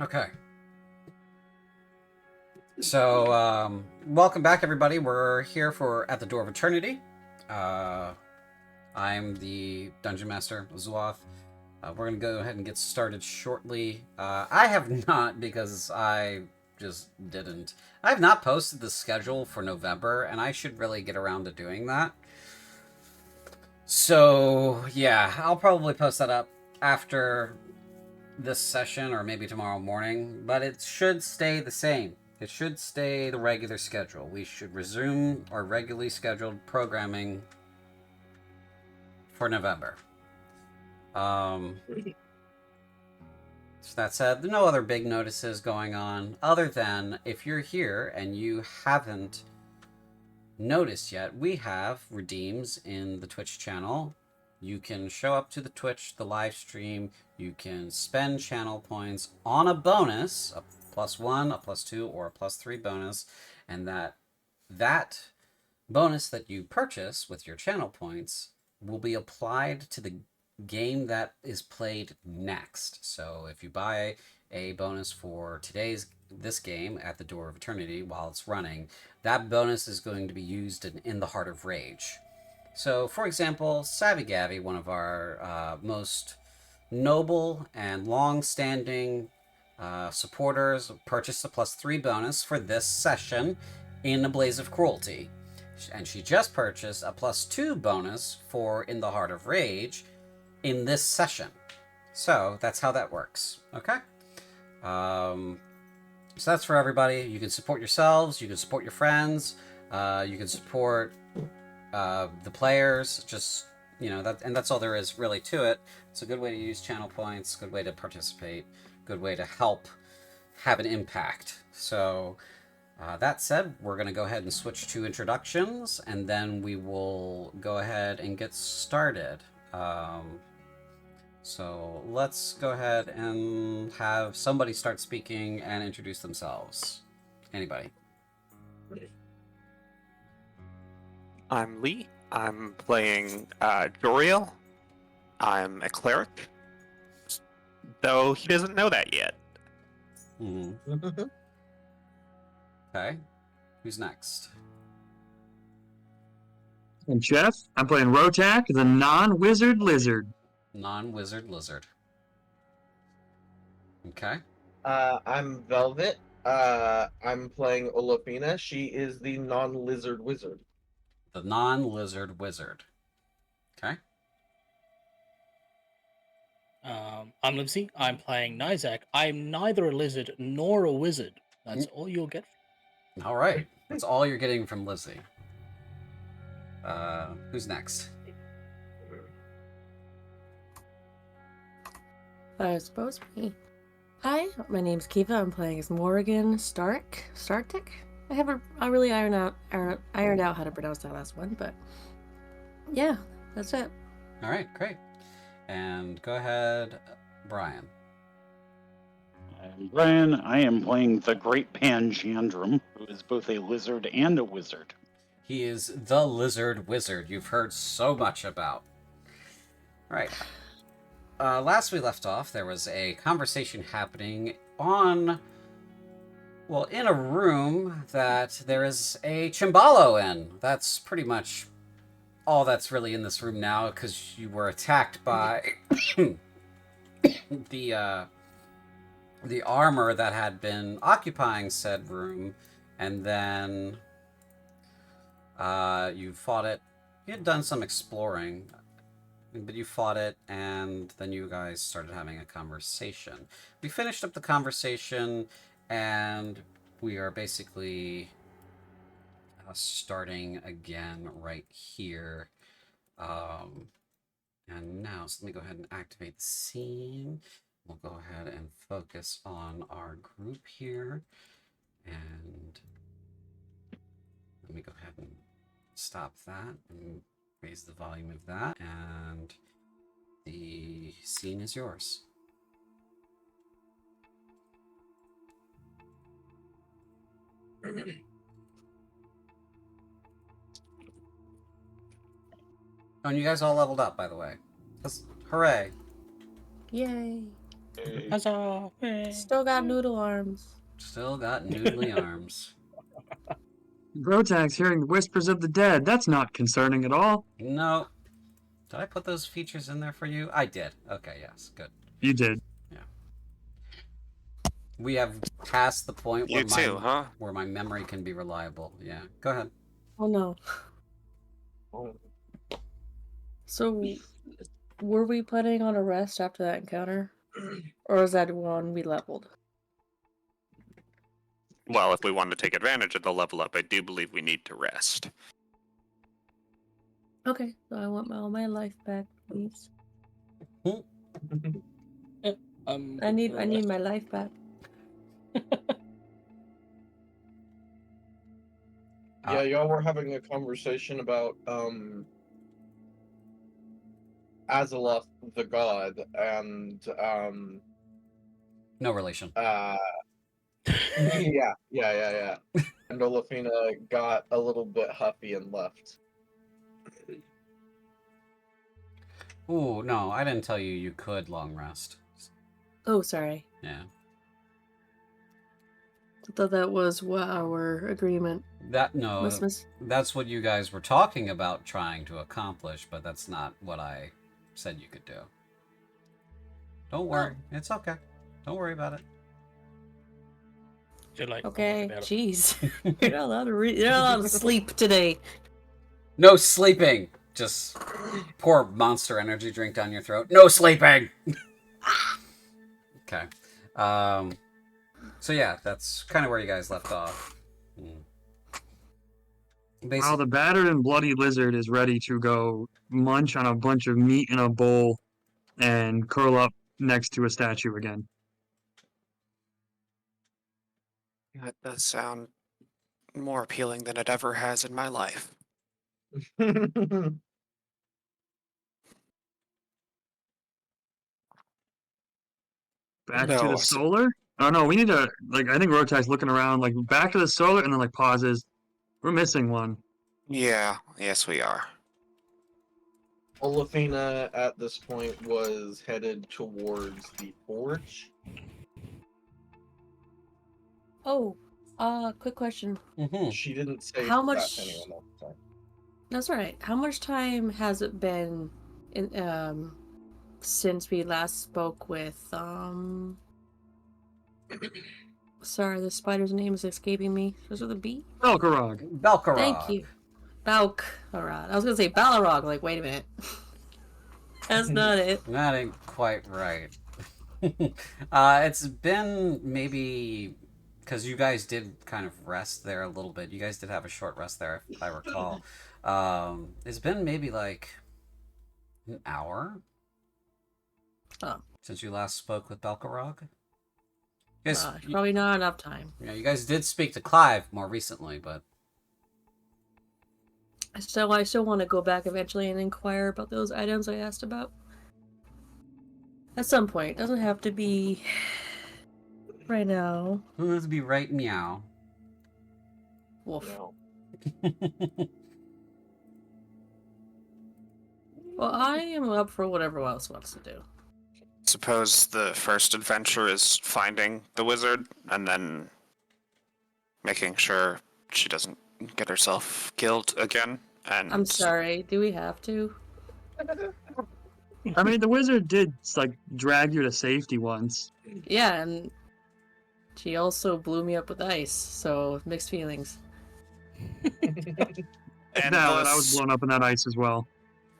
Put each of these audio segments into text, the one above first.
Okay. So, welcome back, everybody. We're here for At the Door of Eternity. I'm the Dungeon Master, Zuath. We're going to go ahead and get started shortly. I have not, because I just didn't. I have not posted the schedule for November, and I should really get around to doing that. So, yeah, I'll probably post that up after this session or maybe tomorrow morning, but it should stay the same. It should stay the regular schedule. We should resume our regularly scheduled programming for November. So that said, no other big notices going on other than if you're here and you haven't noticed yet, we have redeems in the Twitch channel. You can show up to the Twitch, the live stream. You can spend channel points on a bonus, a +1, a +2, or a +3 bonus, and that bonus that you purchase with your channel points will be applied to the game that is played next. So if you buy a bonus for this game at the Door of Eternity while it's running, that bonus is going to be used in the Heart of Rage. So, for example, Savvy Gabby, one of our most noble and long-standing supporters, purchased a +3 bonus for this session in A Blaze of Cruelty. And she just purchased a +2 bonus for In the Heart of Rage in this session. So that's how that works. Okay? So that's for everybody. You can support yourselves. You can support your friends. You can support the players. Just that's all there is really to it. It's a good way to use channel points. Good way to participate. Good way to help have an impact. So that said, we're going to go ahead and switch to introductions, and then we will go ahead and get started. So let's go ahead and have somebody start speaking and introduce themselves. Anybody? I'm Lee. I'm playing Joriel. I'm a cleric, though he doesn't know that yet. Mm-hmm. Okay. Who's next? And Jeff, I'm playing Rotak, the non-wizard lizard. Non-wizard lizard. Okay. I'm Velvet. I'm playing Olafina. She is the non-lizard wizard. The non-lizard wizard. Okay. I'm Livesey. I'm playing Nizak. I'm neither a lizard nor a wizard. That's all you'll get. All right. That's all you're getting from Lizzie. Who's next? It's supposed to be. Hi, my name's Kiva. I'm playing as Morrigan Startic. I really ironed out how to pronounce that last one, but yeah, that's it. All right, great. And go ahead, Brian. I'm Brian. I am playing the Great Panjandrum, who is both a lizard and a wizard. He is the lizard wizard you've heard so much about. All right. Last we left off, there was a conversation happening in a room that there is a Chimbalo in. That's pretty much all that's really in this room now, because you were attacked by the armor that had been occupying said room, and then you fought it. You had done some exploring, but you fought it, and then you guys started having a conversation. We finished up the conversation, and we are basically starting again right here. And now, so let me go ahead and activate the scene. We'll go ahead and focus on our group here. And let me go ahead and stop that and raise the volume of that. And the scene is yours. Oh, and you guys all leveled up, by the way. Hooray. Yay. Huzzah! Hooray. Still got noodle arms. Still got noodly arms. Rotax hearing the whispers of the dead. That's not concerning at all. No. Did I put those features in there for you? I did. Okay, yes, good. You did. We have passed the point where You too, huh? where my memory can be reliable. Yeah, go ahead. Oh no. So, were we planning on a rest after that encounter? Or is that one we leveled? Well, if we want to take advantage of the level up, I do believe we need to rest. Okay, so I want all my life back, please. I need my life back. Yeah, y'all were having a conversation about Azeroth the god and No relation. yeah. And Olafina got a little bit huffy and left. Ooh, no, I didn't tell you you could long rest. Oh, sorry. Yeah. I thought that was what our agreement No, was. that's what you guys were talking about trying to accomplish, but that's not what I said you could do. Don't worry, it's okay. Don't worry about it. You're like, Okay, jeez. You're not allowed to you're not allowed to sleep today. No sleeping. Just pour Monster Energy drink down your throat. No sleeping. Okay. So yeah, that's kind of where you guys left off. While the battered and bloody lizard is ready to go munch on a bunch of meat in a bowl and curl up next to a statue again. That does sound more appealing than it ever has in my life. Back No, to the I see. solar? Oh no, we need to, like, I think Rotax looking around, like, back to the solar and then, like, pauses. We're missing one. Yeah, yes we are. Olafina at this point was headed towards the forge. Oh, quick question. Mm-hmm. She didn't say How that much- to anyone else. Sorry. That's all right. How much time has it been in since we last spoke with sorry, the spider's name is escaping me. Was it a B? Belkarog. Balkarog. Thank you. Balkarog. I was gonna say Balrog, like, wait a minute. That's not it. That ain't quite right. It's been maybe because you guys did kind of rest there a little bit. You guys did have a short rest there, if I recall. It's been maybe like an hour since you last spoke with Balkarog. You guys, Probably not enough time. yeah, you guys did speak to Clive more recently, but So I still want to go back eventually and inquire about those items I asked about. At some point. Doesn't have to be right now. let's be right meow. Wolf. No. Well, I am up for whatever else wants to do. Suppose the first adventure is finding the wizard and then making sure she doesn't get herself killed again. And I'm sorry, do we have to? I mean, the wizard did, like, drag you to safety once. Yeah, and she also blew me up with ice, so mixed feelings. And Valid, I was thus, blown up in that ice as well.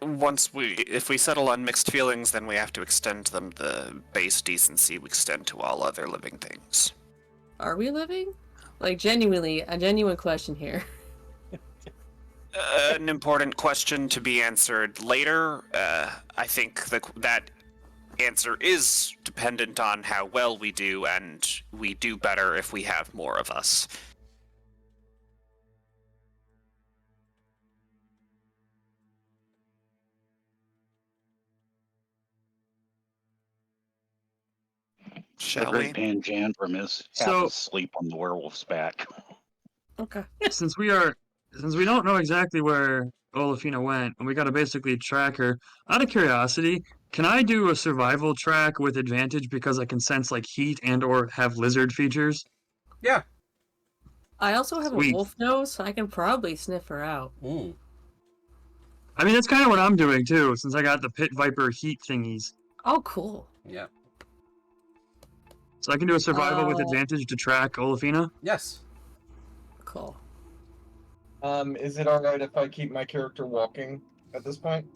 if we settle on mixed feelings, then we have to extend them the base decency we extend to all other living things. Are we living? Like, genuinely, a genuine question here. An important question to be answered later. I think that answer is dependent on how well we do, and we do better if we have more of us. The Shall Great we? Panjandrum is half So- asleep on the werewolf's back. Okay. Since we are since we don't know exactly where Olafina went, and we gotta basically track her, out of curiosity, can I do a survival track with advantage because I can sense like heat and or have lizard features? Yeah. I also have a Sweet. wolf nose, so I can probably sniff her out. Mm. I mean, that's kind of what I'm doing too, since I got the pit viper heat thingies. Oh, cool. Yep. So I can do a survival with advantage to track Olafina. Yes. Cool. Is it alright if I keep my character walking at this point?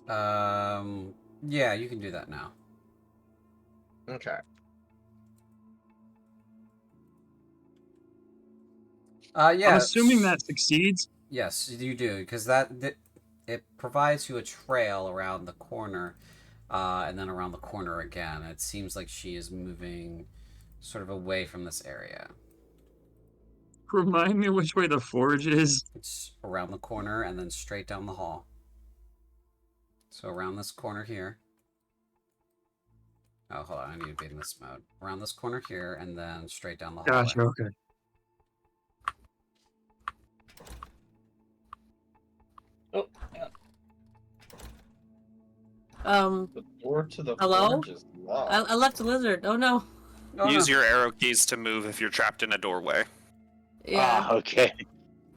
Yeah, you can do that now. Okay. Yeah. I'm assuming that succeeds. Yes, you do, because it provides you a trail around the corner, and then around the corner again. It seems like she is moving sort of away from this area. Remind me which way the forge is. It's around the corner and then straight down the hall. So around this corner here. Oh, hold on, I need to be in this mode. Around this corner here, and then straight down the hallway. Gotcha, okay. Oh, yeah. The door to the Hello? forge is locked. I left a lizard. Oh no. Oh, Use no. your arrow keys to move if you're trapped in a doorway. Yeah. Ah, okay.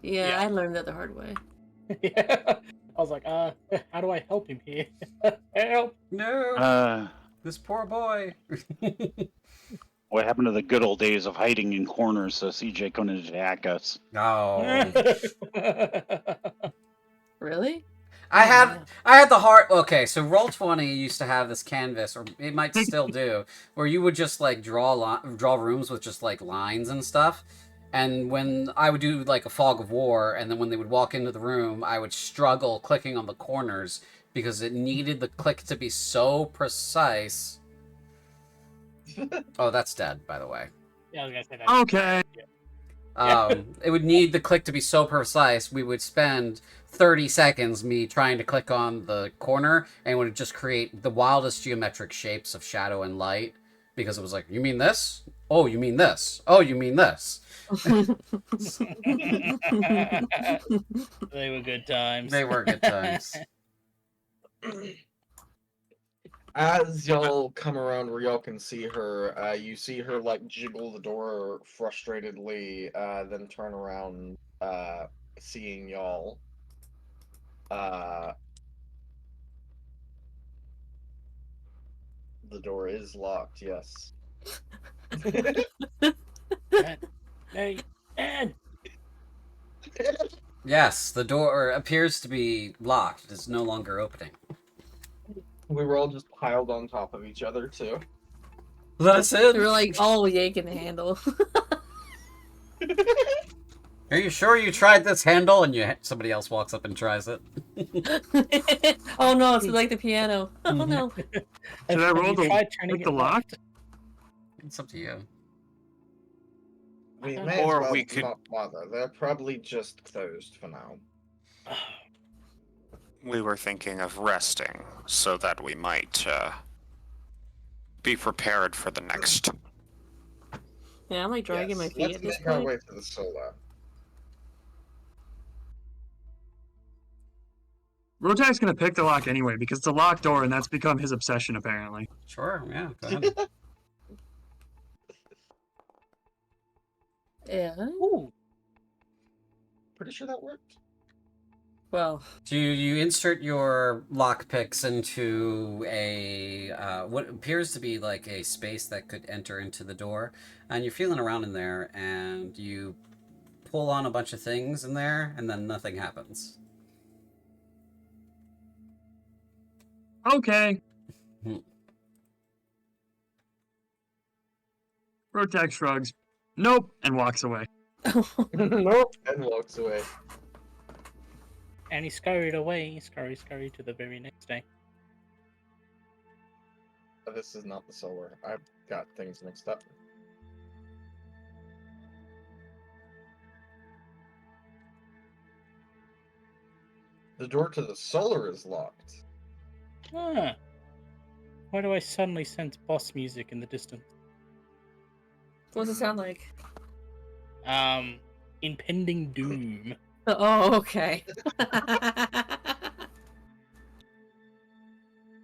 Yeah, Yeah. I learned that the hard way. Yeah. I was like, how do I help him here? Help! No! This poor boy! What happened to the good old days of hiding in corners so CJ couldn't attack us? No. Really? I had the heart. Okay, so Roll20 used to have this canvas, or it might still do, where you would just like draw rooms with just like lines and stuff. And when I would do like a fog of war, and then when they would walk into the room, I would struggle clicking on the corners because it needed the click to be so precise. Oh, that's dead, by the way. Yeah, I was gonna say that. Okay. It would need the click to be so precise. We would spend 30 seconds me trying to click on the corner, and it would just create the wildest geometric shapes of shadow and light, because it was like, you mean this? Oh, you mean this? Oh, you mean this? They were good times. They were good times. As y'all come around where y'all can see her, you see her like jiggle the door frustratedly, then turn around, seeing y'all. The door is locked, yes. Hey, Ed! Yes, the door appears to be locked. It's no longer opening. We were all just piled on top of each other, too. Let us They were in. like all yanking the handle. Are you sure you tried this handle? And somebody else walks up and tries it. Oh no, it's like the piano. Oh no. Should I roll to pick the lock? It's up to you. We Or may as well we could- not bother. They're probably just closed for now. We were thinking of resting so that we might be prepared for the next. Yeah, I'm like dragging my Yes, feet let's at this make our point. way to the solar. Rotak's gonna pick the lock anyway because it's a locked door and that's become his obsession apparently. Sure, yeah, go ahead. Yeah. Ooh. Pretty sure that worked. Well, Do you insert your lockpicks into a what appears to be like a space that could enter into the door, and you're feeling around in there, and you pull on a bunch of things in there, and then nothing happens. Okay. Hmm. Rotak shrugs. Nope, and walks away. Nope. And walks away. And he scurried away, scurry to the very next day. This is not the solar. I've got things mixed up. The door to the solar is locked. Huh. Why do I suddenly sense boss music in the distance? what does it sound like? Impending doom. Oh, okay.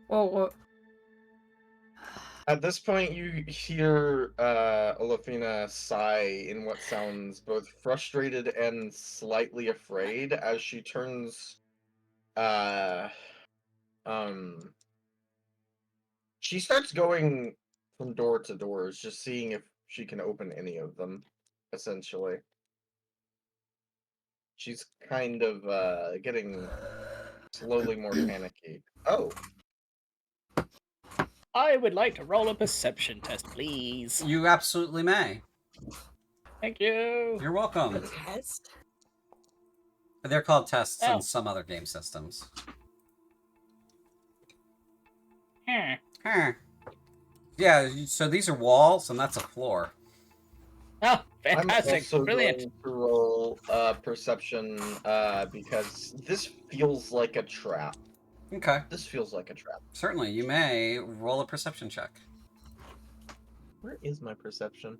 Oh, At this point, you hear Olafina sigh in what sounds both frustrated and slightly afraid as she turns. Uh, she starts going from door to doors, just seeing if she can open any of them. Essentially, she's kind of getting slowly more panicky. Oh, I would like to roll a perception test, please. You absolutely may. Thank you. You're a welcome. test? They're called tests Oh. in some other game systems. Huh. Yeah, so these are walls, and that's a floor. Oh, I'm fantastic. also Brilliant. going to roll perception because this feels like a trap. Okay. This feels like a trap. Certainly, you may roll a perception check. Where is my perception?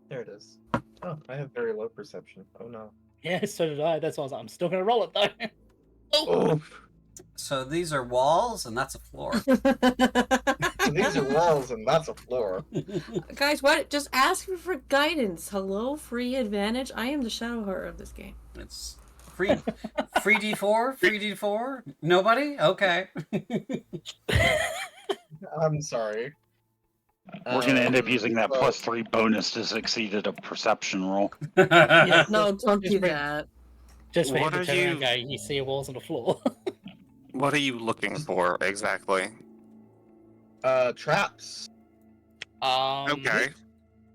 There it is. Oh, I have very low perception. Oh no. Yeah, so did I. That's why I'm still going to roll it, though. Oh, So these are walls, and that's a floor. so these are walls and that's a floor. Guys, what? Just ask me for guidance. Hello, free advantage. I am the shadow horror of this game. It's free D4? Free D4? Nobody? Okay. I'm sorry. We're going to end up using that but- +3 bonus to succeed at a perception roll. Yeah. No, don't Just do bring- that. Just for him What to are turn around you- and go, you see walls on the floor. What are you looking for exactly? Traps. Okay.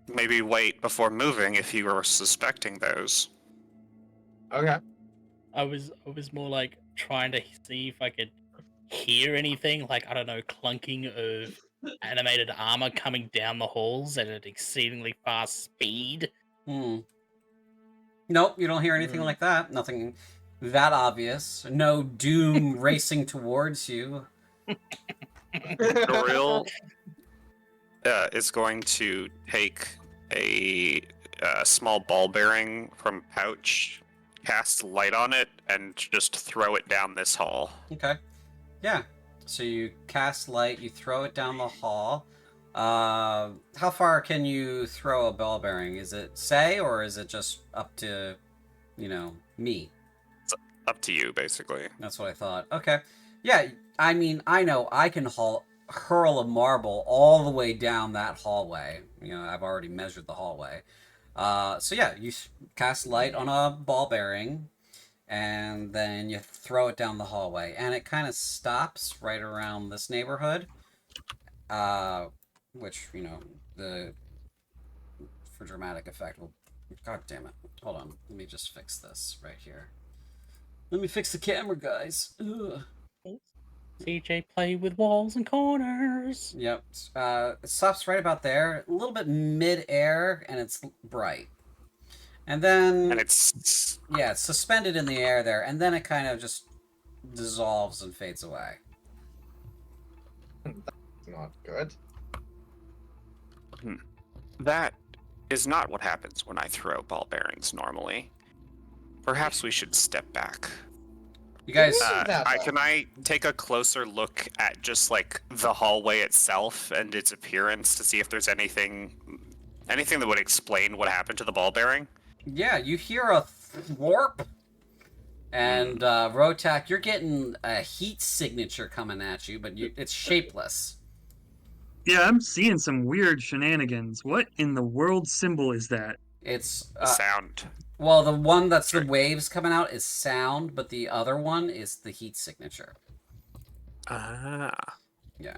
Maybe wait before moving if you were suspecting those. Okay. I was more like trying to see if I could hear anything, like, I don't know, clunking of animated armor coming down the halls at an exceedingly fast speed. Nope, you don't hear anything Hmm. like that. Nothing that obvious. No doom racing towards you. Goril is going to take a small ball bearing from pouch, cast light on it, and just throw it down this hall. Okay. Yeah. So you cast light, you throw it down the hall. How far can you throw a ball bearing? Is it say, or is it just up to, me? Up to you, basically. That's what I thought. Okay. Yeah, I mean, I know I can hurl a marble all the way down that hallway. I've already measured the hallway. So yeah, you cast light on a ball bearing, and then you throw it down the hallway, and it kind of stops right around this neighborhood. Which, for dramatic effect will... God damn it. Hold on. Let me just fix this right here. Let me fix the camera, guys. Ugh. CJ play with walls and corners. Yep. It stops right about there, a little bit mid-air, and it's bright. And then... And it's Yeah, it's suspended in the air there, and then it kind of just dissolves and fades away. Not good. that is not what happens when I throw ball bearings normally. Perhaps we should step back. You guys... Can I take a closer look at just like the hallway itself and its appearance to see if there's anything that would explain what happened to the ball bearing? Yeah, you hear a thwarp, and Rotak, you're getting a heat signature coming at you, but it's shapeless. Yeah, I'm seeing some weird shenanigans. What in the world symbol is that? It's Sound. well, the one that's the waves coming out is sound, but the other one is the heat signature. Ah. Yeah.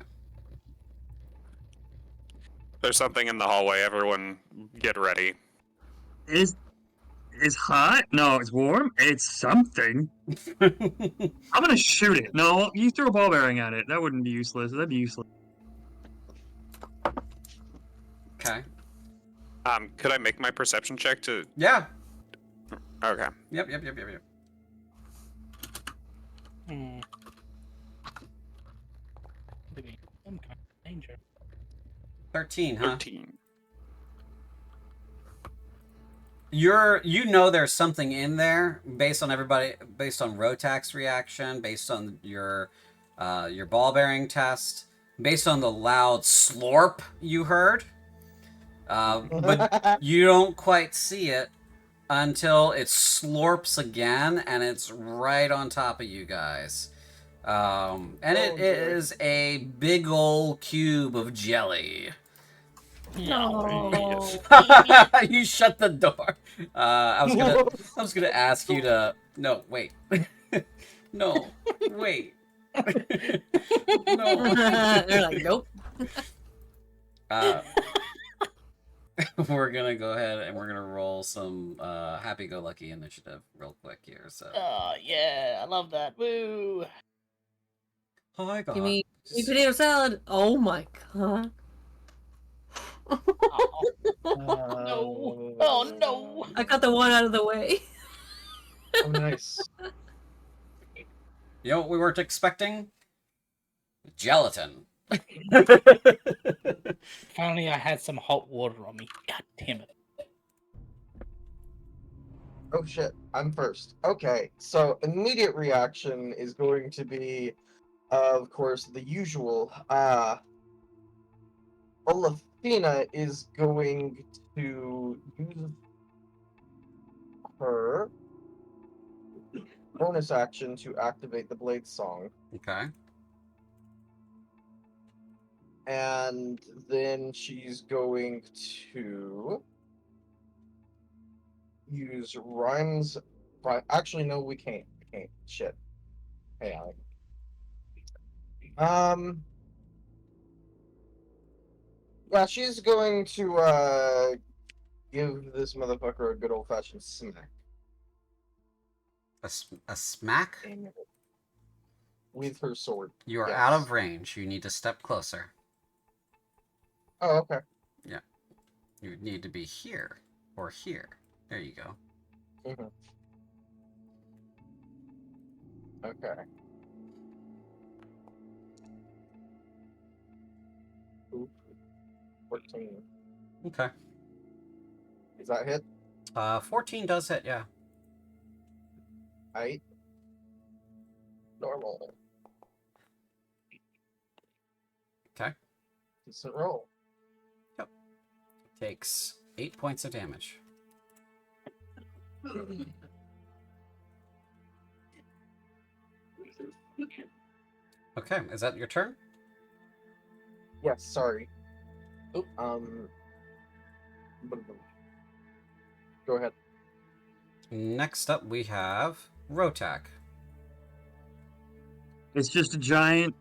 There's something in the hallway. Everyone get ready. Is hot? No, it's warm. It's something. I'm gonna shoot it. No, you throw a ball bearing at it. That wouldn't be useless. That'd be useless. Okay. Could I make my perception check to... Yeah. Okay. Yep. Maybe some kind of danger. 13, huh? 13. you know there's something in there based on Rotak's reaction, based on your ball bearing test, based on the loud slorp you heard. But you don't quite see it until it slorps again, and it's right on top of you guys. And it is a big old cube of jelly. No. You shut the door. I was gonna ask you to. No, wait. No, wait. No. They're like, nope. We're gonna go ahead and we're gonna roll some happy-go-lucky initiative real quick here. So. Oh yeah, I love that. Woo! Hi, God. Give me potato salad. Oh my god. No! Oh no! I got the one out of the way. Oh, nice. You know what we weren't expecting? Gelatin. Finally, I had some hot water on me. God damn it! Oh shit, I'm first. Okay, so immediate reaction is going to be, of course, the usual. Olafina is going to use her bonus action to activate the Blade Song. Okay. And then she's going to use Rhymes. Actually, no, we can't. We can't. Shit. Hey, Alec. Yeah, she's going to give this motherfucker a good old fashioned smack. A smack? With her sword. You are Yes. out of range. You need to step closer. Oh, okay. Yeah. You would need to be here or here. There you go. Mm-hmm. Okay. Ooh. 14. Okay. Does that hit? 14 does hit, yeah. Height. Normal. Okay. Decent roll. Takes 8 points of damage. Okay, is that your turn? Yes, sorry. Oop. Go ahead. Next up, we have Rotak. It's just a giant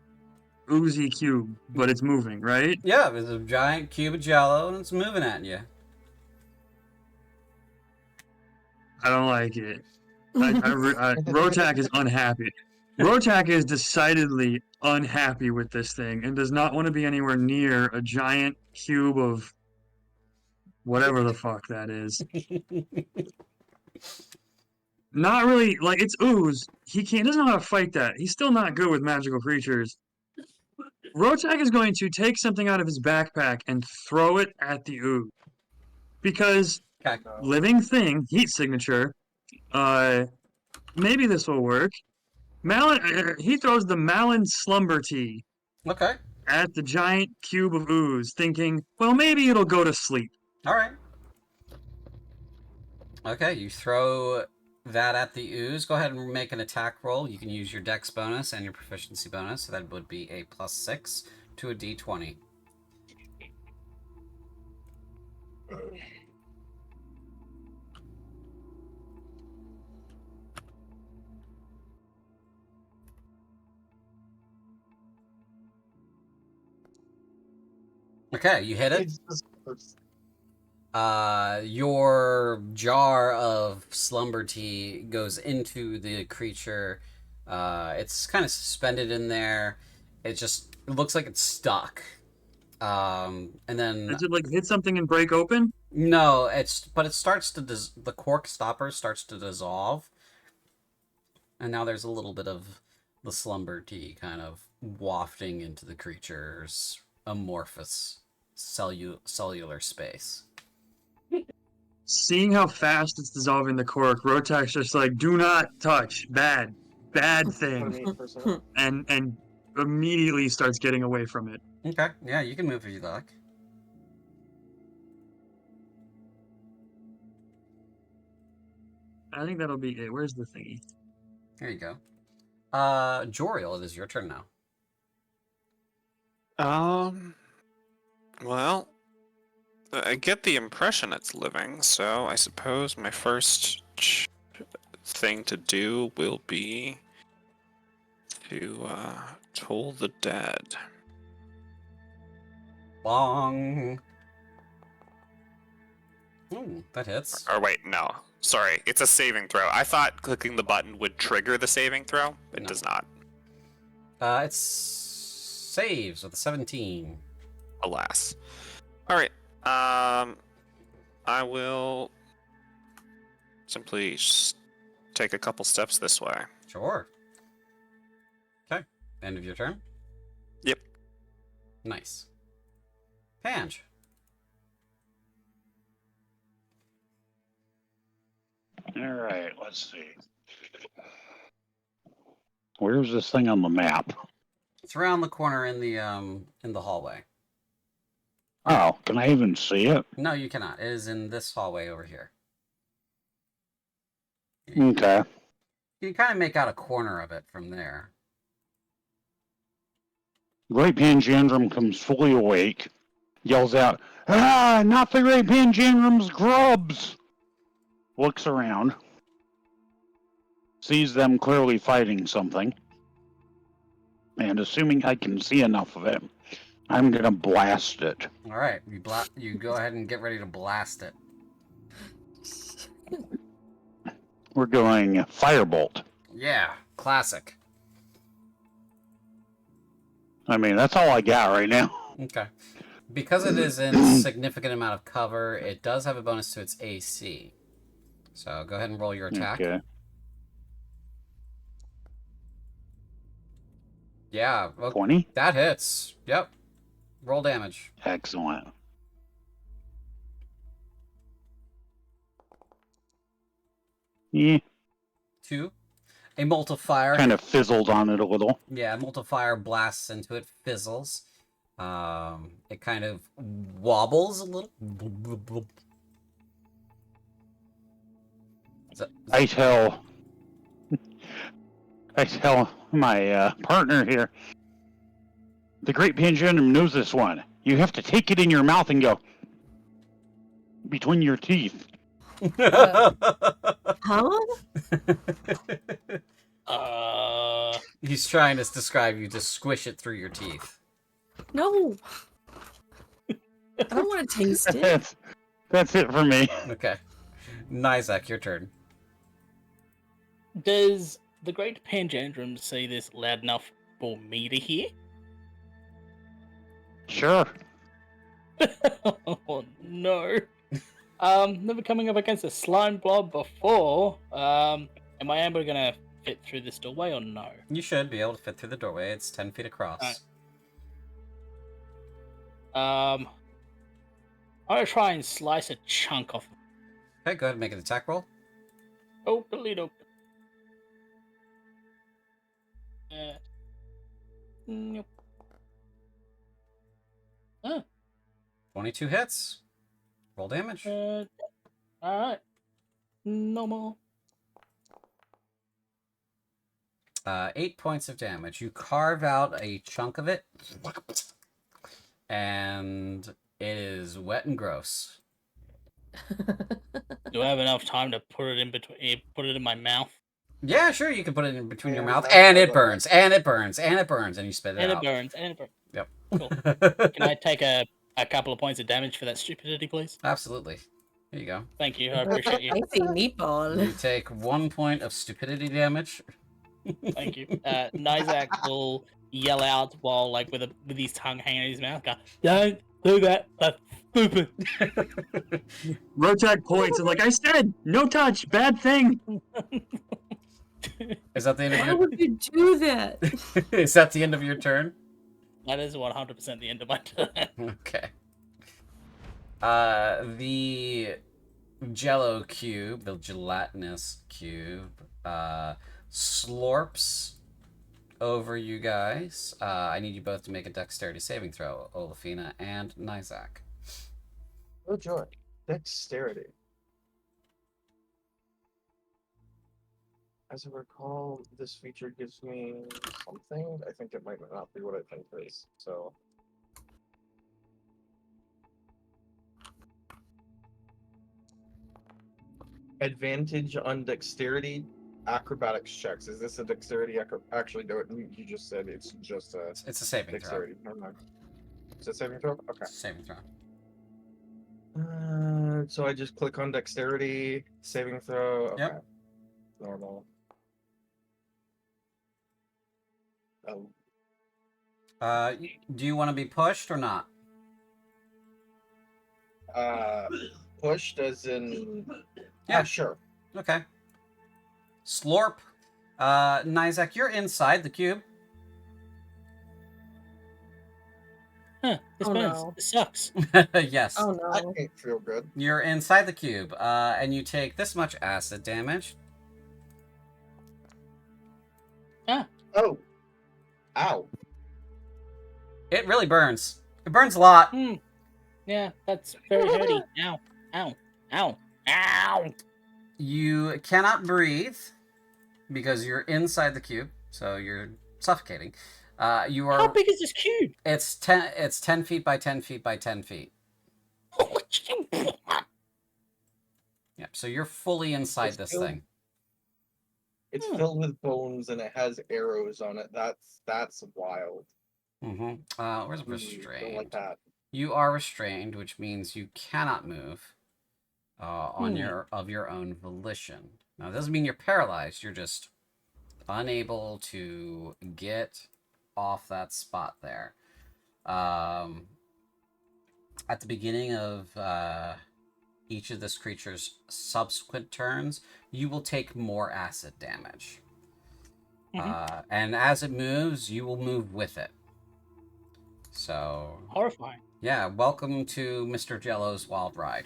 oozy cube, but it's moving, right? Yeah, there's a giant cube of jello, and it's moving at you. I don't like it. Rotak is unhappy. Rotak is decidedly unhappy with this thing and does not want to be anywhere near a giant cube of whatever the fuck that is. Not really, like, it's ooze. He doesn't know how to fight that. He's still not good with magical creatures. Rotak is going to take something out of his backpack and throw it at the ooze. Because Okay. living thing, heat signature, maybe this will work. He throws the Malin Slumber Tea Okay. at the giant cube of ooze, thinking, well, maybe it'll go to sleep. All right. Okay, you throw that at the ooze. Go ahead and make an attack roll. You can use your dex bonus and your proficiency bonus, so that would be a +6 to a d20. Okay, you hit it. It's just Your jar of slumber tea goes into the creature. It's kind of suspended in there. It looks like it's stuck. And then Does it, like, hit something and break open? no, it starts to the cork stopper starts to dissolve, and now there's a little bit of the slumber tea kind of wafting into the creature's amorphous cellular space. Seeing how fast it's dissolving the cork, Rotak's just like, do not touch. Bad thing. 28%. And immediately starts getting away from it. Okay, yeah, you can move if you like. I think that'll be it. Where's the thingy? There you go. Joriel, it is your turn now. Well, I get the impression it's living, so I suppose my first thing to do will be to toll the dead. Bong. Ooh, that hits. Or wait, no. Sorry, it's a saving throw. I thought clicking the button would trigger the saving throw. It No. does not. It saves with a 17. Alas. Alright. I will simply take a couple steps this way. Sure. Okay. End of your turn? Yep. Nice. Pange. All right, let's see. Where's this thing on the map? It's around the corner in the hallway. Oh, can I even see it? No, you cannot. It is in this hallway over here. Okay. You can kind of make out a corner of it from there. Great Panjandrum comes fully awake, yells out, "Ah, not the Great Panjandrum's grubs!" Looks around, sees them clearly fighting something, and assuming I can see enough of it, I'm gonna blast it. All right, you go ahead and get ready to blast it. We're going Firebolt. Yeah, classic. I mean, that's all I got right now. Okay. Because it is in significant amount of cover, it does have a bonus to its AC. So go ahead and roll your attack. Okay. Yeah, well, 20? that hits. Yep. Roll damage. Excellent. Yeah, 2. A multiplier. kind of fizzled on it a little. Yeah, a multiplier blasts into it, fizzles. It kind of wobbles a little. I tell my partner here, the Great Panjandrum knows this one. You have to take it in your mouth and go between your teeth. How? He's trying to describe you to squish it through your teeth. No. I don't want to taste it. That's it for me. Okay. Nizak, your turn. Does the Great Panjandrum say this loud enough for me to hear? Sure. Oh no. Never coming up against a slime blob before. Am I able to fit through this doorway or no? You should be able to fit through the doorway. It's 10 feet across. Alright. I'm gonna try and slice a chunk off. Okay, go ahead and make an attack roll. Oh, Toledo. Nope. 22 hits. Roll damage. Alright. No more. 8 points of damage. You carve out a chunk of it, and it is wet and gross. Do I have enough time to put it in between? Put it in my mouth, Yeah, sure, you can put it in between your Yeah, mouth, that's and what it I burns, and it burns, and it burns, and you spit it and out. it burns, and it burns. Yep. Cool. Can I take a couple of points of damage for that stupidity, please? Absolutely. Here you go. Thank you. I appreciate you. Spicy meatball. You take 1 point of stupidity damage. Thank you. Nizak will yell out while, like, with his tongue hanging in his mouth, go, "Don't do that. That's stupid." Rotak points and like I said, no touch, bad thing. Is that the end of Why your? would you do that? Is that the end of your turn? That is 100% the end of my turn. Okay. The Jello cube, the gelatinous cube, slurps over you guys. I need you both to make a dexterity saving throw, Olafina and Nizak. Oh joy. Dexterity. As I recall, this feature gives me something. I think it might not be what I think it is. So. Advantage on dexterity acrobatics checks. Is this a dexterity actually do it? You just said it's just a It's a saving dexterity. Never mind. Is it saving throw? Okay. Saving throw. So I just click on dexterity, saving throw. Okay. Yep. Normal. Oh. Do you want to be pushed or not? Pushed as in. Yeah. Sure. Okay. Slurp. Nizak, you're inside the cube. Huh, this Oh, burns. no. This sucks. Yes. Oh That no. can't feel good. You're inside the cube, and you take this much acid damage. Oh. Ow. It really burns. It burns a lot. Hmm. Yeah, that's very hurty. Ow. Ow. Ow. Ow. You cannot breathe because you're inside the cube, so you're suffocating. You are. How big is this cube? It's 10. It's 10 feet by 10 feet by 10 feet. Yeah. So you're fully inside It's this filled- thing. It's filled with bones and it has arrows on it. That's wild. Mm-hmm. Where's Don't restrained? like that. You are restrained, which means you cannot move on your own volition. Now, it doesn't mean you're paralyzed. You're just unable to get off that spot there. At the beginning of each of this creature's subsequent turns, you will take more acid damage. And as it moves, you will move with it. So, Horrifying. yeah, welcome to Mr. Jello's Wild Ride.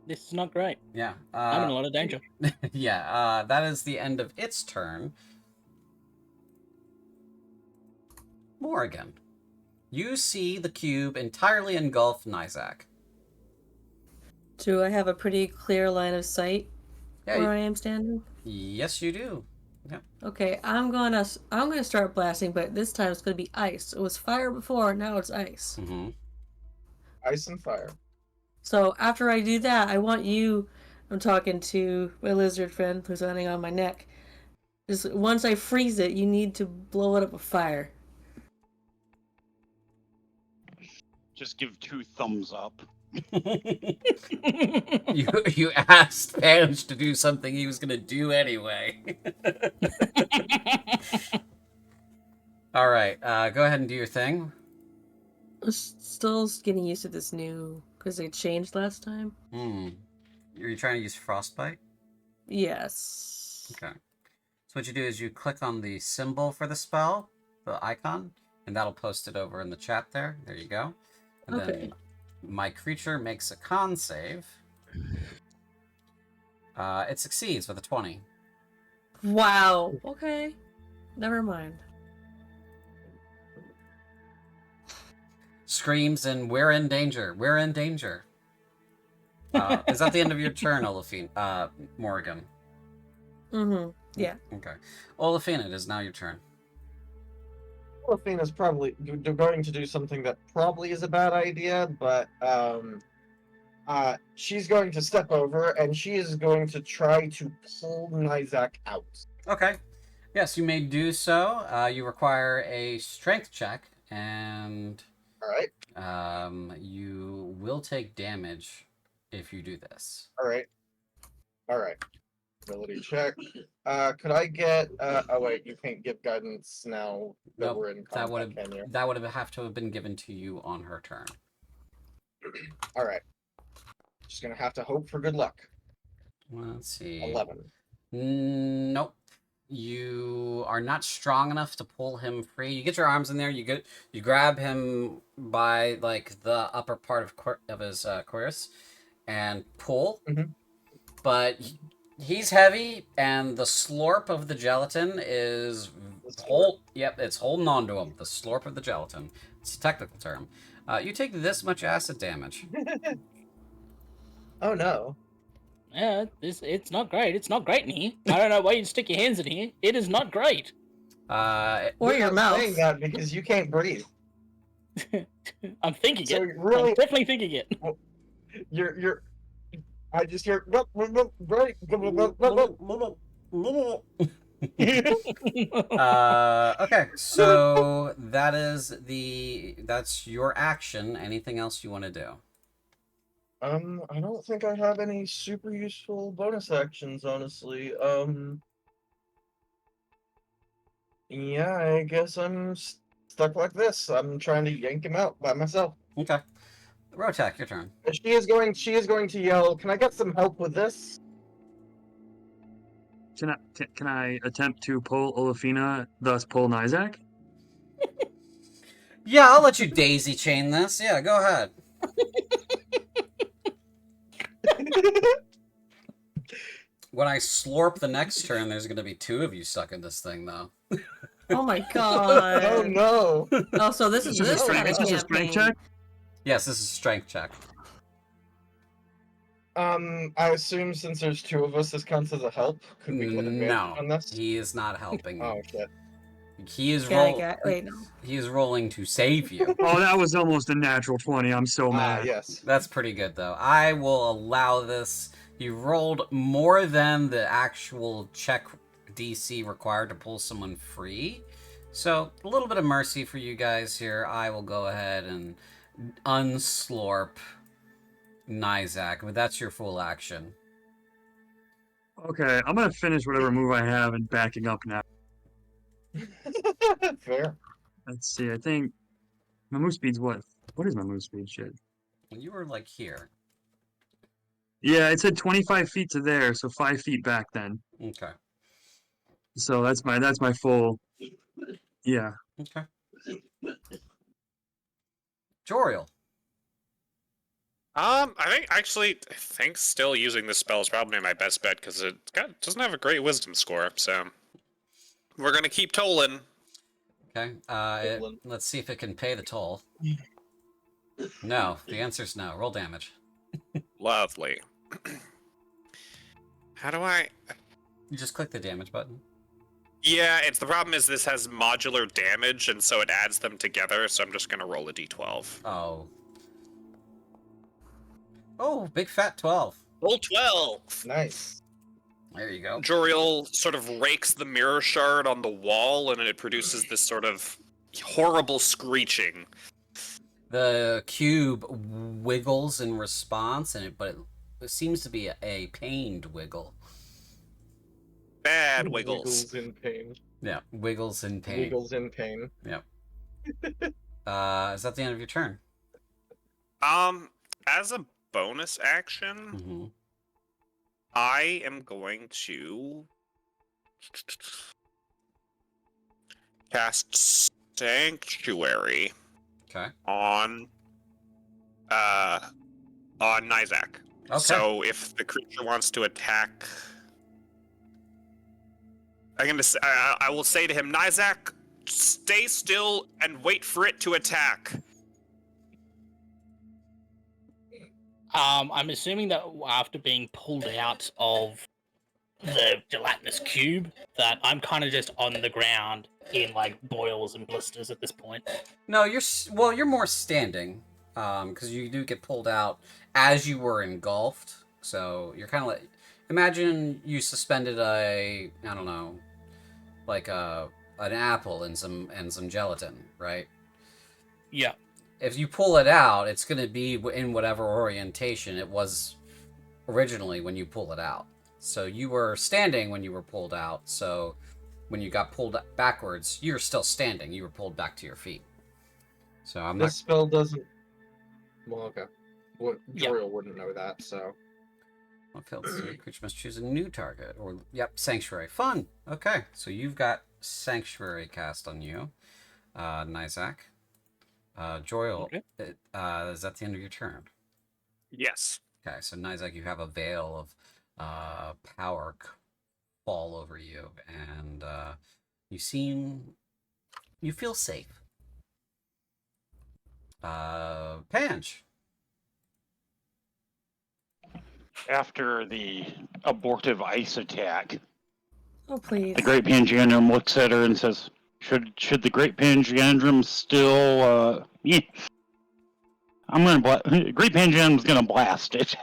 This is not great. Yeah. I'm in a lot of danger. Yeah, that is the end of its turn. Morrigan, you see the cube entirely engulf Nizak. Do I have a pretty clear line of sight Yeah, where I am standing? yes, you do. Okay, I'm gonna start blasting, but this time it's gonna be ice. It was fire before, now it's ice. Mm-hmm. Ice and fire. So after I do that, I want you. I'm talking to my lizard friend who's landing on my neck. Just once I freeze it, you need to blow it up with fire. Just give 2 thumbs up. You asked Vange to do something he was gonna do anyway. All right, go ahead and do your thing. I'm still getting used to this new because it changed last time. Are you trying to use frostbite? Yes. Okay. So what you do is you click on the symbol for the spell, the icon, and that'll post it over in the chat there. There you go. And Okay. then my creature makes a con save. It succeeds with a 20. Wow. Okay. Never mind. Screams and we're in danger. We're in danger. Is that the end of your turn, Olafine? Morrigan. Mm-hmm. Yeah. Okay. Olafine, it is now your turn. Athena's probably going to do something that probably is a bad idea, but she's going to step over and she is going to try to pull Nizak out. Okay. Yes, you may do so. You require a strength check, and All right. you will take damage if you do this. All right. All right. Ability check. Could I get? Oh wait, you can't give guidance now that Nope, we're in that would combat, can you? have to have been given to you on her turn. All right. Just gonna have to hope for good luck. Let's see. 11. Nope. You are not strong enough to pull him free. You get your arms in there. You grab him by like the upper part of his cuirass, and pull. Mhm. But he's heavy, and the slurp of the gelatin is it's holding on to him. The slurp of the gelatin. It's a technical term. You take this much acid damage. Oh no. Yeah, it's not great. It's not great in here. I don't know why you'd stick your hands in here. It is not great. Or You're your not mouth. saying that because you can't breathe. I'm thinking So it. really, I'm definitely thinking it. you're. I just hear. Right. Okay, so that's your action. Anything else you want to do? I don't think I have any super useful bonus actions, honestly. Yeah, I guess I'm stuck like this. I'm trying to yank him out by myself. Okay. Rotak, your turn. She is going to yell, "Can I get some help with this?" Can I attempt to pull Olafina, thus pull Nizak? Yeah, I'll let you daisy chain this. Yeah, go ahead. When I slurp the next turn, there's going to be 2 of you stuck in this thing, though. Oh my god. Oh no. Oh, so this is this kind of Is this a strength campaign. check? Yes, this is a strength check. I assume since there's 2 of us, this counts as a help. Could we get advantage No, on this? he is not helping. Oh shit. He is Can I get? Wait, no. He is rolling to save you. Oh, that was almost a natural 20. I'm so mad. Yes. That's pretty good, though. I will allow this. You rolled more than the actual check DC required to pull someone free. So, a little bit of mercy for you guys here. I will go ahead and unslorp Nizak, but that's your full action. Okay, I'm gonna finish whatever move I have and backing up now. Fair. Let's see, I think my move speed's what? What is my move speed? Shit. You were like here. Yeah, it said 25 feet to there, so 5 feet back then. Okay. So that's my full. Yeah. Okay. Joriel. I think still using this spell is probably my best bet because doesn't have a great wisdom score. So we're gonna keep tolling. Okay. Let's see if it can pay the toll. No. The answer's no. Roll damage. Lovely. How do I? You just click the damage button. Yeah, the problem is this has modular damage, and so it adds them together. So I'm just gonna roll a d12. Oh. Oh, big fat 12. Roll 12. Nice. There you go. Joriel sort of rakes the mirror shard on the wall, and it produces this sort of horrible screeching. The cube wiggles in response, but it seems to be a pained wiggle. Bad wiggles. Wiggles in pain. Yeah, wiggles in pain. Wiggles in pain. Yeah. Is that the end of your turn? As a bonus action, Mm-hmm. I am going to cast Sanctuary Okay. on Nizak. Okay. So if the creature wants to attack, I will say to him, Nizak, stay still and wait for it to attack. I'm assuming that after being pulled out of the gelatinous cube, that I'm kind of just on the ground in like boils and blisters at this point. No, you're more standing, because you do get pulled out as you were engulfed. So you're kind of like, imagine you suspended I don't know, like an apple and some gelatin, right? Yeah. If you pull it out, it's going to be in whatever orientation it was originally when you pull it out. So you were standing when you were pulled out. So when you got pulled backwards, you were still standing. You were pulled back to your feet. So I'm This spell doesn't. Well, okay. Yeah. Joriel wouldn't know that, so. not. Failed save. Creature must choose a new target. Sanctuary. Fun. Okay, so you've got Sanctuary cast on you, Nizak. Joriel, Okay. is that the end of your turn? Yes. Okay, so Nizak, you have a veil of power fall over you, and you feel safe. Panch. After the abortive ice attack, Oh, please. the Great Panjandrum looks at her and says, "Should the Great Panjandrum still? Yeah, Great Panjandrum's gonna blast it."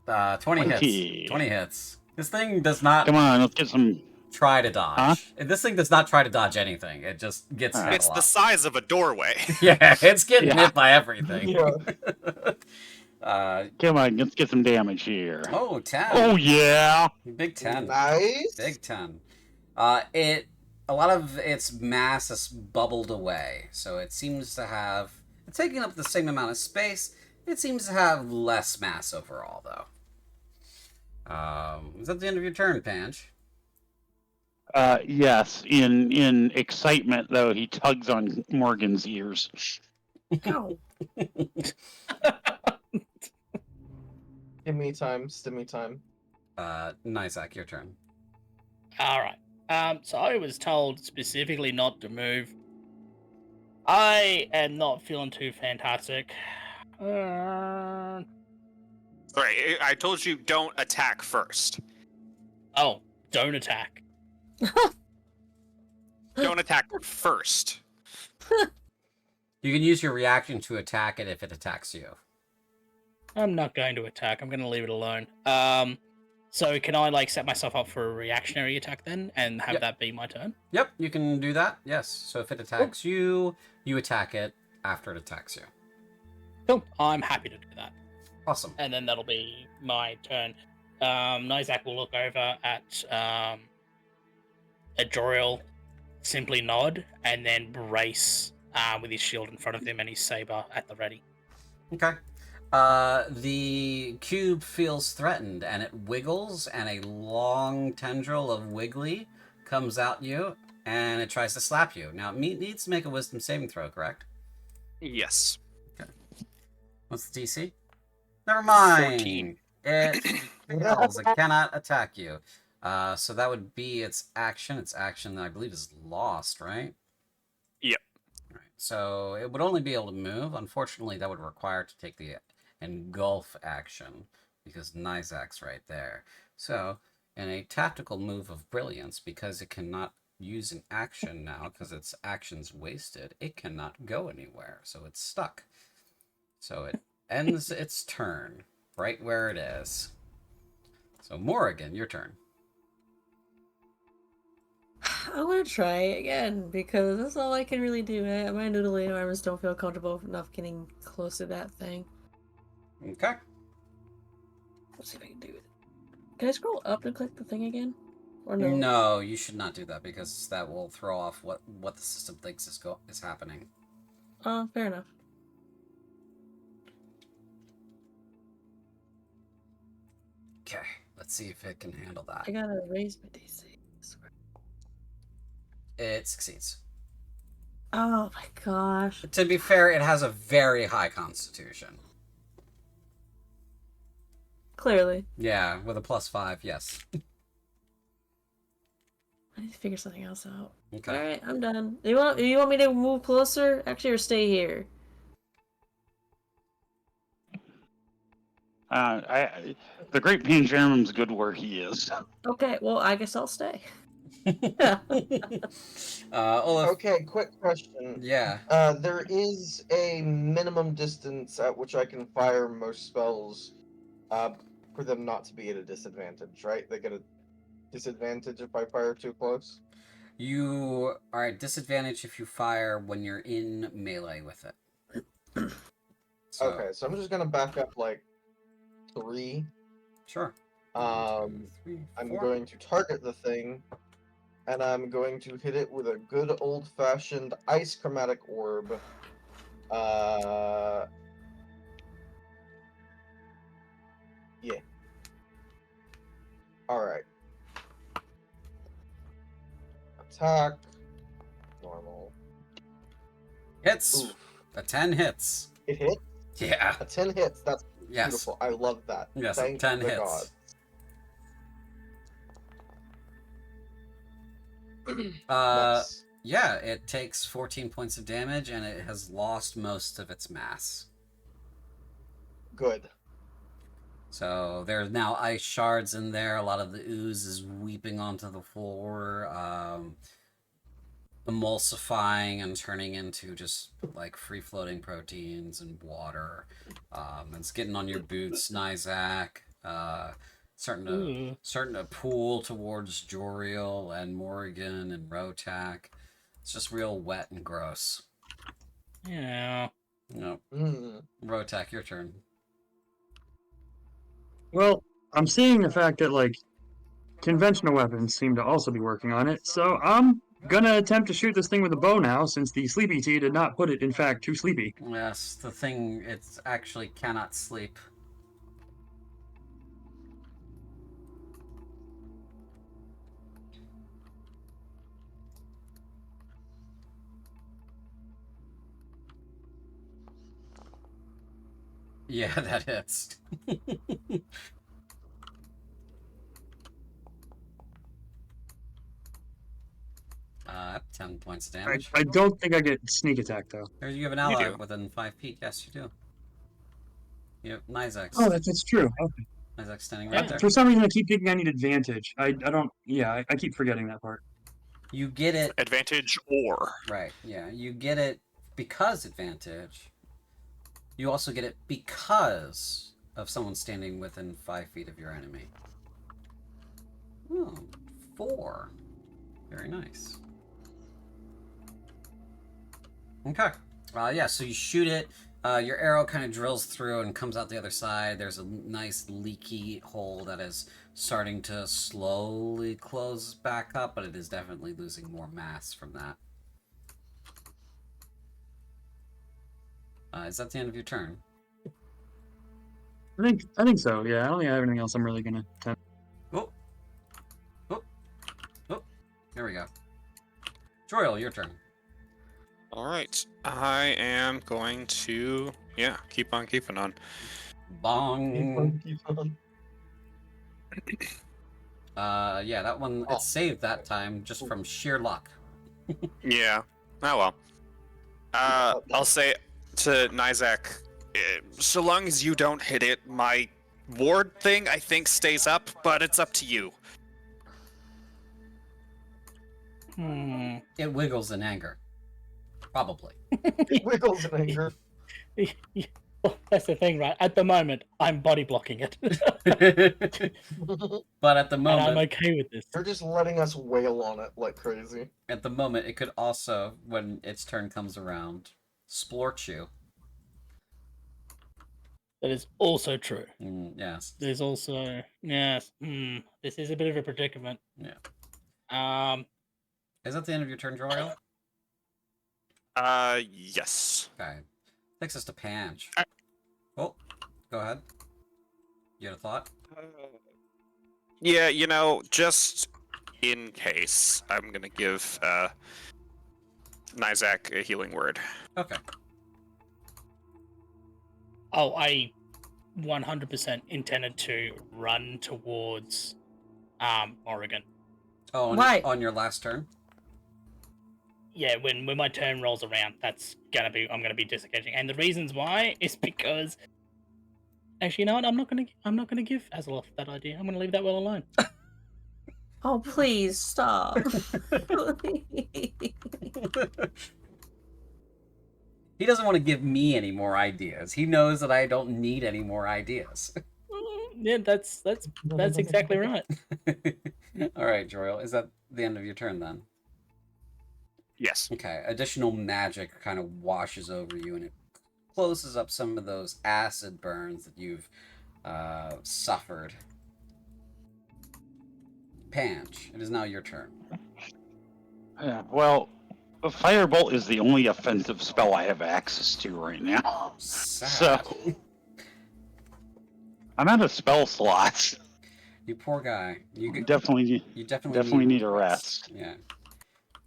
20 hits. 20. 20 hits. This thing does not Come on, let's get some. try to dodge. Huh? This thing does not try to dodge anything. It just gets hit It's a the lot. size of a doorway. Yeah, it's getting Yeah. hit by everything. Yeah. Come on, let's get some damage here. Oh, 10. Oh yeah. Big 10. Nice. Big 10. A lot of its mass is bubbled away, so it seems to have, it's taking up the same amount of space. It seems to have less mass overall, though. Is that the end of your turn, Panch? Yes. In excitement, though, he tugs on Morgan's ears. Ow. Give me time. Stimmy time. Nizak, your turn. All right. So I was told specifically not to move. I am not feeling too fantastic. Sorry, I told you don't attack first. Oh, don't attack. Don't attack first. You can use your reaction to attack it if it attacks you. I'm not going to attack. I'm going to leave it alone. So can I like set myself up for a reactionary attack then, and have Yep. that be my turn? Yep, you can do that. Yes. So if it attacks you, you attack it after it attacks you. Cool. I'm happy to do that, Awesome. and then that'll be my turn. Nizak will look over at Adriel, simply nod, and then brace with his shield in front of him and his saber at the ready. Okay. The cube feels threatened, and it wiggles, and a long tendril of wiggly comes out you, and it tries to slap you. Now, it needs to make a wisdom saving throw, correct? Yes. What's the DC? Never mind. 14. It fails. It cannot attack you. So that would be its action. Its action, I believe, is lost, right? Yep. All right. So it would only be able to move. Unfortunately, that would require to take the engulf action because Nizak's right there. So, in a tactical move of brilliance, because it cannot use an action now because its action's wasted, it cannot go anywhere. So it's stuck. So it ends its turn right where it is. So Morrigan, your turn. I want to try again because that's all I can really do. My noodly arms don't feel comfortable enough getting close to that thing. Okay. Let's see if I can do it. Can I scroll up and click the thing again? Or no? No, you should not do that because that will throw off what the system thinks is happening. Oh, fair enough. Okay, let's see if it can handle that. I gotta raise my DC. It succeeds. Oh my gosh. To be fair, it has a very high constitution. Clearly. Yeah, with a +5, yes. I need to figure something else out. Okay. Alright, I'm done. You want me to move closer? Actually, or stay here? The Great Panjandrum's good where he is. Okay, well, I guess I'll stay. Olaf, Okay, quick question. yeah. There is a minimum distance at which I can fire most spells, for them not to be at a disadvantage, right? They get a disadvantage if I fire too close? You are at disadvantage if you fire when you're in melee with it. So, Okay, so I'm just gonna back up like 3. sure. Um, 3, I'm 4. going to target the thing, and I'm going to hit it with a good old-fashioned ice chromatic orb. Yeah. Alright. Attack. Normal. Hits. Oof. A 10 hits. It hit. Yeah. A 10 hits. That's Yes. beautiful. I love that. Yes, Thank 10 the hits. gods. Nice. Yeah, it takes 14 points of damage and it has lost most of its mass. Good. So there's now ice shards in there. A lot of the ooze is weeping onto the floor, emulsifying and turning into just like free floating proteins and water. It's getting on your boots, Nizak. Starting to pool towards Joriel and Morrigan and Rotak. It's just real wet and gross. Yeah. Nope. Rotak, your turn. Well, I'm seeing the fact that, like, conventional weapons seem to also be working on it, so I'm gonna attempt to shoot this thing with a bow now, since the sleepy tea did not put it, in fact, too sleepy. Yes, the thing, it actually cannot sleep. Yeah, that hits. 10 points of damage. I don't think I get sneak attack, though. You have an ally do. within 5 feet. Yes, you do. You have Nizak. Oh, that's true. Okay. Nizak standing right there. For some reason, I keep thinking I need advantage. I don't. Yeah, I keep forgetting that part. You get it. Advantage or. Right, yeah. You get it because advantage. You also get it because of someone standing within 5 feet of your enemy. Oh, 4. Very nice. Okay. Yeah, so you shoot it. Your arrow kind of drills through and comes out the other side. There's a nice leaky hole that is starting to slowly close back up, but it is definitely losing more mass from that. Is that the end of your turn? I think so. Yeah, I don't think I have anything else I'm really gonna attempt. Oh. Oh. Oh. Here we go. Joriel, your turn. All right. I am going to, keep on keeping on. Bong. Keep on. Yeah, that one, it saved that time just from sheer luck. Yeah. Oh well. I'll say to Nizak, so long as you don't hit it, my ward thing I think stays up, but it's up to you. It wiggles in anger. Probably. It wiggles in anger. Well, that's the thing, right? At the moment, I'm body blocking it. But at the moment, and I'm okay with this. You're just letting us wail on it like crazy. At the moment, it could also, when its turn comes around, splorch you. That is also true. Yes. There's also yes. This is a bit of a predicament. Yeah. Is that the end of your turn, Joriel? Yes. Okay. Takes us to Panch. Oh, go ahead. You had a thought? Yeah, just in case, I'm gonna give Nizak a healing word. Okay. Oh, I 100% intended to run towards Oregon. Oh, Why? On your last turn? Yeah, when my turn rolls around, I'm gonna be disengaging. And the reasons why is because actually, you know what? I'm not gonna give Azeloth that idea. I'm gonna leave that well alone. Oh, please stop. He doesn't want to give me any more ideas. He knows that I don't need any more ideas. Yeah, that's exactly right. All right, Joriel. Is that the end of your turn then? Yes. Okay. Additional magic kind of washes over you, and it closes up some of those acid burns that you've suffered. Panch, it is now your turn. Yeah, well, a firebolt is the only offensive spell I have access to right now. Sad. So I'm out of spell slots. You poor guy. You definitely need need a rest. Yeah.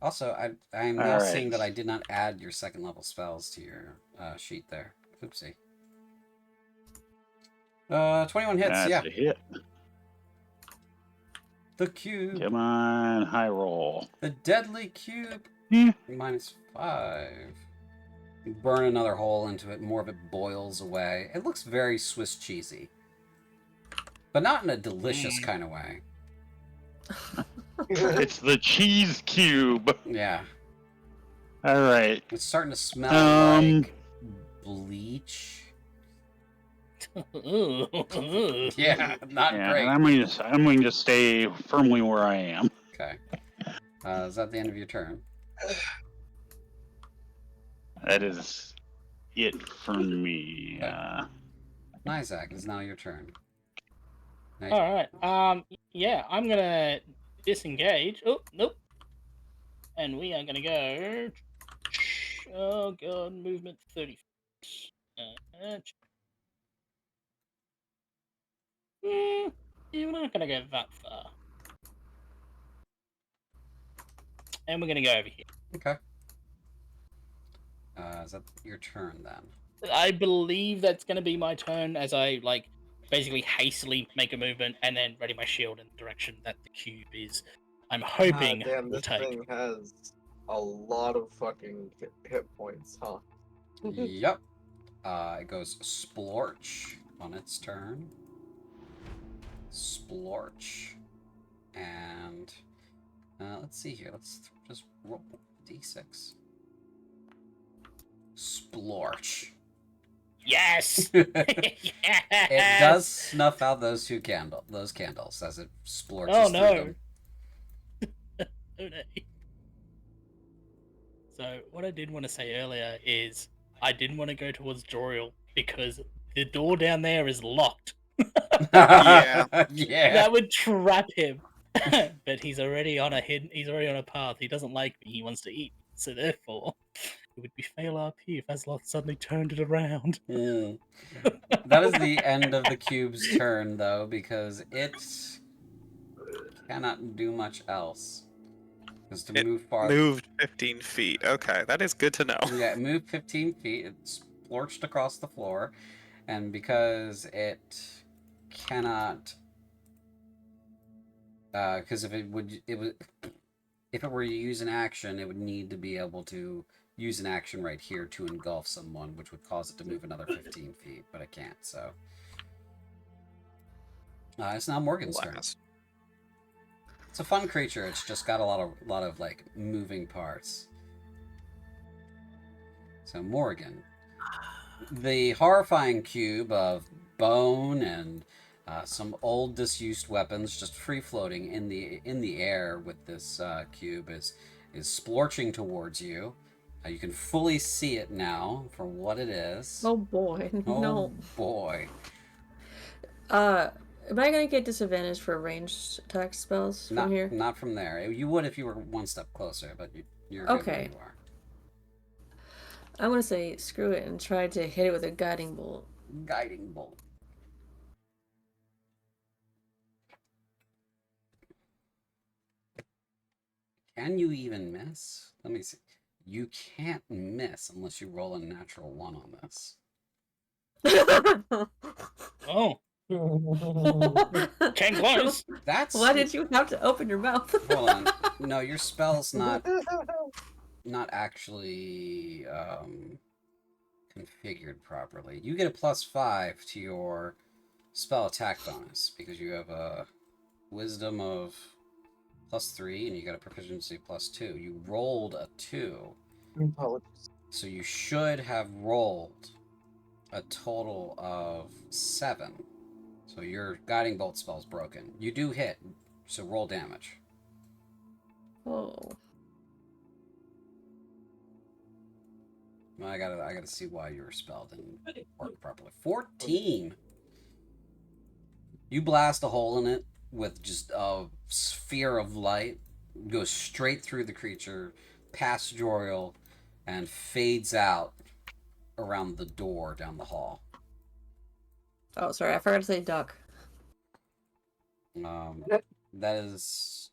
Also, I'm now All seeing right. that I did not add your second level spells to your sheet there. Oopsie. 21 hits, That's yeah. a hit. The cube. Come on, high roll. The deadly cube. Yeah. -5. You burn another hole into it, more of it boils away. It looks very Swiss cheesy. But not in a delicious kind of way. It's the cheese cube. Yeah. All right. It's starting to smell like bleach. Yeah, not Yeah, great. and I'm going to stay firmly where I am. Okay. Is that the end of your turn? That is it for me. Okay. Nizak, it's now your turn. Now All right. Yeah, I'm gonna disengage. Oh, nope. And we are gonna go. Oh god, movement 30. We're not gonna go that far. And we're gonna go over here. Okay. Is that your turn then? I believe that's gonna be my turn as I basically hastily make a movement and then ready my shield in the direction that the cube is. I'm hoping Damn, will this take. thing has a lot of fucking hit points, huh? Yep. It goes Splorch on its turn. Splorch. And let's see here. Let's just roll d6. Splorch. Yes. It does snuff out those candles as it splorches through them. Oh no. So what I did want to say earlier is I didn't want to go towards Joriel because the door down there is locked. Yeah. Yeah. That would trap him. But he's already on a path. He doesn't like me. He wants to eat. So therefore, it would be fail RP if Asloth suddenly turned it around. Mm. That is the end of the cube's turn, though, because it cannot do much else. Because to move farther. Moved 15 feet. Okay, that is good to know. Yeah, it moved 15 feet. It splorched across the floor, and because it cannot, because if it were to use an action, it would need to be able to use an action right here to engulf someone, which would cause it to move another 15 feet, but it can't. So it's now Morgan's turn. It's a fun creature. It's just got a lot of like moving parts. So Morgan, the horrifying cube of bone and some old disused weapons, just free floating in the air with this cube, is splorching towards you. You can fully see it now for what it is. Oh boy, no. Oh boy. Am I gonna get disadvantage for ranged attack spells from here? Not from there. You would if you were one step closer, but you're good where you are. I'm gonna say screw it and try to hit it with a guiding bolt. Guiding bolt. Can you even miss? Let me see. You can't miss unless you roll a natural 1 on this. Oh. Came close. That's Why did you have to open your mouth? Hold on. No, your spell's not actually configured properly. You get a +5 to your spell attack bonus because you have a wisdom of +3 and you got a proficiency +2. You rolled a 2. So you should have rolled a total of 7. So your guiding bolt spell's broken. You do hit, so roll damage. Oh. Well, I gotta see why your spell didn't work properly. 14. You blast a hole in it with just a sphere of light, goes straight through the creature, past Joriel, and fades out around the door down the hall. Oh, sorry, I forgot to say duck. That is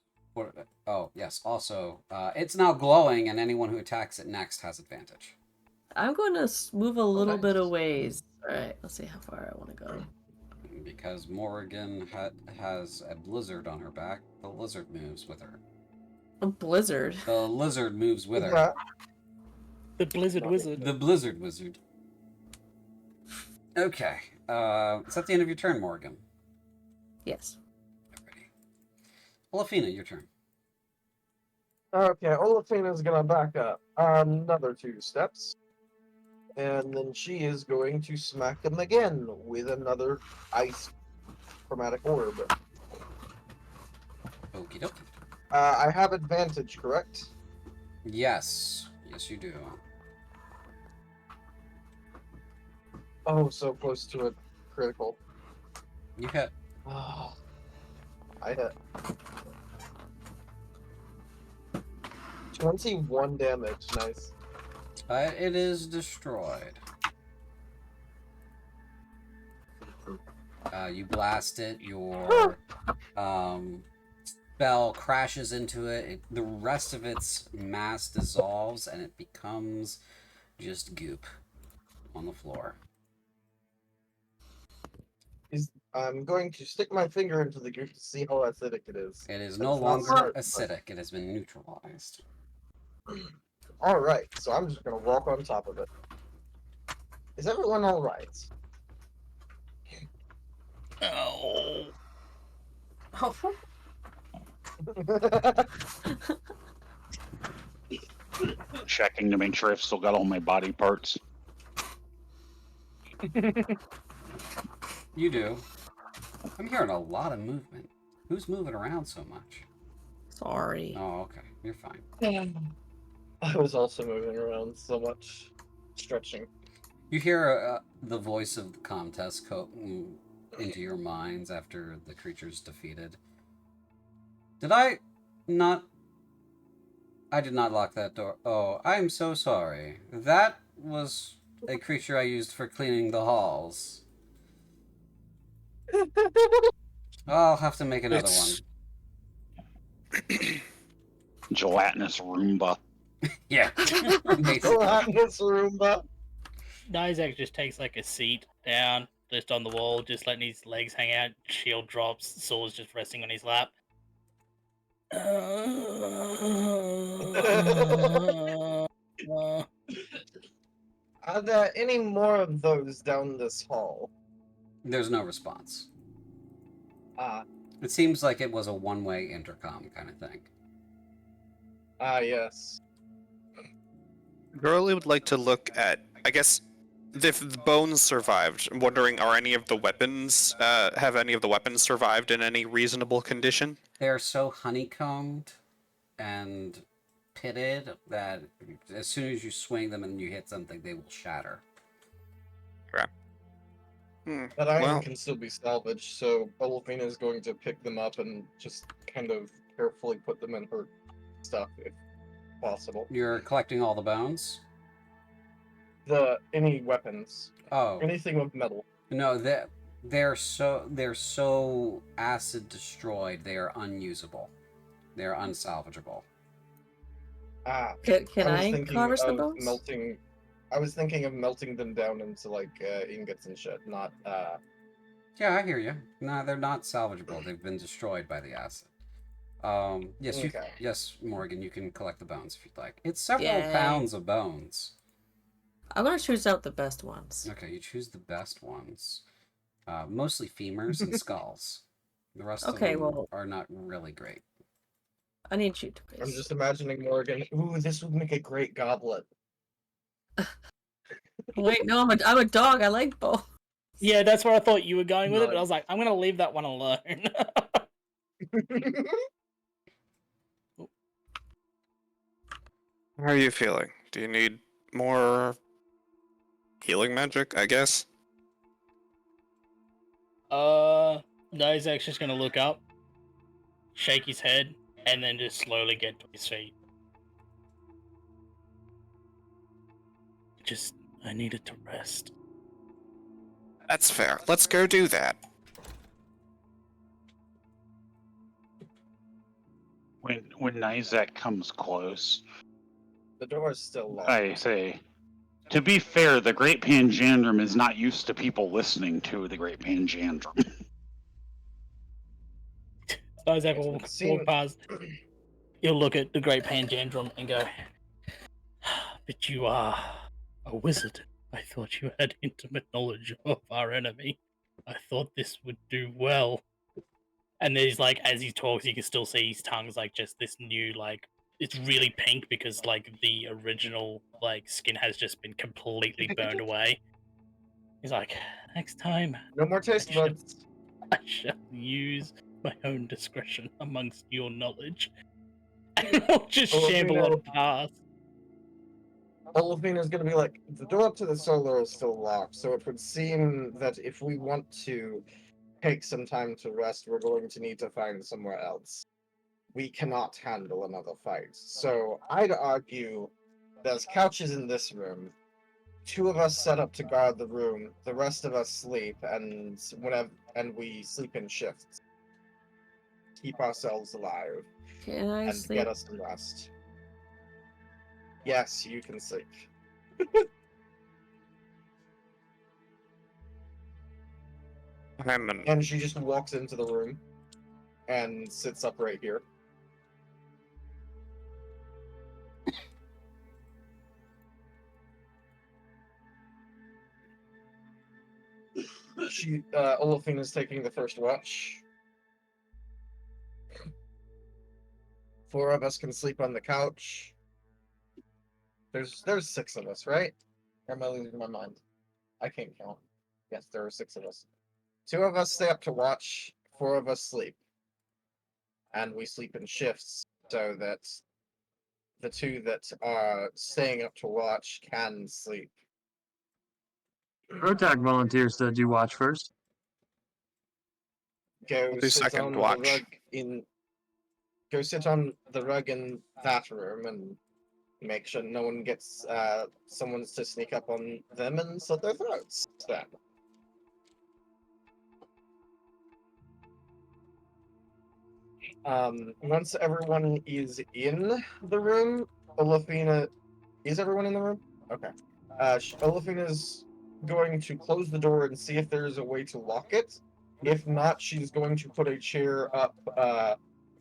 Oh, yes. Also, it's now glowing, and anyone who attacks it next has advantage. I'm going to move a little bit nice. of ways. All right, let's see how far I want to go. Because Morrigan has a blizzard on her back, the lizard moves with her. A blizzard. The lizard moves with her. Yeah. The Blizzard Wizard. The blizzard wizard. Okay. Is that the end of your turn, Morrigan? Yes. Alrighty. Olafina, your turn. Okay, Olafina's gonna back up another 2 steps. And then she is going to smack him again with another ice chromatic orb. Okie dokie. I have advantage, correct? Yes. Yes, you do. Oh, so close to a critical. You hit. Oh, I hit. 21 damage, nice. It is destroyed. You blast it. Your spell crashes into it. The rest of its mass dissolves, and it becomes just goop on the floor. I'm going to stick my finger into the goop to see how acidic it is. It is It's no not longer certain, but- acidic. It has been neutralized. Alright, so I'm just gonna walk on top of it. Is everyone alright? Oh. Oh, Checking to make sure I've still got all my body parts. You do. I'm hearing a lot of movement. Who's moving around so much? sorry. Oh, okay. You're fine. I was also moving around so much, stretching. You hear the voice of the contest into your minds after the creature's defeated. Did I not... I did not lock that door. Oh, I'm so sorry. That was a creature I used for cleaning the halls. I'll have to make another It's- Gelatinous Roomba. one. Yeah. Basically. Gelatinous Roomba. Nizak just takes like a seat down, just on the wall, just letting his legs hang out. Shield drops, sword's just resting on his lap. Are there any more of those down this hall? There's no response. Ah, It seems like it was a one-way intercom kind of thing. Yes. Girly would like to look at, I guess, if the bones survived. I'm wondering, are any of the weapons, have any of the weapons survived in any reasonable condition? They're so honeycombed and pitted that as soon as you swing them and you hit something, they will shatter. That iron Well, can still be salvaged, so Olafina is going to pick them up and just kind of carefully put them in her stuff, if possible. You're collecting all the bones? Any weapons, Oh, anything with metal. no, they're so acid destroyed, they are unusable. They're unsalvageable. Ah, Can was I thinking harvest the of bones? melting. I was thinking of melting them down into like ingots and shit, not Yeah, I hear you. No, they're not salvageable. They've been destroyed by the acid. Yes, Okay. yes, Morgan, you can collect the bones if you'd like. It's several Yay. pounds of bones. I'm gonna choose out the best ones. Okay, you choose the best ones. Mostly femurs and skulls. The rest Okay, of them well- are not really great. I need you to I'm please. just imagining Morgan. Ooh, this would make a great goblet. Wait, no, I'm a dog. I like both. Yeah, that's where I thought you were going with it, but I Nice. was like, I'm gonna leave that one alone. how are you feeling? Do you need more healing magic, I guess? Nizak's just gonna look up, shake his head, and then just slowly get to his feet. I needed to rest. That's fair. Let's go do that. Wait when Nizak comes close, The door is still locked. I say, to be fair, the Great Panjandrum is not used to people listening to the Great Panjandrum. Suppose I Yes, will but walk seeing- past. You'll look at the Great Panjandrum and go, but you are a wizard. I thought you had intimate knowledge of our enemy. I thought this would do well. And there's like, as he talks, you can still see his tongue's like just this new, like, it's really pink because like the original like skin has just been completely burned away. He's like, next time No more taste shall- buds. I shall use my own discretion amongst your knowledge. And we'll just Oh, shamble you know- on past. Olafina's gonna be like, the door to the solar is still locked, so it would seem that if we want to take some time to rest, we're going to need to find somewhere else. We cannot handle another fight. So I'd argue there's couches in this room. 2 of us set up to guard the room. The rest of us sleep, and we sleep in shifts. Keep ourselves alive Can I and sleep? get us some rest. Yes, you can sleep. And she just walks into the room and sits up right here. Olafine is taking the first watch. 4 of us can sleep on the couch. There's 6 of us, right? Or am I losing my mind? I can't count. Yes, there are 6 of us. 2 of us stay up to watch. 4 of us sleep, and we sleep in shifts so that the 2 that are staying up to watch can sleep. Rotak volunteers to do watch first. Go I'll do sit second on the watch. rug in. Go sit on the rug in that room and make sure no one gets someone's to sneak up on them and slit their throats. Then. Once everyone is in the room, Olafina. Is everyone in the room? Okay. Olafina's going to close the door and see if there's a way to lock it. If not, she's going to put a chair up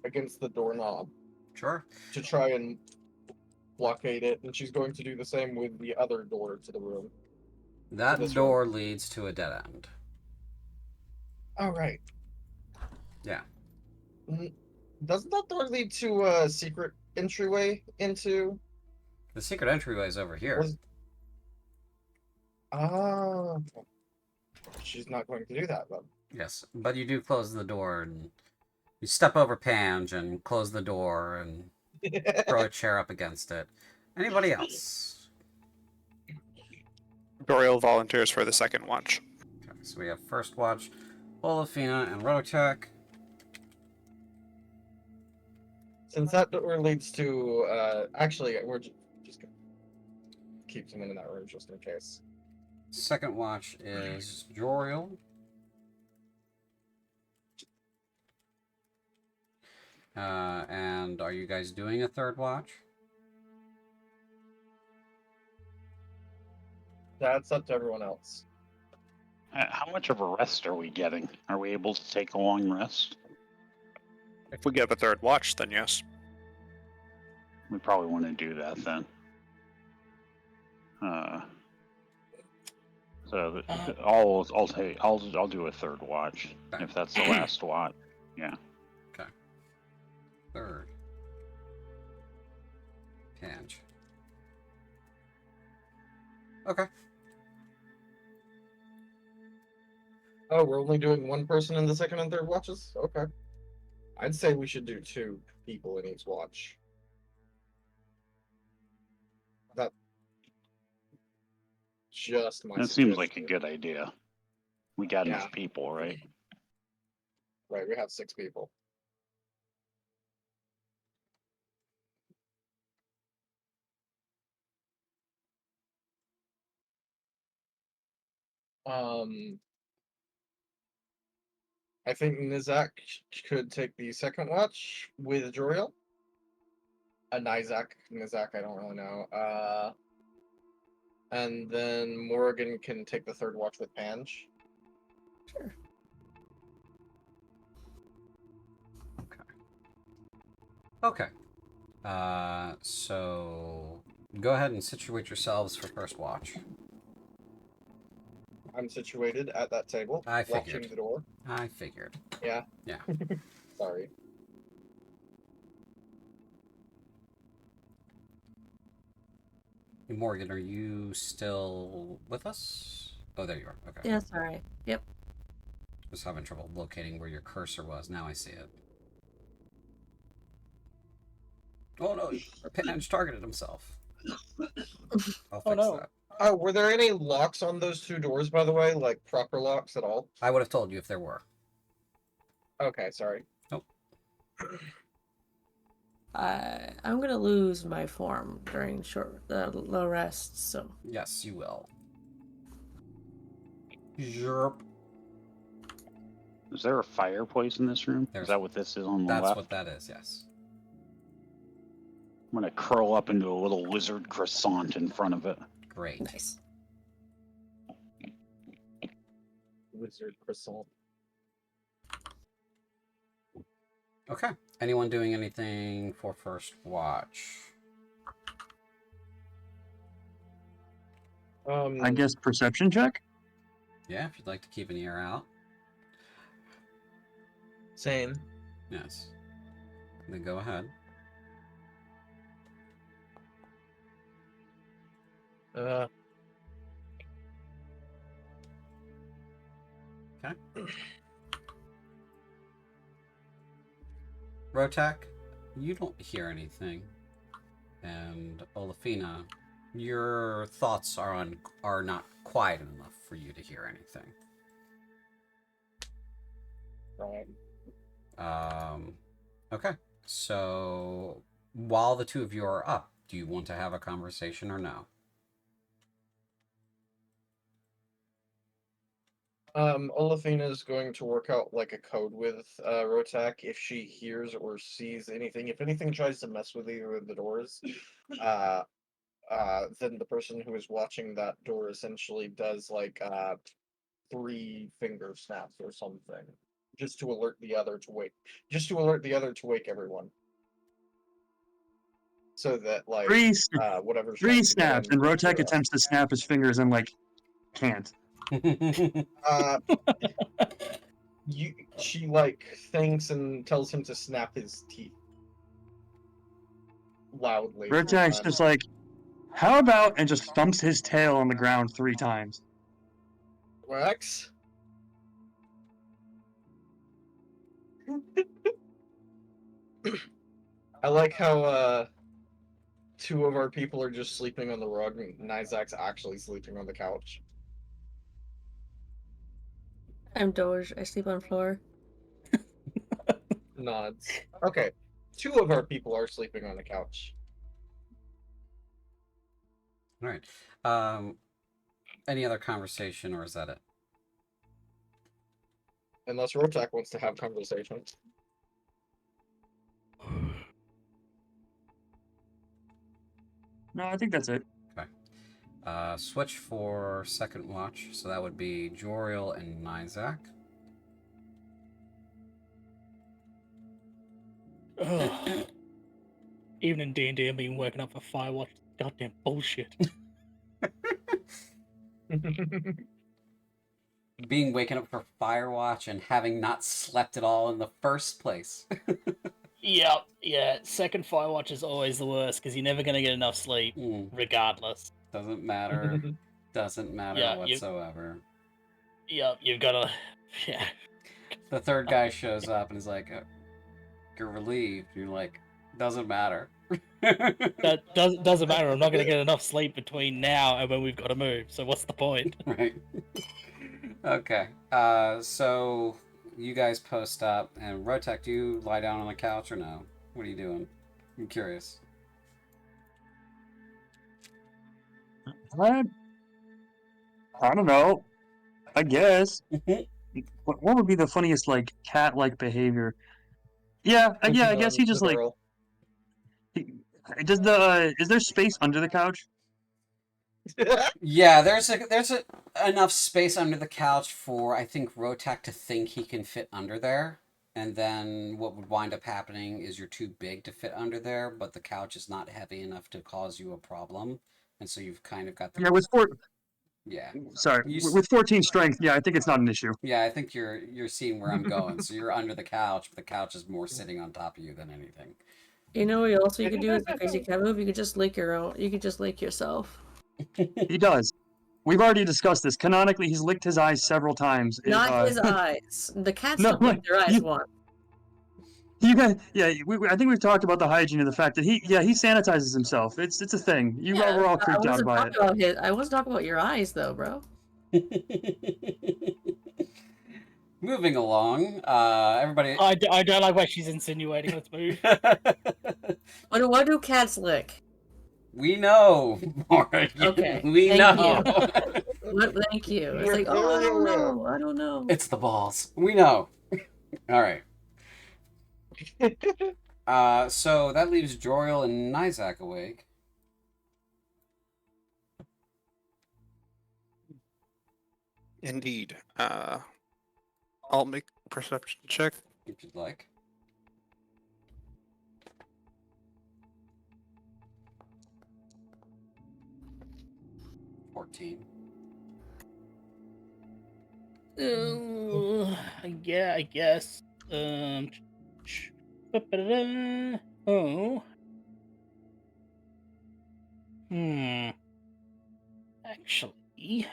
against the doorknob Sure. to try and blockade it, and she's going to do the same with the other door to the room. That this door leads to a dead end. Oh, right. Yeah. Doesn't that door lead to a secret entryway into... The secret entryway is over here. Ah, she's not going to do that, then. Yes, but you do close the door and you step over Pange and close the door and throw a chair up against it. Anybody else? Doriel volunteers for the second watch. Okay, so we have first watch, Olafina and Rotek. Since that door leads to, actually, we're just gonna keep someone in that room just in case. Second watch is Joriel. And are you guys doing a third watch? That's up to everyone else. How much of a rest are we getting? Are we able to take a long rest? If we get a third watch, then yes. We probably want to do that then. So I'll do a third watch Okay. if that's the last watch. Yeah. Okay. Third. Pange. Okay. Oh, we're only doing one person in the second and third watches? Okay. I'd say we should do 2 people in each watch. That just my That seems like a suggestion. good idea. We got Yeah. enough people, right? Right, we have 6 people. I think Nizak could take the second watch with Joriel. Nizak, I don't really know. And then Morrigan can take the third watch with Pange. Sure. Okay. So go ahead and situate yourselves for first watch. I'm situated at that table, I watching figured. the door. I figured. Yeah. Yeah. Sorry. Morgan, are you still with us? Oh, there you are. Okay. Yeah, sorry. Yep. Was having trouble locating where your cursor was. Now I see it. Oh no, Pange targeted himself. I'll fix no. that. Oh, were there any locks on those two doors, by the way? Like, proper locks at all? I would have told you if there were. Okay, sorry. Nope. I'm gonna lose my form during the low rest, so. Yes, you will. Yerp. Is there a fireplace in this room? There's- Is that what this is on the That's left? what that is, yes. I'm gonna curl up into a little lizard croissant in front of it. Great. Nice. Wizard croissant. Okay. Anyone doing anything for first watch? I guess perception check? Yeah, if you'd like to keep an ear out. Same. Yes. Then go ahead. Okay. Rotak, you don't hear anything. And Olafina, your thoughts are not quiet enough for you to hear anything. Right. Okay. So while the two of you are up, do you want to have a conversation or no? Olafina is going to work out like a code with Rotak if she hears or sees anything. If anything tries to mess with either of the doors, then the person who is watching that door essentially does like 3 finger snaps or something, just to alert the other to wake. Just to alert the other to wake everyone. So that like whatever's Three trying to get snaps, in and can Rotek hear us. attempts to snap his fingers and like can't. She like thinks and tells him to snap his teeth loudly. Rotek's just like, how about, and just thumps his tail on the ground 3 times. Rex. I like how 2 of our people are just sleeping on the rug and Nizak's actually sleeping on the couch. I'm Doge. I sleep on floor. Nods. Okay. 2 of our people are sleeping on the couch. All right. Any other conversation, or is that it? Unless Rotak wants to have conversation. No, I think that's it. Okay. Switch for second watch. So that would be Joriel and Nizak. Even in D&D, I'm being woken up for Firewatch. Goddamn bullshit. Being waken up for Firewatch and having not slept at all in the first place. Yep, yeah. Second Firewatch is always the worst because you're never going to get enough sleep, regardless. Doesn't matter. Doesn't matter Yeah, whatsoever. Yep, you've got to. Yeah. The third guy shows up and is like, you're relieved. You're like, doesn't matter. That doesn't matter. I'm not going to get enough sleep between now and when we've got to move. So what's the point? Right. Okay. So you guys post up, and Rotek, do you lie down on the couch or no? What are you doing? I'm curious. I don't know. I guess. What would be the funniest, like, cat-like behavior? Yeah, I guess he just, like... Does is there space under the couch? Yeah, there's enough space under the couch for I think Rotak to think he can fit under there. And then what would wind up happening is you're too big to fit under there, but the couch is not heavy enough to cause you a problem. And so you've kind of got the Yeah, with four. yeah. Sorry, You with 14 strength. Yeah, I think it's not an issue. Yeah, I think you're seeing where I'm going. So you're under the couch, but the couch is more sitting on top of you than anything. You know what else you could do is a crazy cat move? You could just lick your own. You could just lick yourself. He does. We've already discussed this. Canonically, he's licked his eyes several times. Not his eyes. The cats No, don't lick their eyes you- once. You guys, yeah, I think we've talked about the hygiene of the fact that he sanitizes himself. It's a thing. Yeah, We're all I creeped out wasn't by talking it. about his. I wasn't talking about your eyes though, bro. Moving along, everybody. I don't like where she's insinuating. Let's move. What do cats lick? We know, Morgan. Okay, We thank know. What? Thank you. It's You're like, oh, I very don't aware. know. I don't know. It's the balls. We know. All right. So that leaves Joriel and Nizak awake. Indeed. I'll make a perception check. If you'd like. $14. Yeah, I guess. Oh. Actually.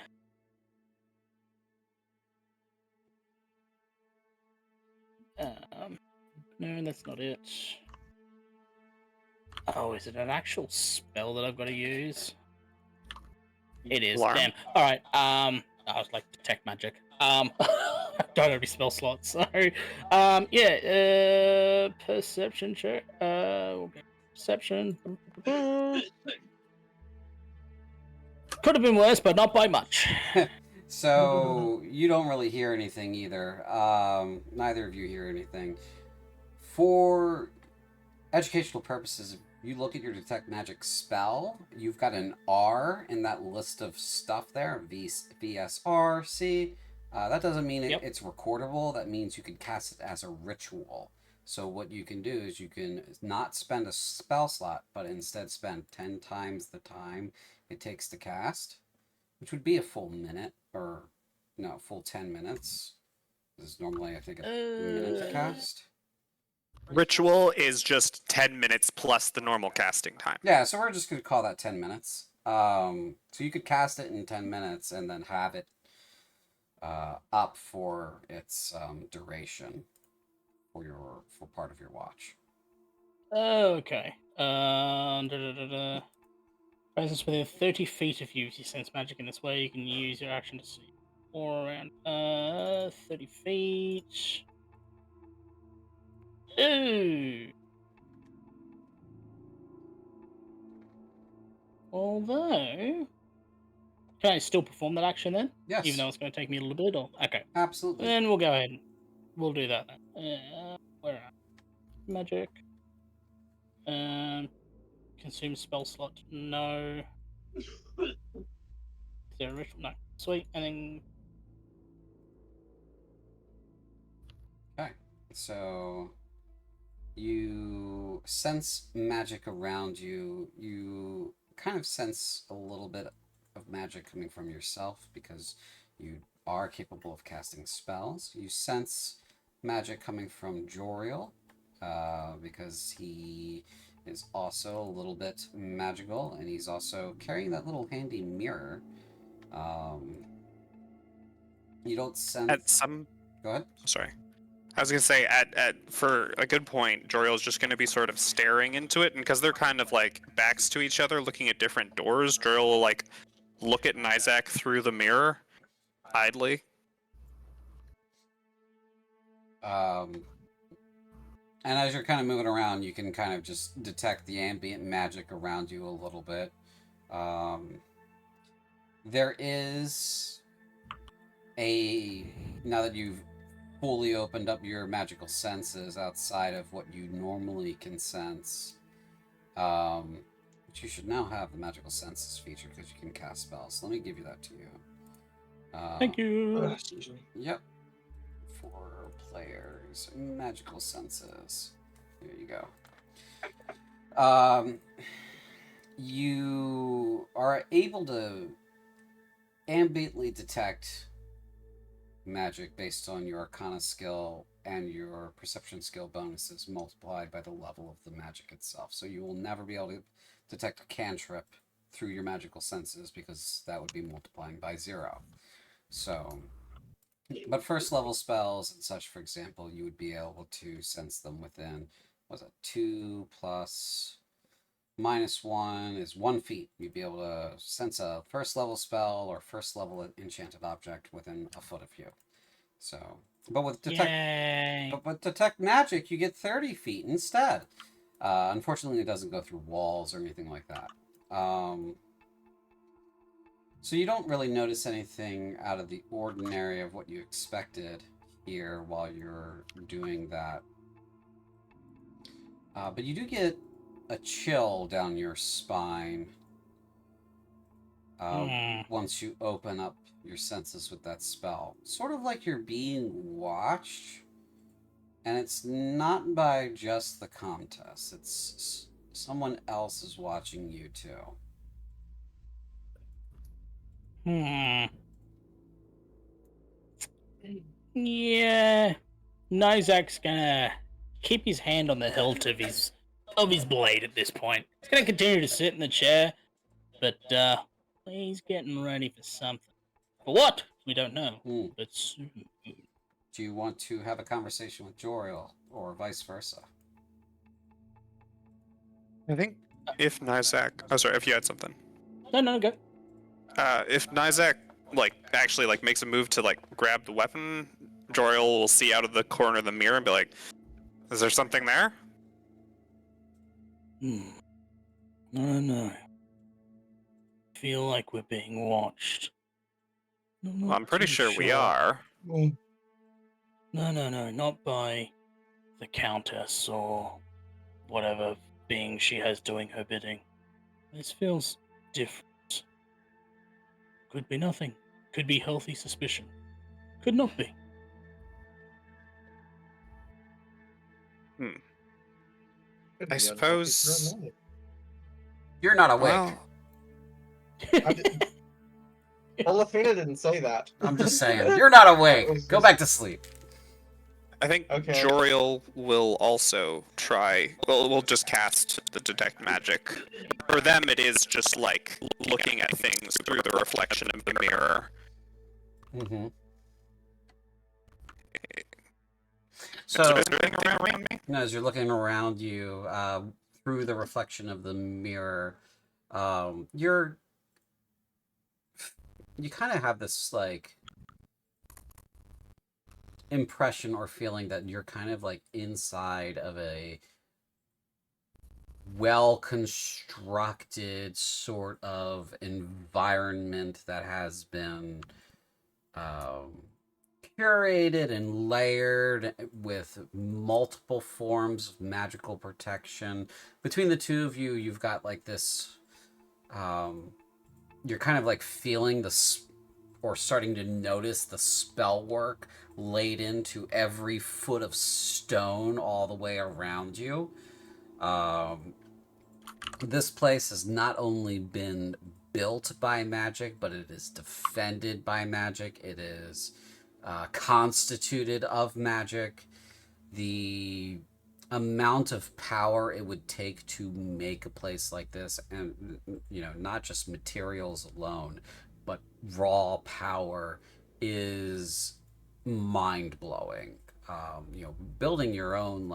No, that's not it. Oh, is it an actual spell that I've got to use? It is. Alarm. Damn. All right. I was like detect magic. Don't have any spell slots. So, yeah. Perception check. We'll get perception. Could have been worse, but not by much. So you don't really hear anything either. Neither of you hear anything. For educational purposes, if you look at your detect magic spell, you've got an R in that list of stuff there. VSRC. That doesn't mean Yep. it's recordable. That means you can cast it as a ritual. So what you can do is you can not spend a spell slot, but instead spend 10 times the time it takes to cast, which would be a full minute, or no, full 10 minutes. This is normally, I think, a minute to cast. Ritual is just 10 minutes plus the normal casting time. Yeah, so we're just going to call that 10 minutes. So you could cast it in 10 minutes and then have it up for its duration for part of your watch. Okay. Presence within 30 feet of you. If you sense magic in this way, you can use your action to see. Or around 30 feet. Ooh. Although, can I still perform that action then? Yes. Even though it's going to take me a little bit. Or okay. Absolutely. Then we'll go ahead. We'll do that then. Where are magic? Consume spell slot. No. Is there a ritual? No. Sweet. And then. Okay. So you sense magic around you. You kind of sense a little bit of magic coming from yourself because you are capable of casting spells. You sense magic coming from Joriel because he is also a little bit magical, and he's also carrying that little handy mirror. You don't sense... At some... Go ahead. Sorry. I was going to say, for a good point, Joriel's just going to be sort of staring into it, and because they're kind of like backs to each other, looking at different doors, Joriel will like look at Nizak through the mirror, idly. And as you're kind of moving around, you can kind of just detect the ambient magic around you a little bit. There is now that you've fully opened up your magical senses outside of what you normally can sense, But you should now have the magical senses feature because you can cast spells. So let me give you that to you. Thank you. Excuse me. Yep. For players, magical senses. There you go. You are able to ambiently detect magic based on your Arcana skill and your Perception skill bonuses multiplied by the level of the magic itself. So you will never be able to detect a cantrip through your magical senses because that would be multiplying by 0. So, but first level spells and such, for example, you would be able to sense them within, what was it, 2 plus -1 is 1 feet. You'd be able to sense a first level spell or first level enchanted object within a foot of you. So, but with detect magic, you get 30 feet instead. Unfortunately, it doesn't go through walls or anything like that. So you don't really notice anything out of the ordinary of what you expected here while you're doing that. But you do get a chill down your spine once you open up your senses with that spell. Sort of like you're being watched, and it's not by just the contest. It's someone else is watching you too. Yeah. Nizak's gonna keep his hand on the hilt of his blade at this point. He's gonna continue to sit in the chair, but he's getting ready for something. For what? We don't know. But soon. Do you want to have a conversation with Joriel, or vice versa? I think if Nizak... Oh, sorry, if you had something. No, go. If Nizak, actually, makes a move to, grab the weapon, Joriel will see out of the corner of the mirror and be like, is there something there? No. Feel like we're being watched. Well, I'm pretty sure we are. No, not by the Countess or whatever being she has doing her bidding. This feels different. Could be nothing. Could be healthy suspicion. Could not be. I suppose... You're not awake. Well... Olafina didn't say that. I'm just saying. You're not awake. Go back to sleep. I think Joriel will also try... Well, we'll just cast the Detect Magic. For them, it is just, looking at things through the reflection of the mirror. Mm-hmm. So, around me? No, as you're looking around you, through the reflection of the mirror, you kind of have this, impression or feeling that you're kind of, inside of a well-constructed sort of environment that has been curated and layered with multiple forms of magical protection. Between the two of you, you've got this you're kind of feeling or starting to notice the spell work laid into every foot of stone all the way around you. This place has not only been built by magic, but it is defended by magic. It is constituted of magic. The amount of power it would take to make a place like this, and not just materials alone, but raw power, is mind-blowing. Building your own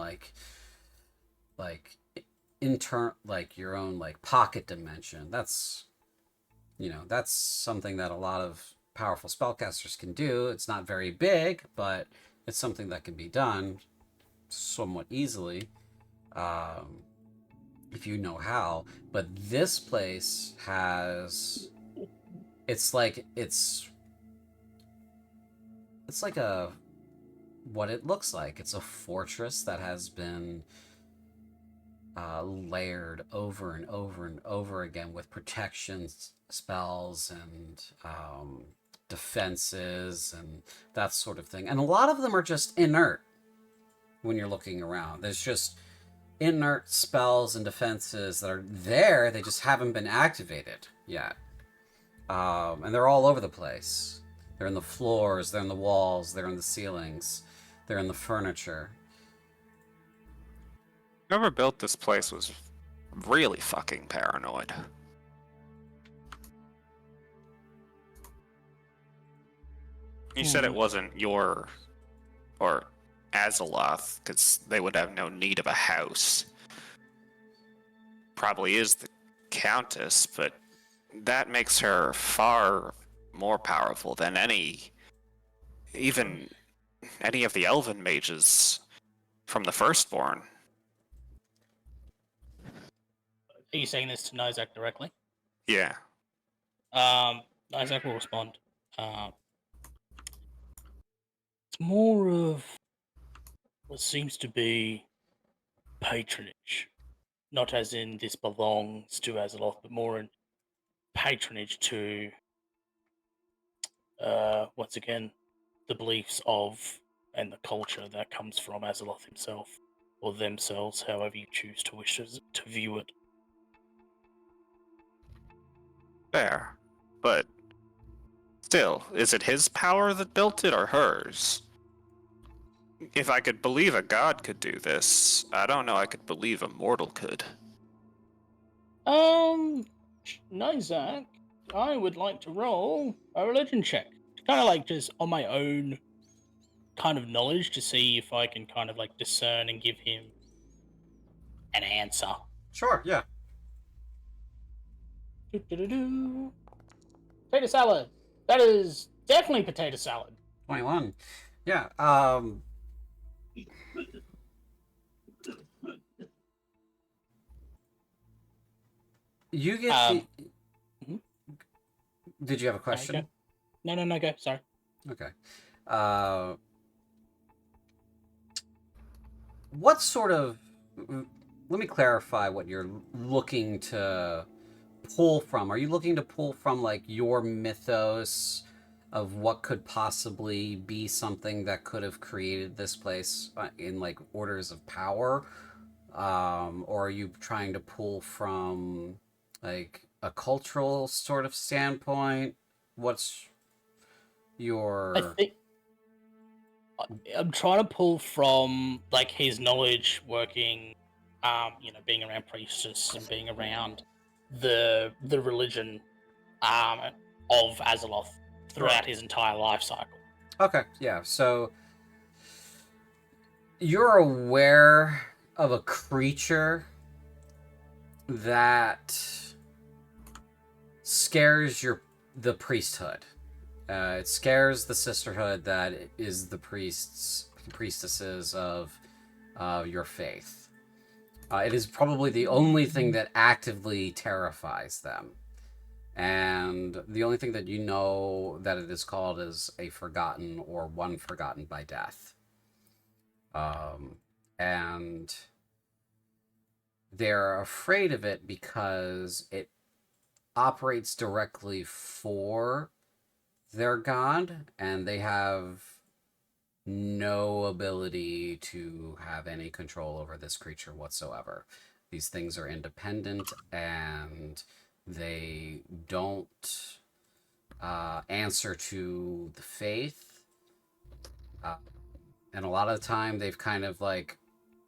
your own pocket dimension, that's something that a lot of powerful spellcasters can do. It's not very big, but it's something that can be done somewhat easily if you know how. But this place has it's like what it looks like. It's a fortress that has been layered over and over and over again with protection spells and defenses and that sort of thing. And a lot of them are just inert when you're looking around. There's just inert spells and defenses that are there, they just haven't been activated yet. And they're all over the place. They're in the floors, they're in the walls, they're in the ceilings, they're in the furniture. Whoever built this place was really fucking paranoid. You said it wasn't your or Azeloth, because they would have no need of a house. Probably is the Countess, but that makes her far more powerful than even any of the elven mages from the Firstborn. Are you saying this to Nizak directly? Yeah. Nizak will respond. It's more of what seems to be patronage. Not as in this belongs to Azeroth, but more in patronage to, once again, the beliefs of and the culture that comes from Azeroth himself, or themselves, however you choose to wish to view it. Fair. But still, is it his power that built it or hers? If I could believe a god could do this, I don't know I could believe a mortal could. Nizak, I would like to roll a religion check. Kind of like just on my own kind of knowledge to see if I can kind of like discern and give him an answer. Sure, yeah. Potato salad. That is definitely potato salad. 21. Yeah. You get Did you have a question? Okay. No, go. Sorry. Okay. What sort of... Let me clarify what you're looking to pull from. Are you looking to pull from, like, your mythos of what could possibly be something that could have created this place in, like, orders of power? Or are you trying to pull from, like, a cultural sort of standpoint? What's your... I'm trying to pull from like his knowledge working, being around priestess and being around the religion of Azeroth throughout his entire life cycle. Okay, yeah. So you're aware of a creature that scares the priesthood. It scares the sisterhood that is the priestesses of your faith. It is probably the only thing that actively terrifies them. And the only thing that you know that it is called is a forgotten or one forgotten by death. And they're afraid of it because it operates directly for their god, and they have no ability to have any control over this creature whatsoever. These things are independent, and they don't answer to the faith. And a lot of the time, they've kind of like,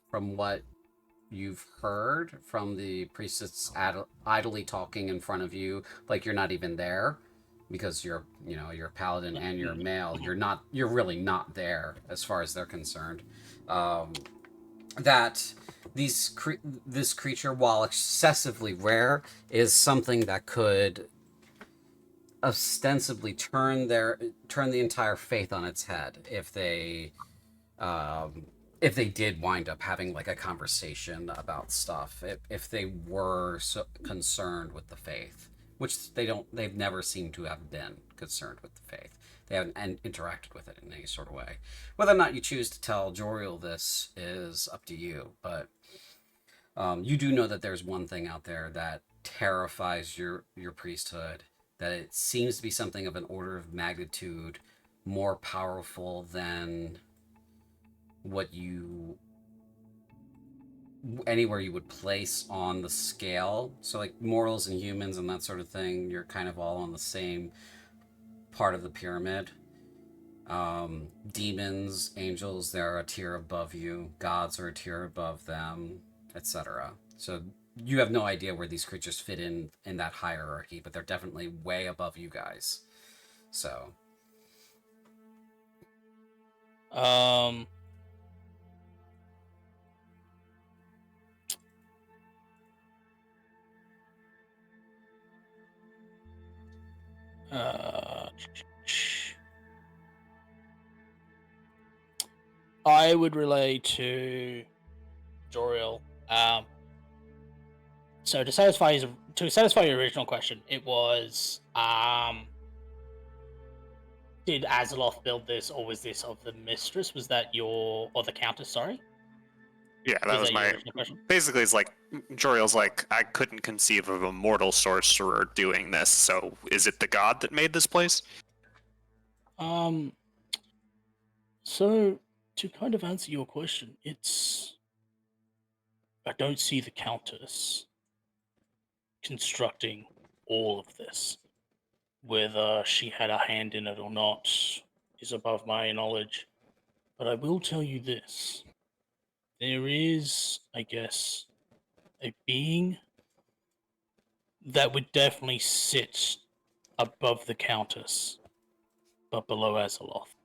from what you've heard from the priestess idly talking in front of you, like you're not even there. Because you're a paladin and you're male, you're really not there as far as they're concerned. That this creature, while excessively rare, is something that could ostensibly turn the entire faith on its head if they did wind up having like a conversation about stuff. If they were so concerned with the faith. Which they've never seemed to have been concerned with the faith. They haven't interacted with it in any sort of way. Whether or not you choose to tell Joriel this is up to you, but You do know that there's one thing out there that terrifies your priesthood, that it seems to be something of an order of magnitude more powerful than what you anywhere you would place on the scale. So like mortals and humans and that sort of thing, you're kind of all on the same part of the pyramid. Demons, angels, they're a tier above you. Gods are a tier above them, etc. So you have no idea where these creatures fit in that hierarchy, but they're definitely way above you guys. So Um. I would relay to Joriel. So to satisfy your original question, it was did Azeroth build this, or was this of the mistress? Was that or the countess? Sorry. Yeah, that was your my. original question? Basically, it's like Joriel's like, I couldn't conceive of a mortal sorcerer doing this. So, is it the god that made this place? So to kind of answer your question, I don't see the countess constructing all of this. Whether she had a hand in it or not is above my knowledge. But I will tell you this. There is, I guess, a being that would definitely sit above the Countess, but below Azeroth.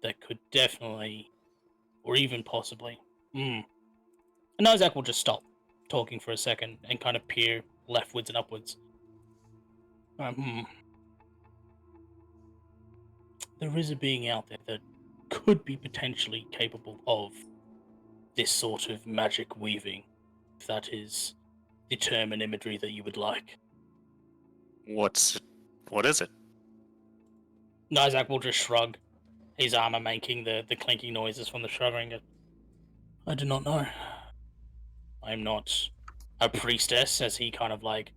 That could definitely, or even possibly. And Isaac will just stop talking for a second and kind of peer leftwards and upwards. There is a being out there that could be potentially capable of this sort of magic weaving, if that is the term and imagery that you would like. What is it? Isaac will just shrug, his armor making the clinking noises from the shrugging. I do not know. I'm not a priestess, as he kind of like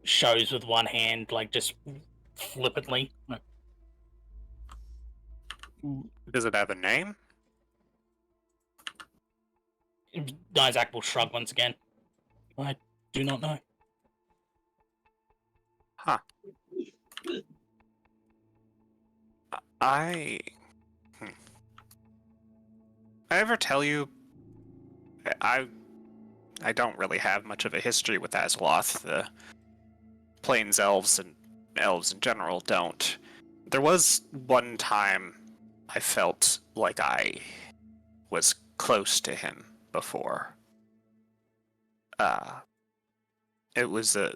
shows with one hand, like just flippantly. Does it have a name? Isaac will shrug once again. I do not know. Huh. I ever tell you I don't really have much of a history with Azeroth. The Plains elves and elves in general don't. There was one time I felt like I was close to him before. It was a.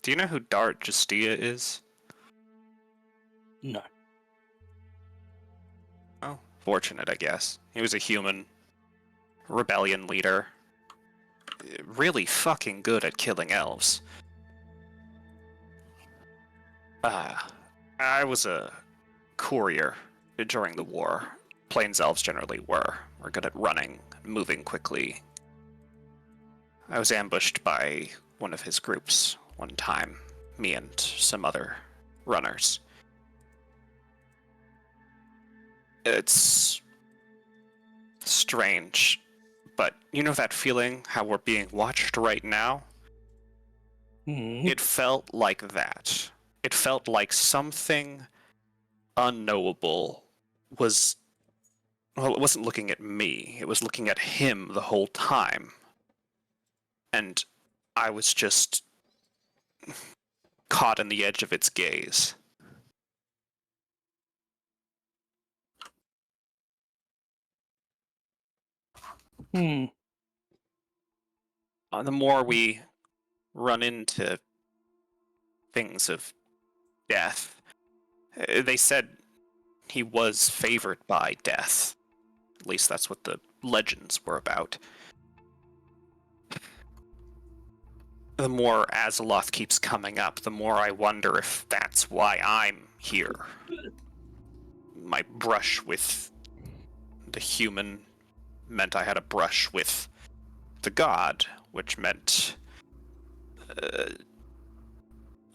Do you know who Dart Justia is? No. Oh, fortunate, I guess. He was a human rebellion leader. Really fucking good at killing elves. I was a courier during the war. Plains elves generally were good at running, moving quickly. I was ambushed by one of his groups one time, me and some other runners. It's strange, but you know that feeling how we're being watched right now? It felt like that. It felt like something unknowable was. Well, it wasn't looking at me, it was looking at him the whole time. And I was just caught in the edge of its gaze. The more we run into things of death, they said he was favored by death. At least that's what the legends were about. The more Azeroth keeps coming up, the more I wonder if that's why I'm here. My brush with the human meant I had a brush with the god, which meant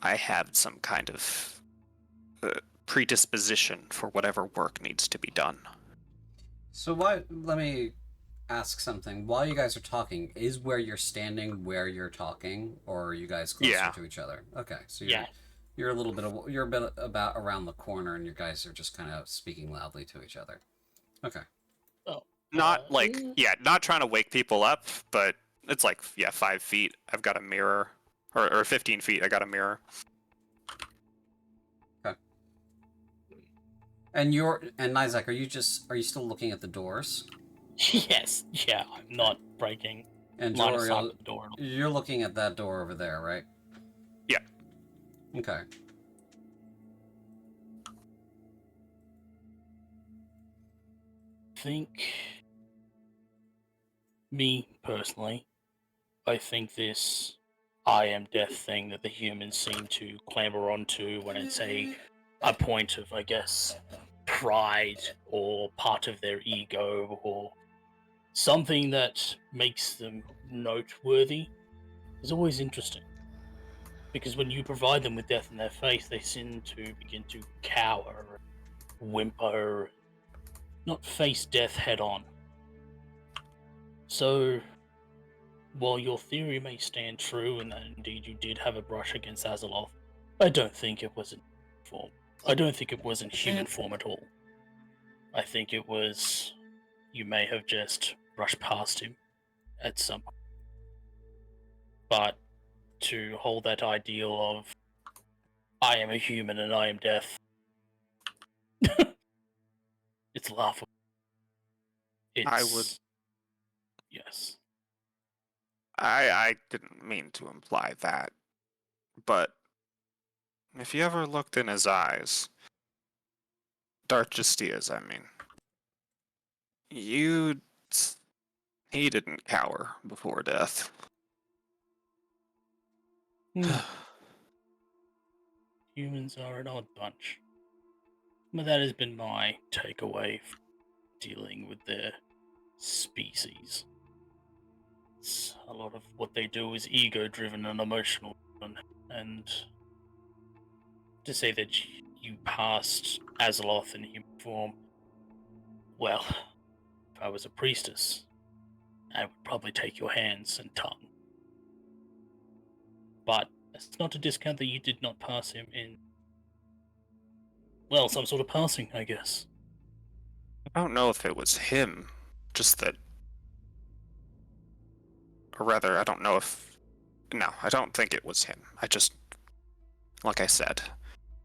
I had some kind of predisposition for whatever work needs to be done. So let me ask something. While you guys are talking, is where you're standing where you're talking, or are you guys closer to each other? Okay, so you're a little bit you're a bit about around the corner, and you guys are just kind of speaking loudly to each other. Okay. Oh, Not not trying to wake people up, but it's like 5 feet. I've got a mirror, or 15 feet. I got a mirror. Okay. And Nizak, are you still looking at the doors? Yes. Yeah, I'm not breaking. And Joriel, you're looking at that door over there, right? Yeah. Okay. Me personally, I think this I am death thing that the humans seem to clamber onto when it's a point of, I guess, pride or part of their ego or something that makes them noteworthy is always interesting. Because when you provide them with death in their face, they seem to begin to cower, whimper, not face death head on. So, while your theory may stand true and that indeed you did have a brush against Azeroth, I don't think it was in form. I don't think it was in human form at all. I think it was you may have just brushed past him at some point. But to hold that ideal of I am a human and I am death, it's laughable. Yes. I didn't mean to imply that, but if you ever looked in his eyes, Dark Justia's, I mean, he didn't cower before death. Humans are an odd bunch. But that has been my takeaway from dealing with their species. A lot of what they do is ego-driven and emotional, and to say that you passed Azeroth in human form, well, if I was a priestess, I would probably take your hands and tongue. But it's not to discount that you did not pass him in, well, some sort of passing, I guess. I don't know if it was him, just that, or rather, I don't know if, no, I don't think it was him. I just, like I said,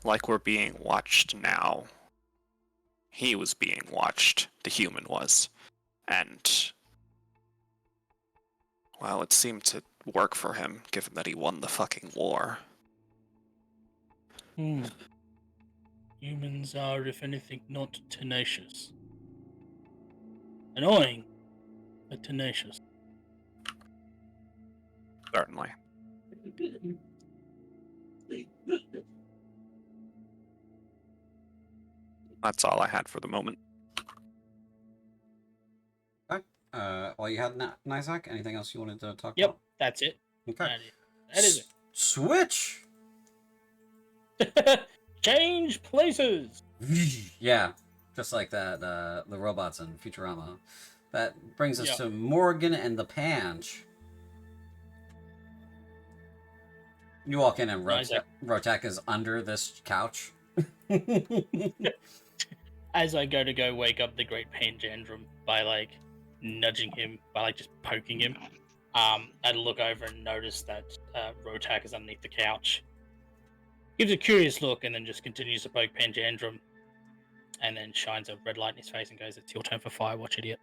like we're being watched now, he was being watched, the human was, and, well, it seemed to work for him, given that he won the fucking war. Humans are, if anything, not tenacious. Annoying, but tenacious. Certainly. That's all I had for the moment. Okay. All you had, Nizak? Anything else you wanted to talk about? Yep, that's it. Okay. That is it. Switch! Change places! Yeah, just like that, the robots in Futurama. That brings us to Morgan and the Panch. You walk in and Rotak is under this couch. As I go wake up the great Panjandrum by nudging him, by just poking him, I look over and notice that Rotak is underneath the couch. Gives a curious look and then just continues to poke Panjandrum, and then shines a red light in his face and goes, "It's your turn for Firewatch, idiot."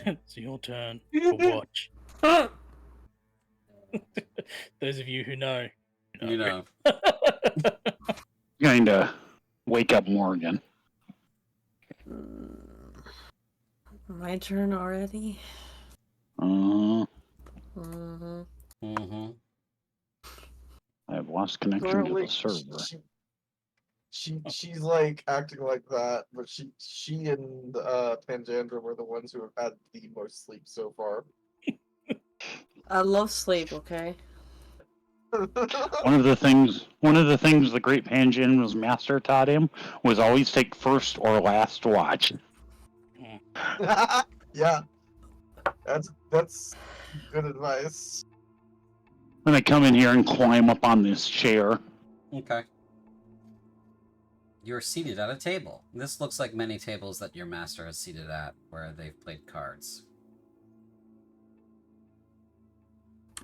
It's your turn for watch. Those of you who know. You know. Going to wake up Morgan. My turn already? I have lost connection to the server. she's like acting like that, but she and Panjandra were the ones who have had the most sleep so far. I love sleep, okay? One of the things the great Panjin's master taught him was always take first or last watch. Yeah, that's good advice. Then I come in here and climb up on this chair. Okay. You're seated at a table. This looks like many tables that your master has seated at where they've played cards.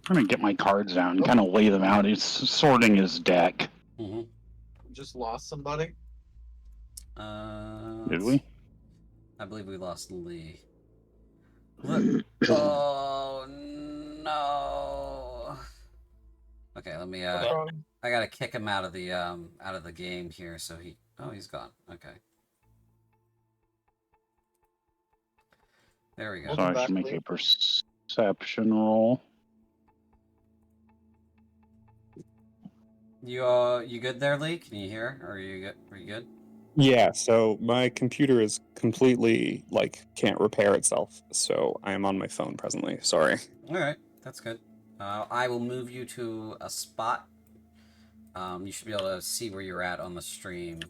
I'm gonna get my cards out and kind of lay them out. He's sorting his deck. Mm-hmm. Just lost somebody. Did we? I believe we lost Lee. Oh no. Okay, let me I gotta kick him out of the game here so he's gone. Okay. There we go. So I should make a perception roll. You good there, Lee? Can you hear? Or are you good? Yeah, so my computer is completely, can't repair itself, so I am on my phone presently. Sorry. Alright, that's good. I will move you to a spot. You should be able to see where you're at on the stream.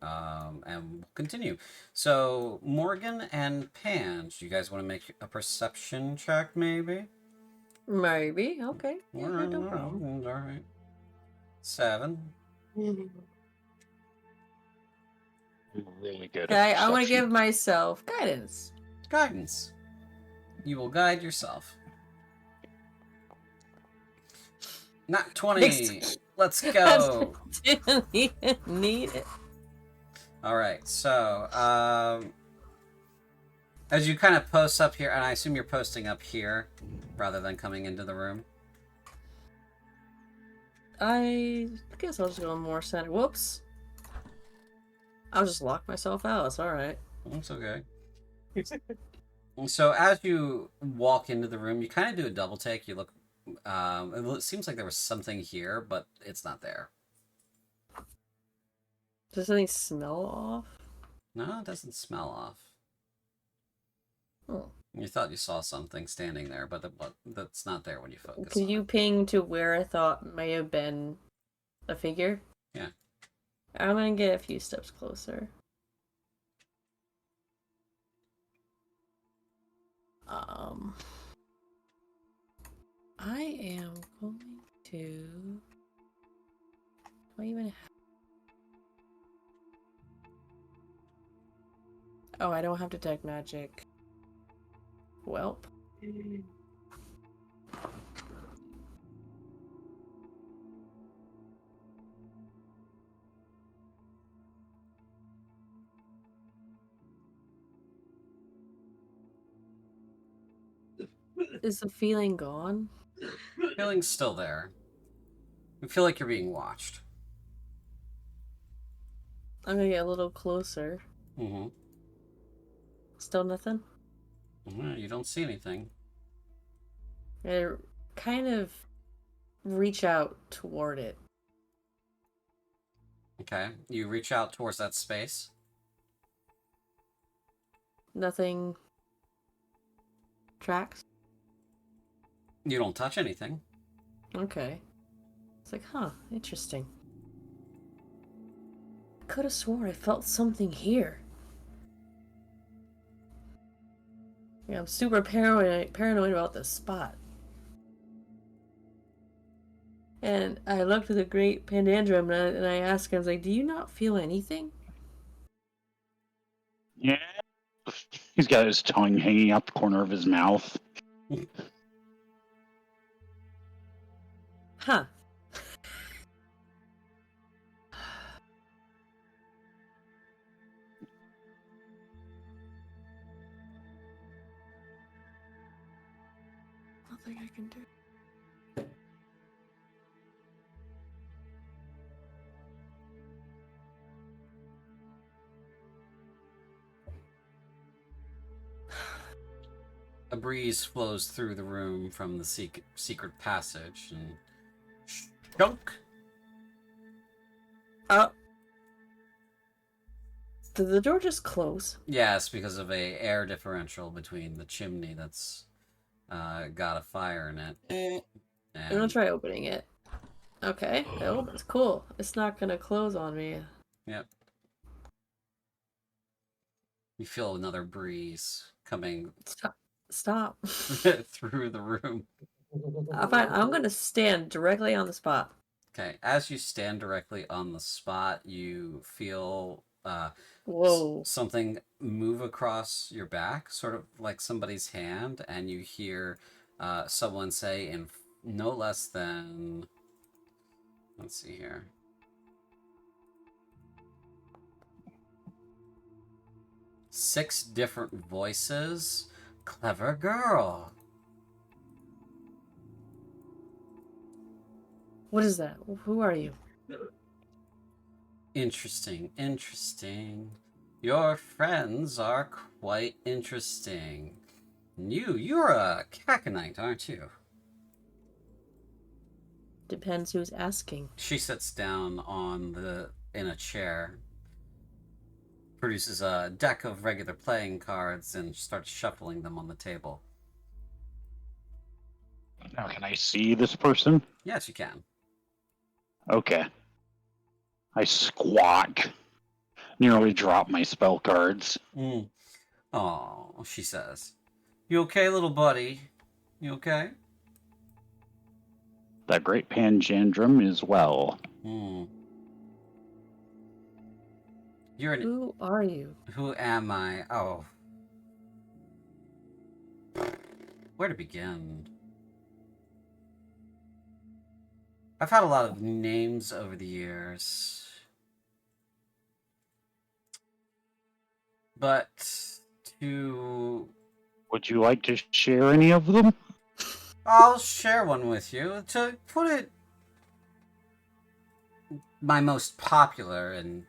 And we'll continue. So, Morgan and Pan, do you guys want to make a perception check, maybe? Maybe. Okay. Yeah, Alright, no problem. Alright. 7. Really good. Okay, I'm gonna give myself guidance. Guidance. You will guide yourself. Not 20. Let's go. Didn't even need it. Alright, so, as you kind of post up here, and I assume you're posting up here rather than coming into the room. I guess I'll just go more center. Whoops. I'll just lock myself out. It's alright. That's okay. So as you walk into the room, you kind of do a double take. You look, it seems like there was something here, but it's not there. Does anything smell off? No, it doesn't smell off. Oh. You thought you saw something standing there, but that's not there when you focus Could on you it. ping to where I thought may have been a figure? Yeah. I'm gonna get a few steps closer. I am going to... Do I even have... Oh, I don't have detect magic. Welp. Is the feeling gone? Feeling's still there. You feel like you're being watched. I'm gonna get a little closer. Mm-hmm. Still nothing? You don't see anything. I kind of reach out toward it. Okay. You reach out towards that space. Nothing tracks? You don't touch anything. Okay. It's like, huh, interesting. I could have swore I felt something here. Yeah, I'm super paranoid about this spot. And I looked at the great Pandandrum and I asked him, I was like, do you not feel anything? Yeah. He's got his tongue hanging out the corner of his mouth. Huh. Nothing I can do. A breeze flows through the room from the secret passage and shunk. Did the door just close? Yes, because of a air differential between the chimney that's got a fire in it. I'm gonna try opening it. Okay, it opens. Cool. It's not gonna close on me. Yep. You feel another breeze coming Stop. through the room. I'm gonna stand directly on the spot. Okay, as you stand directly on the spot, you feel Whoa. something move across your back, sort of like somebody's hand, and you hear someone say in no less than, let's see here, 6 different voices. Clever girl. What is that? Who are you? Interesting, interesting. Your friends are quite interesting. You're a Cacanite, aren't you? Depends who's asking. She sits down in a chair, produces a deck of regular playing cards, and starts shuffling them on the table. Now, can I see this person? Yes, you can. Okay. I squawk. Nearly drop my spell cards. Oh, she says. You okay, little buddy? You okay? That great Panjandrum is well. You're an... Who are you? Who am I? Oh. Where to begin? I've had a lot of names over the years. But to... Would you like to share any of them? I'll share one with you. To put it... My most popular and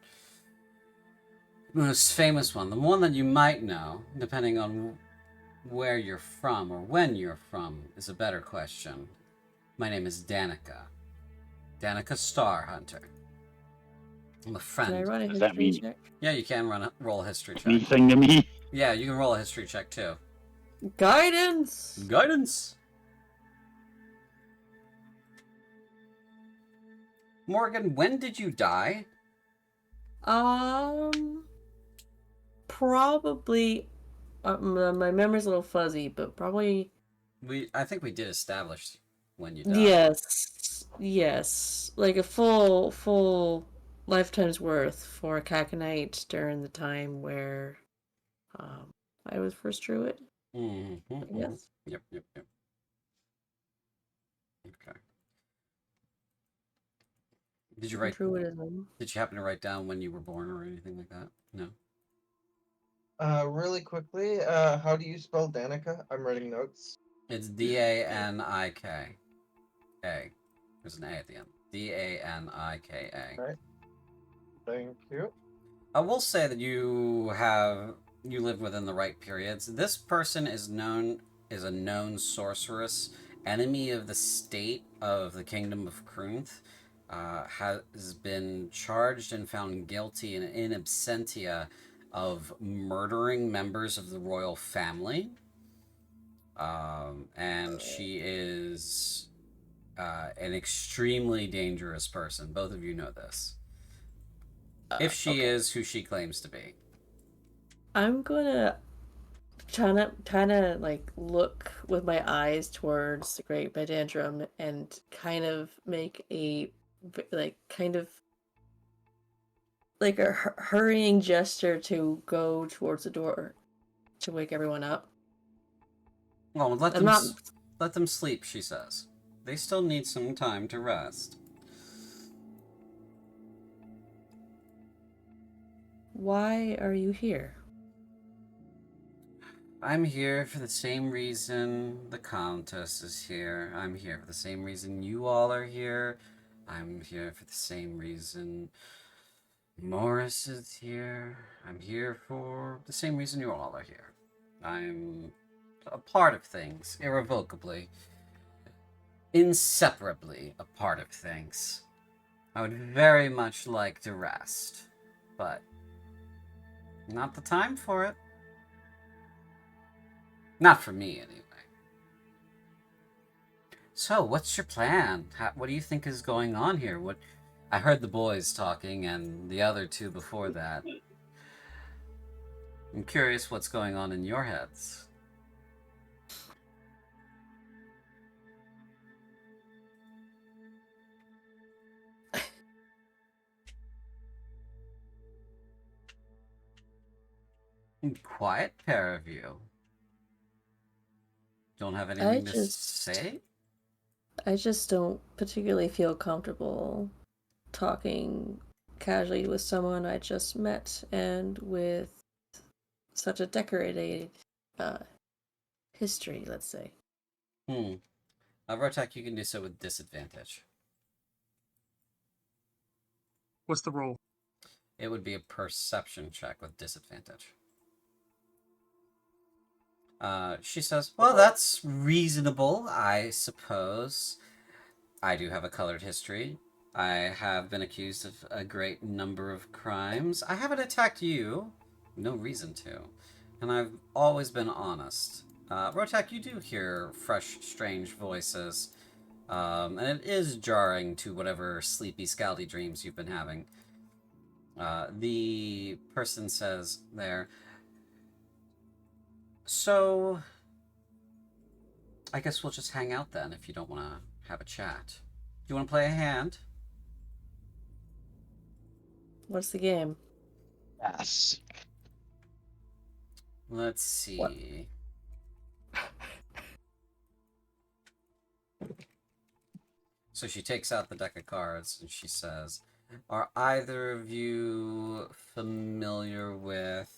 most famous one, the one that you might know, depending on where you're from or when you're from, is a better question. My name is Danica. Danica Starhunter. I'm a friend. Can I run a Does that history mean- check? Yeah, you can roll a history check. Anything to me? Yeah, you can roll a history check too. Guidance! Guidance! Morgan, when did you die? Probably. My memory's a little fuzzy, but probably. I think we did establish when you died. Yes. Like a full lifetime's worth for a Cacanite during the time where I was first druid. Mm-hmm, I guess. Yep. Okay. Did you write? Druidism. Did you happen to write down when you were born or anything like that? No. Really quickly, how do you spell Danica? I'm writing notes. It's Danika. A. There's an A at the end. Danika. Right. Thank you. I will say that you live within the right periods. This person is a known sorceress, enemy of the state of the Kingdom of Krunth, has been charged and found guilty in absentia of murdering members of the royal family. And she is an extremely dangerous person. Both of you know this. If she is who she claims to be. I'm gonna kind of like look with my eyes towards the Great Bedandrum and kind of make a hurrying gesture to go towards the door to wake everyone up. Well, let them sleep, she says. They still need some time to rest. Why are you here? I'm here for the same reason the Countess is here. I'm here for the same reason you all are here. I'm here for the same reason Morris is here. I'm here for the same reason you all are here. I'm a part of things, irrevocably, inseparably a part of things. I would very much like to rest, but Not the time for it. Not for me, anyway. So, what's your plan? What do you think is going on here? I heard the boys talking and the other two before that. I'm curious what's going on in your heads. Quiet pair of you. Don't have anything to say? I just don't particularly feel comfortable talking casually with someone I just met and with such a decorated history, let's say. Rotek, you can do so with disadvantage. What's the roll? It would be a perception check with disadvantage. She says, well, that's reasonable, I suppose. I do have a colored history. I have been accused of a great number of crimes. I haven't attacked you. No reason to. And I've always been honest. Rotek, you do hear fresh, strange voices. And it is jarring to whatever sleepy, scaldy dreams you've been having. The person says there, so I guess we'll just hang out then if you don't want to have a chat. Do you want to play a hand? What's the game? Yes. Let's see. So she takes out the deck of cards and she says, are either of you familiar with...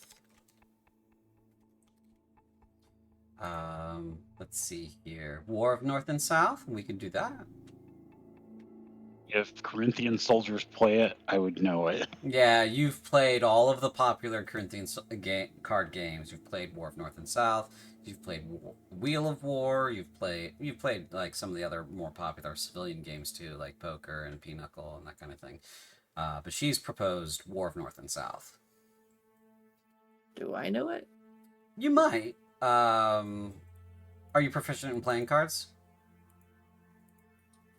let's see here. War of North and South? We can do that. If Corinthian soldiers play it, I would know it. Yeah, you've played all of the popular Corinthian card games. You've played War of North and South. You've played Wheel of War. You've played like some of the other more popular civilian games too, like poker and pinochle and that kind of thing. But she's proposed War of North and South. Do I know it? You might. Are you proficient in playing cards?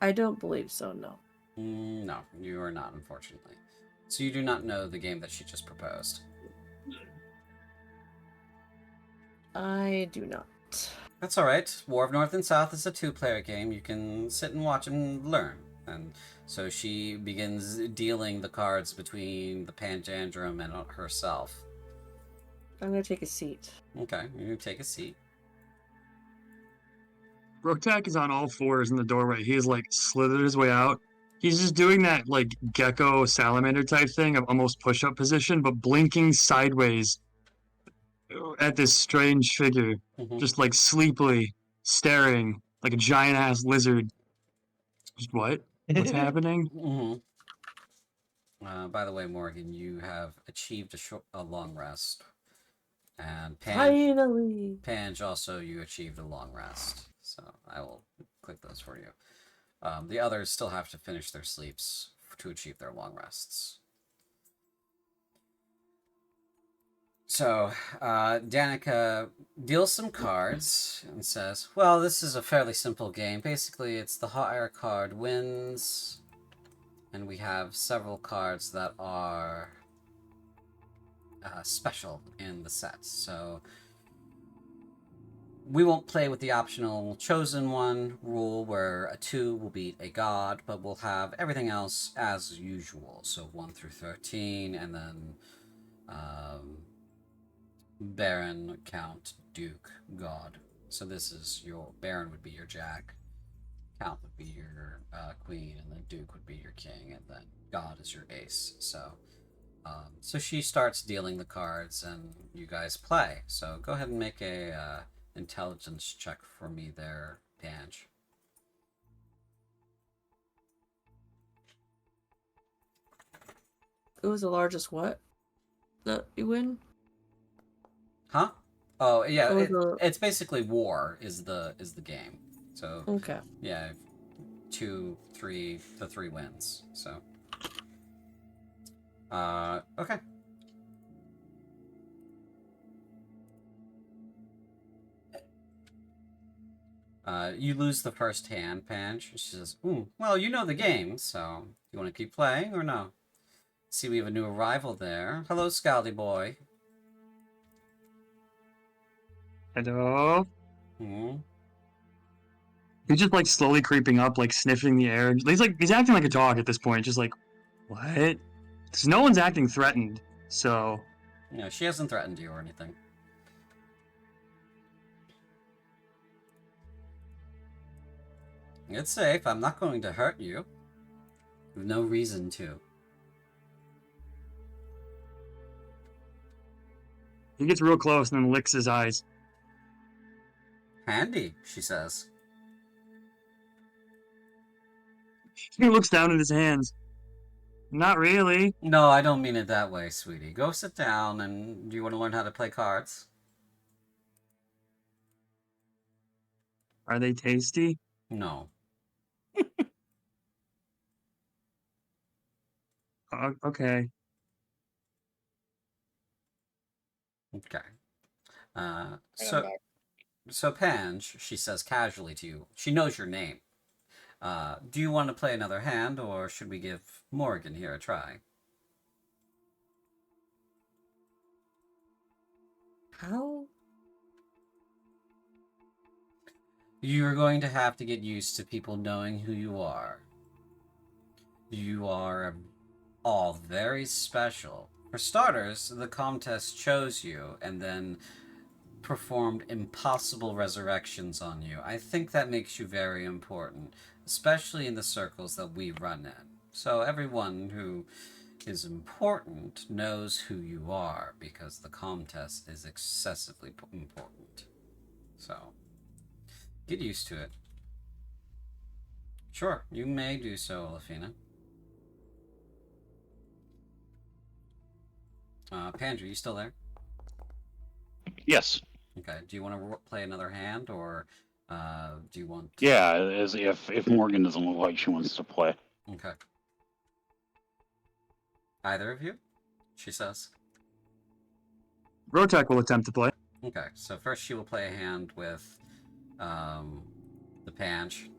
I don't believe so, no. No, you are not, unfortunately. So you do not know the game that she just proposed. I do not. That's alright. War of North and South is a 2-player game. You can sit and watch and learn. And so she begins dealing the cards between the Panjandrum and herself. I'm gonna take a seat. Okay, you take a seat. Rotak is on all fours in the doorway. He is like slithered his way out. He's just doing that like gecko salamander type thing of almost push-up position, but blinking sideways at this strange figure, just like sleepily staring like a giant ass lizard. Just what? What's happening? By the way, Morgan, you have achieved a long rest. And Finally! Pange, also, you achieved a long rest. So I will click those for you. The others still have to finish their sleeps to achieve their long rests. So, Danica deals some cards and says, well, this is a fairly simple game. Basically, it's the higher card wins. And we have several cards that are special in the set. So we won't play with the optional chosen one rule where a 2 will beat a god, but we'll have everything else as usual. So 1 through 13, and then Baron, Count, Duke, God. So this is your Baron would be your Jack, Count would be your Queen, and then Duke would be your King, and then God is your Ace. So she starts dealing the cards, and you guys play. So go ahead and make a intelligence check for me there, Pange. It was the largest what? That you win? Huh? Oh yeah, Oh, it's basically war is the game. So okay. yeah, 2, 3, the 3 wins. So okay. You lose the first hand, Pange. She says, "Ooh, well, you know the game, so you want to keep playing or no?" See, we have a new arrival there. Hello, Scaldy boy. Hello? Hmm. He's just like slowly creeping up, like sniffing the air. He's acting like a dog at this point, just like, what? Because no one's acting threatened, so No, she hasn't threatened you or anything. It's safe. I'm not going to hurt you. With no reason to. he gets real close and then licks his eyes. Handy, she says. He looks down at his hands. Not really. No, I don't mean it that way, sweetie. Go sit down, and do you want to learn how to play cards? Are they tasty? No. Okay. Okay. And I'm So, back. so Pange, she says casually to you. She knows your name. Do you want to play another hand, or should we give Morgan here a try? How? You're going to have to get used to people knowing who you are. You are all very special. For starters, the contest chose you and then performed impossible resurrections on you. I think that makes you very important, especially in the circles that we run in. So everyone who is important knows who you are because the contest is excessively important. So get used to it. Sure, you may do so, Olafina. Pandra, you still there? Yes. Okay. Do you want to play another hand, or do you want? Yeah, as if Morgan doesn't look like she wants to play. Okay. Either of you? She says. Rotek will attempt to play. Okay. So first, she will play a hand with the Pange.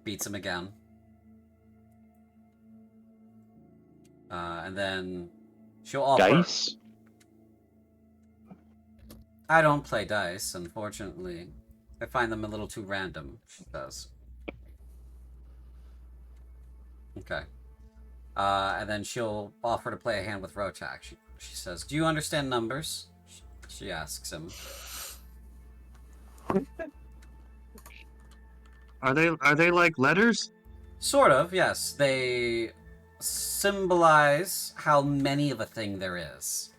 Beats him again. And then she'll offer. Dice? I don't play dice, unfortunately. I find them a little too random, she says. Okay. And then she'll offer to play a hand with Rotak. She says, "Do you understand numbers?" She asks him. Are they like letters? Sort of, yes. They symbolize how many of a thing there is.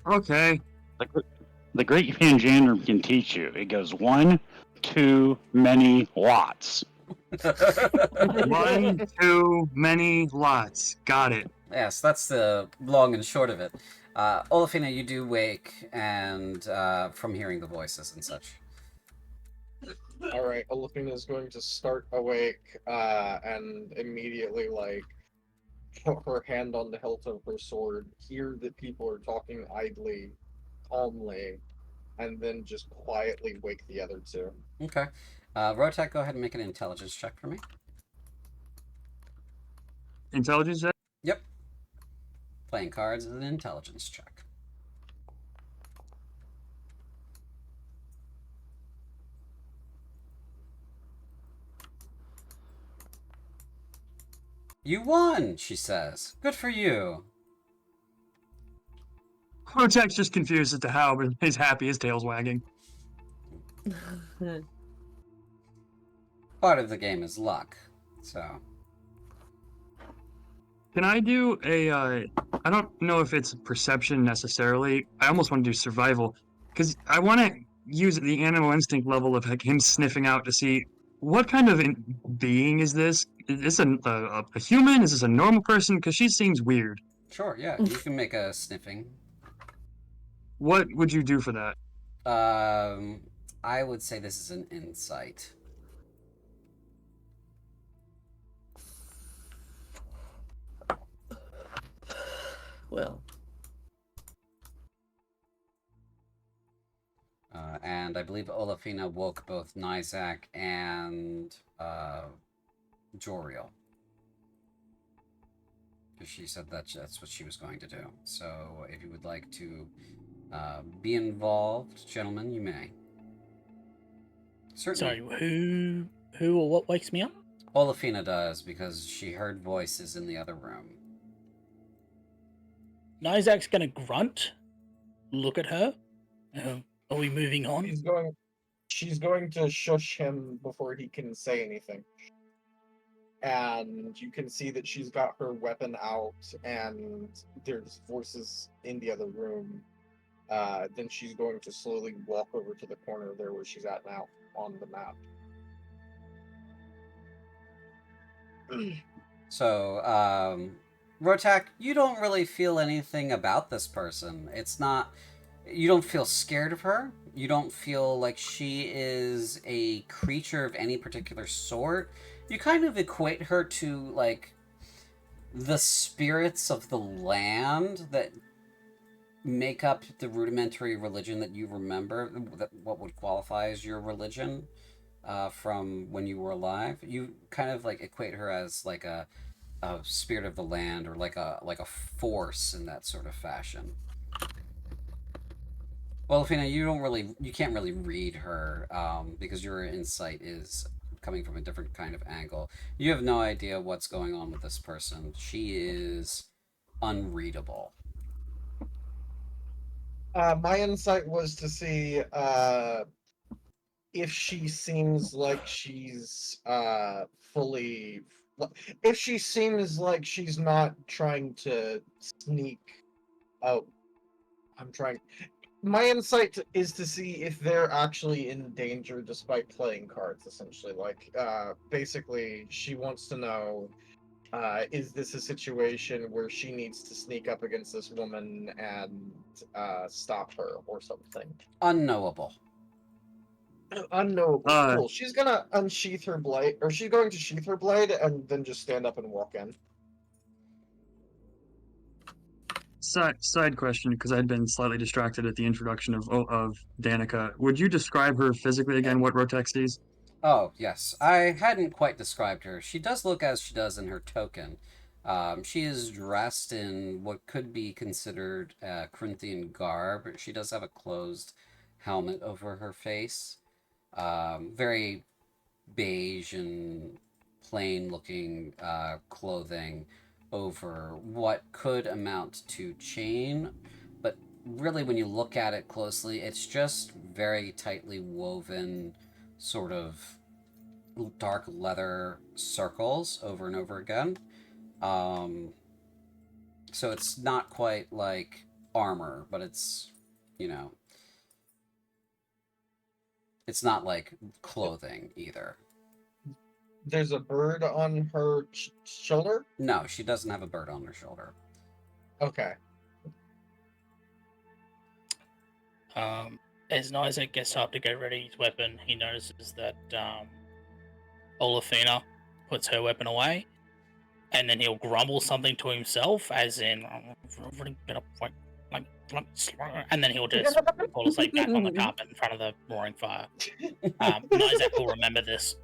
Okay. The Great Panjandrum can teach you. It goes one, too many, lots. One, too many, lots. Got it. Yes, that's the long and short of it. Olafina, you do wake and from hearing the voices and such. All right, Olafina is going to start awake and immediately put her hand on the hilt of her sword, hear that people are talking idly, calmly, and then just quietly wake the other two. Okay. Rotek, go ahead and make an intelligence check for me. Intelligence check? Yep. Playing cards is an intelligence check. You won, she says. Good for you. Rotek's just confused as to how, but he's happy. His tail's wagging. Part of the game is luck, so. Can I do a, I don't know if it's perception necessarily. I almost want to do survival. Because I want to use the animal instinct level of like him sniffing out to see what kind of being is this? Is this a human? Is this a normal person? Because she seems weird. Sure, yeah, you can make a sniffing. What would you do for that? I would say this is an insight. Well. and I believe Olafina woke both Nizak and Joriel. She said that that's what she was going to do. So if you would like to be involved, gentlemen, you may. Certainly. Sorry, who or what wakes me up? Olafina does, because she heard voices in the other room. Nizak's gonna grunt, look at her. Are we moving on? She's going to shush him before he can say anything. And you can see that she's got her weapon out, and there's voices in the other room. Then she's going to slowly walk over to the corner there where she's at now on the map. So, Rotak, you don't really feel anything about this person. It's not... You don't feel scared of her. You don't feel like she is a creature of any particular sort. You kind of equate her to, like, the spirits of the land that make up the rudimentary religion that you remember, what would qualify as your religion from when you were alive. You kind of, like, equate her as, like, a spirit of the land, or like a force in that sort of fashion. Well, Athena, you can't really read her because your insight is coming from a different kind of angle. You have no idea what's going on with this person. She is unreadable. My insight was to see if she seems like she's fully. If she seems like she's not trying to sneak. Oh, I'm trying. My insight is to see if they're actually in danger despite playing cards, essentially. Like, basically, she wants to know, is this a situation where she needs to sneak up against this woman and stop her or something? Unknowable. Unknowable. Cool. She's gonna unsheath her blade, or she's going to sheath her blade and then just stand up and walk in. Side question, because I'd been slightly distracted at the introduction of Danica. Would you describe her physically again? What Rotex sees? Oh, yes. I hadn't quite described her. She does look as she does in her token. She is dressed in what could be considered Corinthian garb. She does have a closed helmet over her face. Very beige and plain looking clothing over what could amount to chain, but really when you look at it closely, it's just very tightly woven sort of dark leather circles over and over again. So it's not quite like armor, but it's, you know, it's not like clothing either. There's a bird on her shoulder? No, she doesn't have a bird on her shoulder. Okay. As Isaac gets up to go ready his weapon, he notices that Olafina puts her weapon away, and then he'll grumble something to himself, as in, and then he'll just fall asleep back on the carpet in front of the roaring fire. Isaac will remember this.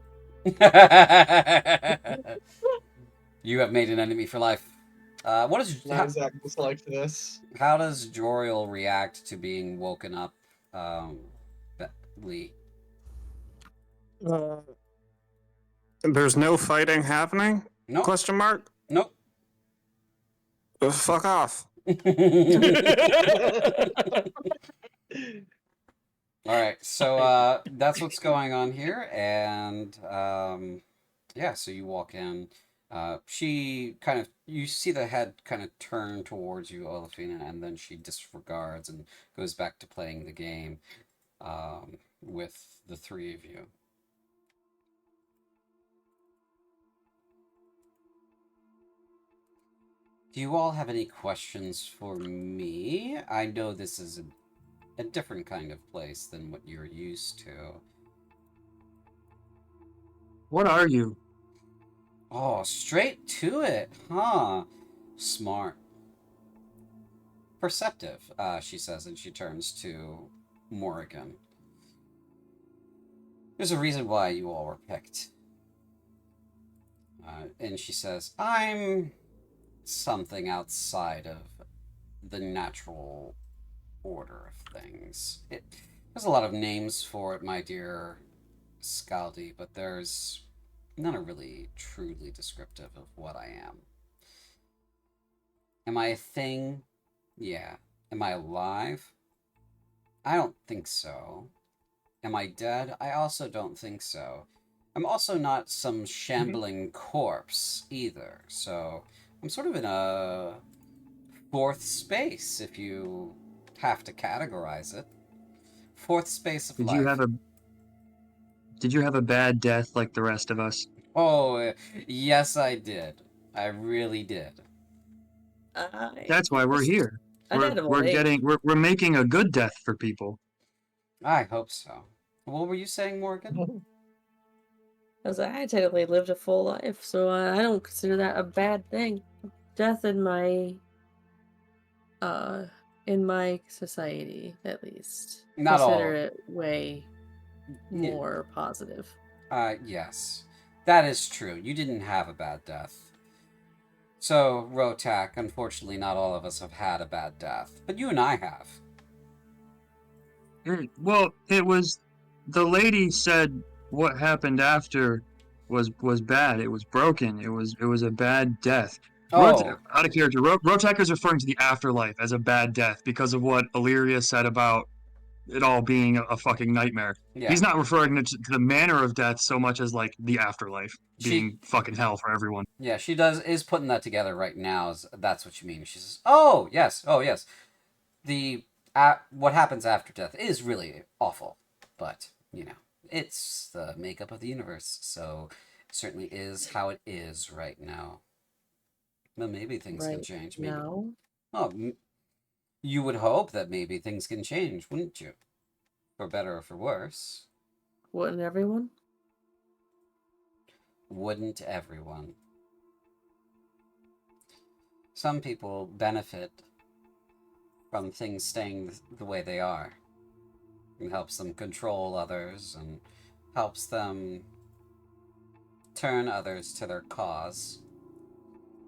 You have made an enemy for life. What is Isaac was like this? How does Joriel react to being woken up, Lee? There's no fighting happening? Nope. Question mark? Nope. Fuck off. All right, so that's what's going on here, and yeah, so you walk in. She kind of, you see the head kind of turn towards you, Olafina, and then she disregards and goes back to playing the game with the three of you. Do you all have any questions for me? I know this is a different kind of place than what you're used to. What are you? Oh, straight to it, huh? Smart. Perceptive, she says, and she turns to Morrigan. There's a reason why you all were picked. And she says, I'm something outside of the natural order of things. There's a lot of names for it, my dear Scaldi, but there's none are really truly descriptive of what I am. Am I a thing? Yeah. Am I alive? I don't think so. Am I dead? I also don't think so. I'm also not some shambling corpse either, so I'm sort of in a fourth space if you have to categorize it. Fourth space of Did life. you have a bad death like the rest of us? Oh, yes, I did. I really did. That's why we're here. We're We're making a good death for people. I hope so. What were you saying, Morgan? Because I technically lived a full life, so I don't consider that a bad thing. Death in my society, at least, Not consider all. it way more positive. Yes. That is true. You didn't have a bad death. So, Rotak, unfortunately, not all of us have had a bad death. But you and I have. Well, it was the lady said what happened after was bad. It was broken. It was a bad death. Oh, Out of character. Rotak is referring to the afterlife as a bad death because of what Illyria said about it all being a fucking nightmare. yeah. He's not referring to the manner of death so much as like the afterlife being fucking hell for everyone. Yeah, she is putting that together right now. That's what you mean. She says, "Oh yes, oh yes." What happens after death is really awful, but it's the makeup of the universe, so it certainly is how it is right now. Well, maybe things can change. Maybe. Now? Oh, you would hope that maybe things can change, wouldn't you? For better or for worse. Wouldn't everyone? Wouldn't everyone? Some people benefit from things staying the way they are. It helps them control others and helps them turn others to their cause.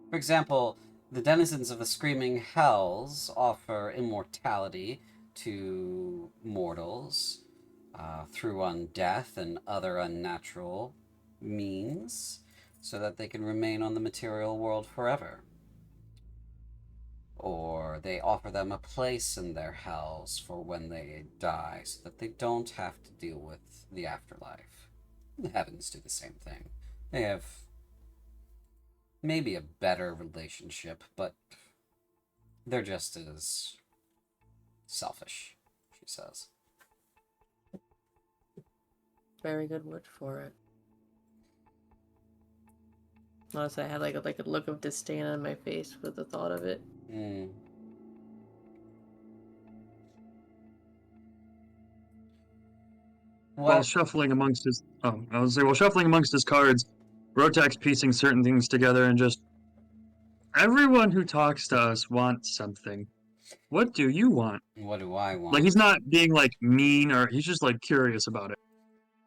For example, the denizens of the Screaming Hells offer immortality to mortals through undeath and other unnatural means so that they can remain on the material world forever. Or they offer them a place in their hells for when they die so that they don't have to deal with the afterlife. The heavens do the same thing. They have maybe a better relationship, but they're just as selfish, she says. Very good word for it. Honestly, I had like a look of disdain on my face with the thought of it. While shuffling amongst his while shuffling amongst his cards, Rotak's piecing certain things together and just everyone who talks to us wants something. What do you want? What do I want? Like he's not being like mean or he's just like curious about it.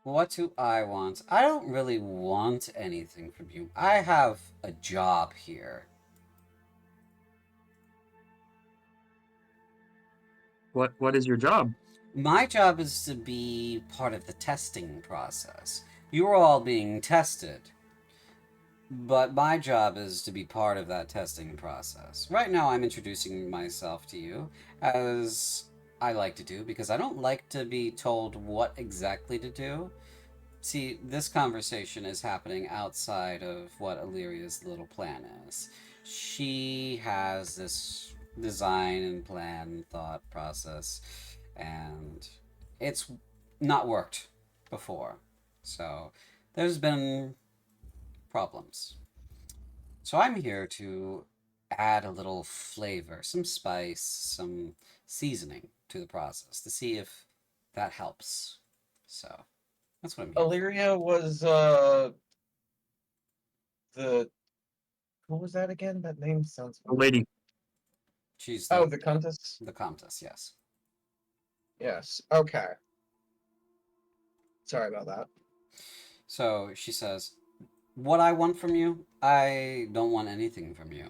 What do I want? I don't really want anything from you. I have a job here. What is your job? My job is to be part of the testing process. You are all being tested. But my job is to be part of that testing process. Right now, I'm introducing myself to you, as I like to do, because I don't like to be told what exactly to do. See, this conversation is happening outside of what Illyria's little plan is. She has this design and plan thought process, and it's not worked before. So there's been problems. So I'm here to add a little flavor, some spice, some seasoning to the process to see if that helps. So that's what I'm here. Illyria was the who was that again? That name sounds A lady. She's the Countess? The Comtess, yes. Yes. Okay. Sorry about that. So she says, what I want from you, I don't want anything from you.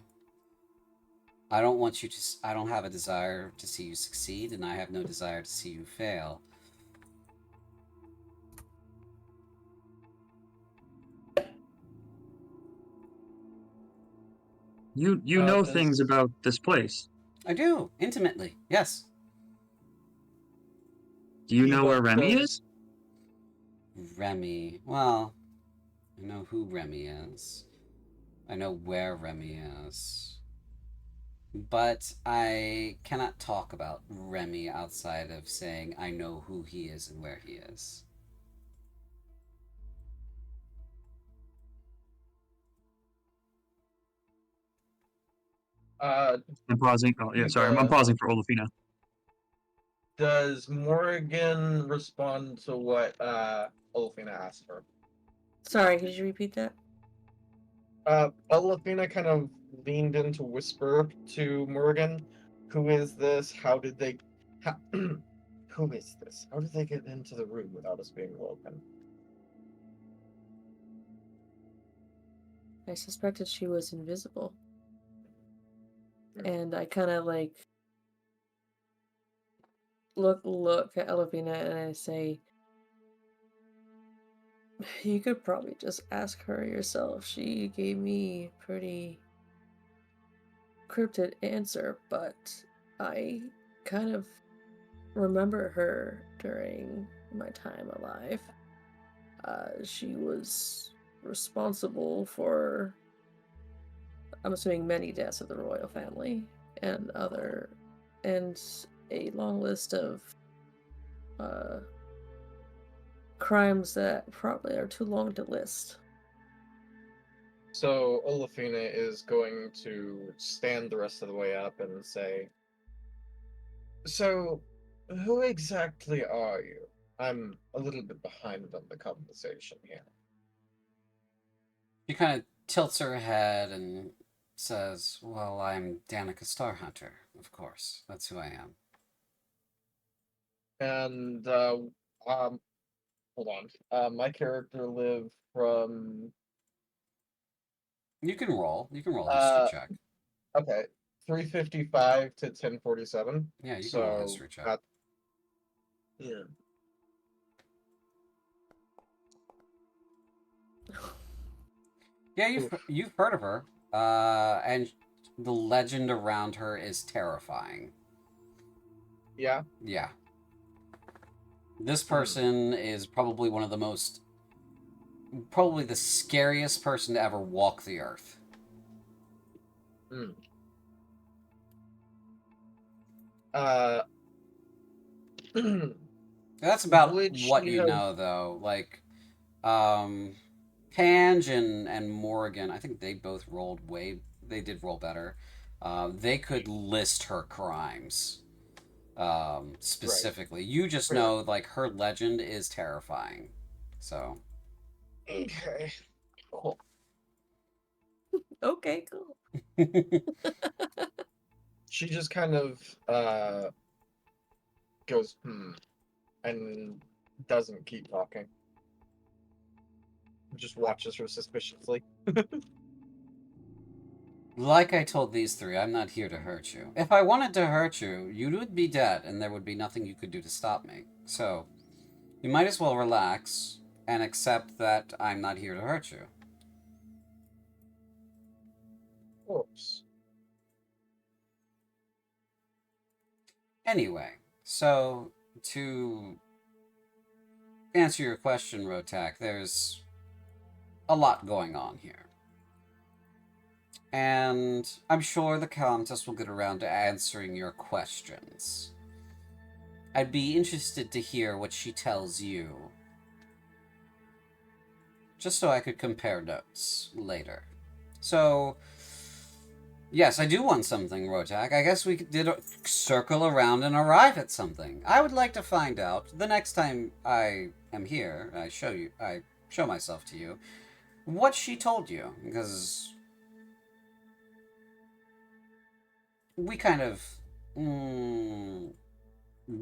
I don't want you to. I don't have a desire to see you succeed, and I have no desire to see you fail. You know Does things about this place. I do, intimately, yes. Do you know Kiva, where Remy is? Remy. Well, I know who Remy is. I know where Remy is. But I cannot talk about Remy outside of saying I know who he is and where he is. I'm pausing. Oh, yeah, sorry. I'm Kiva, pausing for Olafina. does Morrigan respond to what Olafina asked her? Sorry, could you repeat that? Olafina kind of leaned in to whisper to Morrigan, "Who is this? How did they? Who is this? How did they get into the room without us being woken?" I suspected she was invisible. And I kind of like look at Elevina and I say, you could probably just ask her yourself. She gave me a pretty cryptic answer, but I kind of remember her during my time alive. She was responsible for, I'm assuming, many deaths of the royal family and a long list of crimes that probably are too long to list. So Olafina is going to stand the rest of the way up and say, "So, who exactly are you? I'm a little bit behind on the conversation here." She kind of tilts her head and says, well, I'm Danica Starhunter, of course. That's who I am. And hold on. My character lived from You can roll. You can roll a history check. okay, 355 to 1047. Yeah, you can roll a history check. Yeah. Yeah, you've heard of her, and the legend around her is terrifying. Yeah. Yeah. This person is probably one of the most, probably the scariest person to ever walk the earth. Mm. That's about Would what she you have? know, though. Like, Pange and Morgan, I think they both rolled they did roll better. They could list her crimes specifically. Right. You just know, like, her legend is terrifying. So. Okay. Cool. Okay, cool. She just kind of goes, and doesn't keep talking. Just watches her suspiciously. Like I told these three, I'm not here to hurt you. If I wanted to hurt you, you would be dead, and there would be nothing you could do to stop me. So, you might as well relax and accept that I'm not here to hurt you. Of course. Anyway, so to answer your question, Rotak, there's a lot going on here. And I'm sure the Countess will get around to answering your questions. I'd be interested to hear what she tells you, just so I could compare notes later. So, yes, I do want something, Rotak. I guess we did circle around and arrive at something. I would like to find out, the next time I am here, I show myself to you, what she told you, because we kind of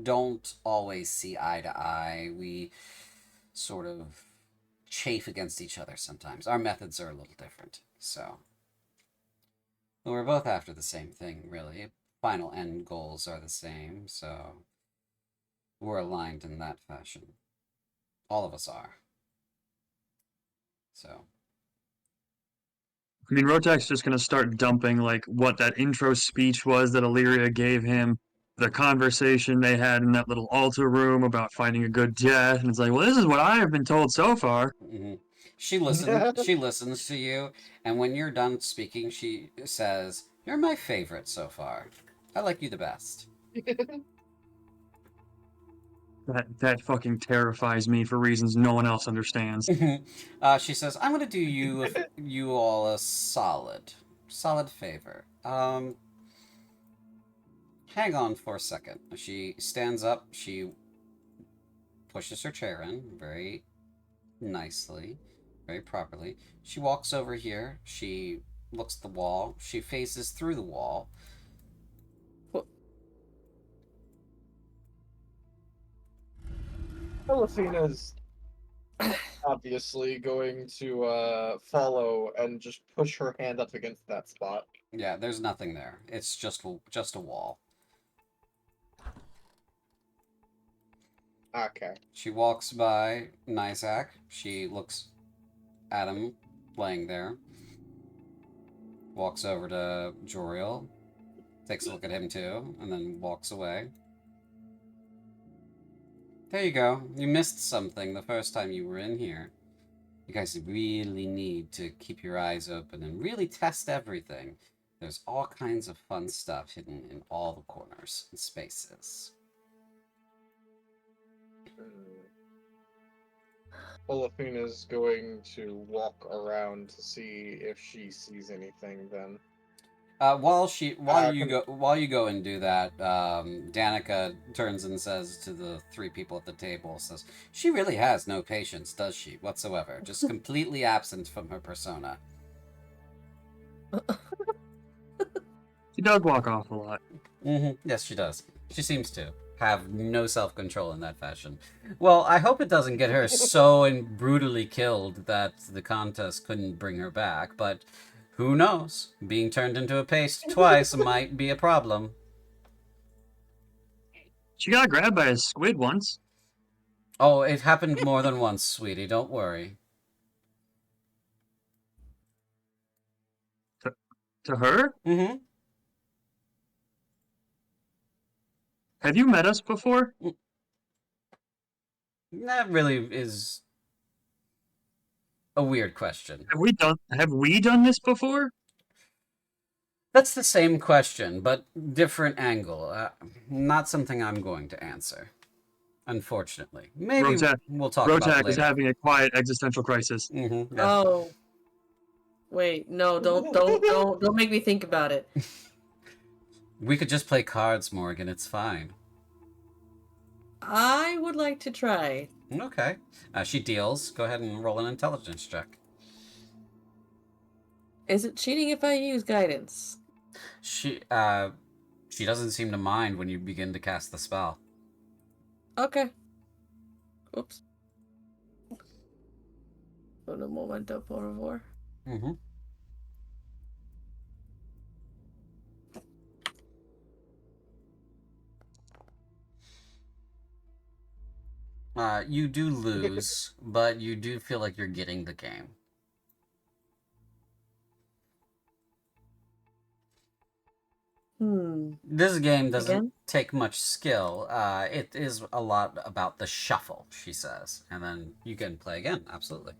don't always see eye to eye. sort of chafe against each other sometimes. Our methods are a little different, so. We're both after the same thing, really. Final end goals are the same, so we're aligned in that fashion. All of us are. So. I mean, Rotek's just gonna start dumping like what that intro speech was that Illyria gave him, the conversation they had in that little altar room about finding a good death, and it's like, well, this is what I have been told so far. Mm-hmm. She listens to you, and when you're done speaking, she says, "You're my favorite so far. I like you the best." That fucking terrifies me for reasons no one else understands. She says, "I'm gonna do you all a solid favor. Hang on for a second." She stands up. She pushes her chair in very nicely, very properly. She walks over here. She looks at the wall. She faces through the wall. Elefina's obviously going to follow and just push her hand up against that spot. Yeah, there's nothing there. It's just a wall. Okay. She walks by Nizak. She looks at him laying there. Walks over to Joriel. Takes a look at him too, and then walks away. There you go. You missed something the first time you were in here. You guys really need to keep your eyes open and really test everything. There's all kinds of fun stuff hidden in all the corners and spaces. Olafina's going to walk around to see if she sees anything then. While you go and do that, Danica turns and says to the three people at the table, says, "She really has no patience, does she, whatsoever? Just completely absent from her persona." She does walk off a lot. Mm-hmm. Yes, she does. She seems to have no self-control in that fashion. Well, I hope it doesn't get her so brutally killed that the contest couldn't bring her back, but who knows? Being turned into a paste twice might be a problem. She got grabbed by a squid once. Oh, it happened more than once, sweetie. Don't worry. To her? Mm-hmm. Have you met us before? That really is a weird question. Have we done this before? That's the same question, but different angle. Not something I'm going to answer. Unfortunately. Maybe we'll talk about it Rotek is later. having a quiet existential crisis. Mm-hmm. Yeah. Oh. Wait, no, don't make me think about it. We could just play cards, Morgan. It's fine. I would like to try. Okay. She deals. Go ahead and roll an intelligence check. Is it cheating if I use guidance? She doesn't seem to mind when you begin to cast the spell. Okay. Oops. Un momento, por favor. Mm-hmm. You do lose, but you do feel like you're getting the game. This game doesn't take much skill. It is a lot about the shuffle, she says. And then you can play again, absolutely.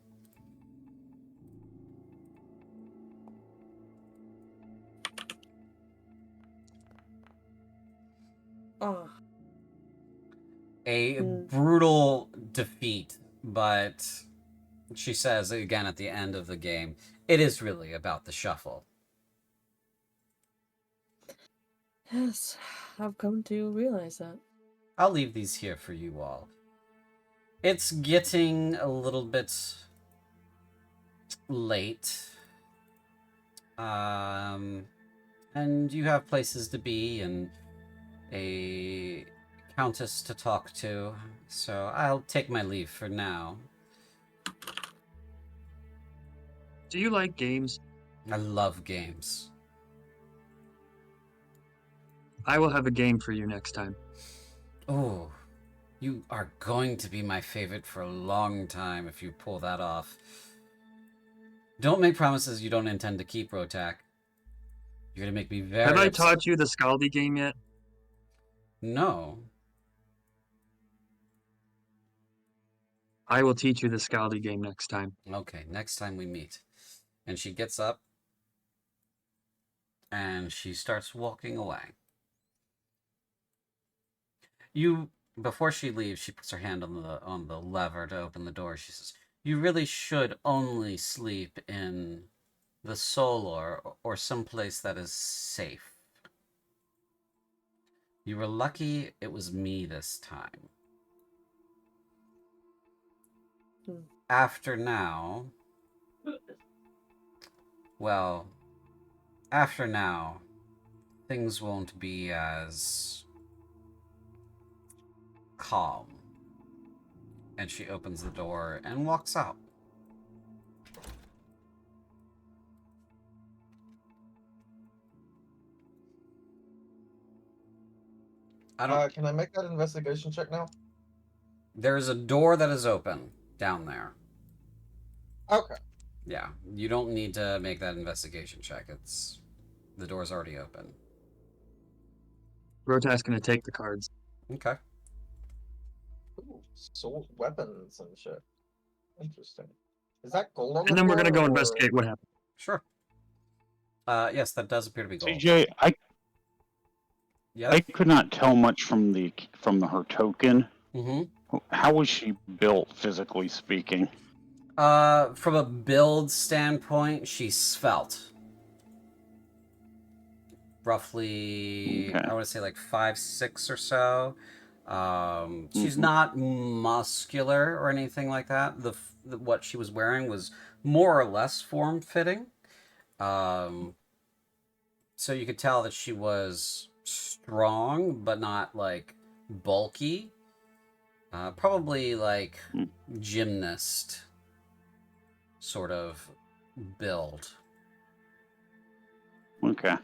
Oh. A brutal defeat, but she says again at the end of the game, it is really about the shuffle. Yes, I've come to realize that. I'll leave these here for you all. It's getting a little bit late. And you have places to be and a countess to talk to, so I'll take my leave for now. Do you like games? I love games. I will have a game for you next time. Oh, you are going to be my favorite for a long time if you pull that off. Don't make promises you don't intend to keep, Rotak. You're gonna make me very Have I upset. taught you the Scaldi game yet? No. I will teach you the Scaldi game next time. Okay, next time we meet. And she gets up and she starts walking away. Before she leaves, she puts her hand on the lever to open the door. She says, "You really should only sleep in the Solar or someplace that is safe. You were lucky it was me this time. After now, things won't be as calm." And she opens the door and walks out. Can I make that investigation check now? There's a door that is open down there. Okay. Yeah, you don't need to make that investigation check. The door's already open. Rotak's gonna take the cards. Okay. Ooh, sword weapons and shit. Interesting. Is that gold on the And then we're gonna floor, go or- investigate what happened. Sure. Yes, that does appear to be gold. CJ, Yeah. I could not tell much from her token. Mm-hmm. How was she built, physically speaking? From a build standpoint, she's svelte. Roughly, Okay. I want to say like 5'6" or so. She's not muscular or anything like that. What she was wearing was more or less form-fitting. So you could tell that she was strong, but not like bulky. Probably like gymnast sort of build. Okay.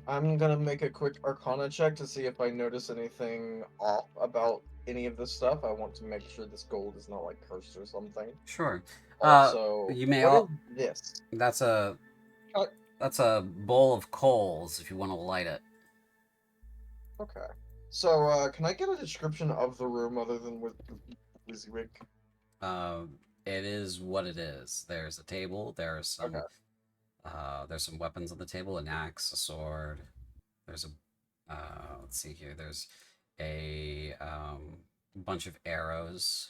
I'm gonna make a quick Arcana check to see if I notice anything off about any of this stuff. I want to make sure this gold is not like cursed or something. Sure. Also, you may what is this? That's a bowl of coals if you want to light it. Okay. So, can I get a description of the room other than with WYSIWYG? It is what it is. There's a table. There's some. Okay. There's some weapons on the table: an axe, a sword. There's a. Let's see here. There's a bunch of arrows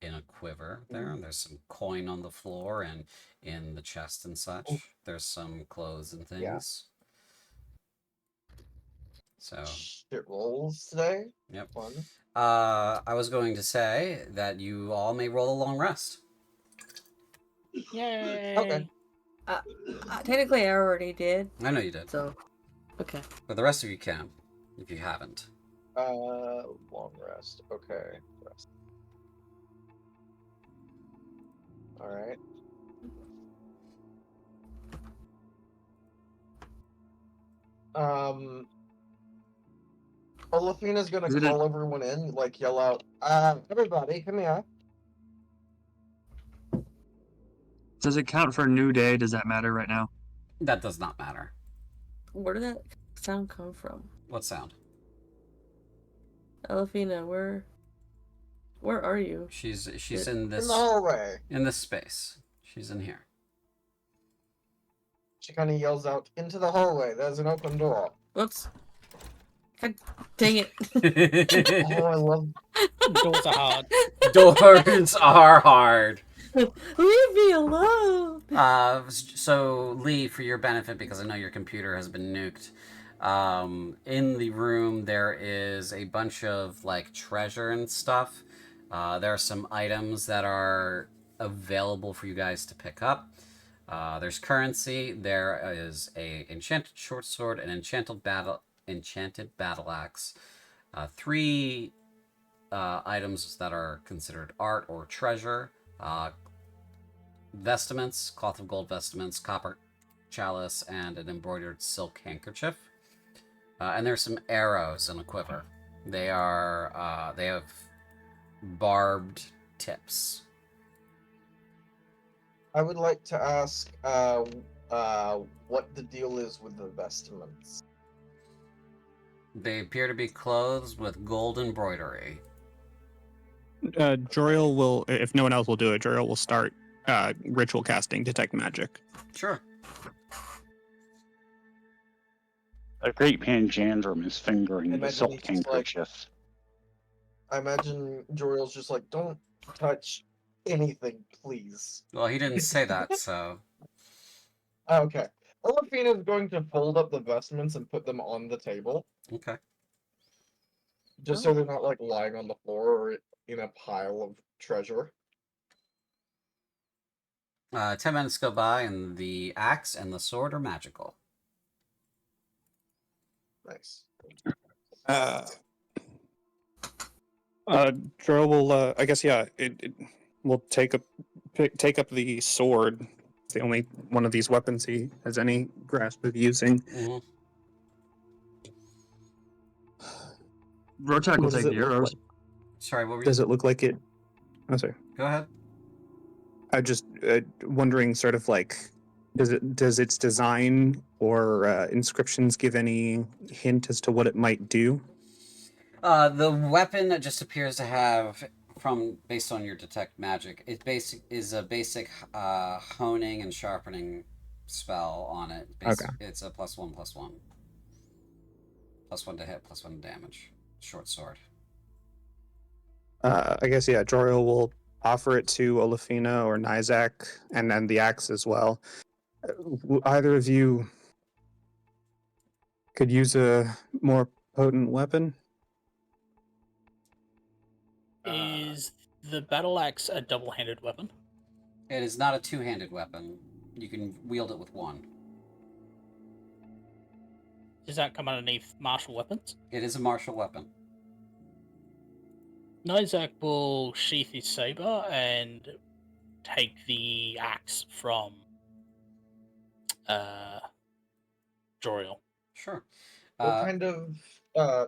in a quiver there. There's some coin on the floor and in the chest and such. There's some clothes and things. Yeah. So. Shit rolls today. Yep. Fun. I was going to say that you all may roll a long rest. Yay! Okay. Technically, I already did. I know you did. So, okay. But the rest of you can, if you haven't. Long rest. Okay. Rest. Alright. Olafina's gonna call everyone in, like yell out, everybody, come here. Does it count for a new day? Does that matter right now? That does not matter. Where did that sound come from? What sound? Elefina, where are you? She's in this In the hallway. in this space. She's in here. She kind of yells out, into the hallway, there's an open door. Whoops. God dang it. Oh, I love... Doors are hard. Doors are hard. Leave me alone. So Lee, for your benefit, because I know your computer has been nuked, in the room there is a bunch of like treasure and stuff. There are some items that are available for you guys to pick up. There's currency. There is a enchanted short sword, an enchanted battle axe, 3 items that are considered art or treasure, vestments, cloth of gold vestments, copper chalice, and an embroidered silk handkerchief. And there's some arrows in a quiver. They have barbed tips. I would like to ask what the deal is with the vestments. They appear to be clothes with gold embroidery. Joriel will, if no one else will do it, Joriel will start ritual casting Detect Magic. Sure. A great Panjandrum is fingering the Imagine silk he's just like- handkerchief. I imagine Joriel's just like, don't touch anything, please. Well, he didn't say that, so. Okay. Olafina is going to fold up the vestments and put them on the table, Okay. just so they're not like lying on the floor or in a pile of treasure. 10 minutes go by, and the axe and the sword are magical. Nice. Joriel will, I guess, yeah, it will take up the sword. It's the only one of these weapons he has any grasp of using. Mm-hmm. Rotak will What does take it the look arrows. like? Sorry, what were you? Does it look like it? Oh, sorry. Go ahead. I'm just wondering, sort of like, does its design or inscriptions give any hint as to what it might do? The weapon just appears to have, based on your detect magic, is a basic honing and sharpening spell on it. Okay. It's a +1/+1. +1 to hit, +1 to damage. Short sword. I guess, yeah, Joriel will offer it to Olafina or Nizak, and then the axe as well. Either of you could use a more potent weapon? Is the battle axe a double-handed weapon? It is not a two-handed weapon. You can wield it with one. Does that come underneath martial weapons? It is a martial weapon. Nizak will sheath his saber and take the axe from Joriel. Sure. What kind of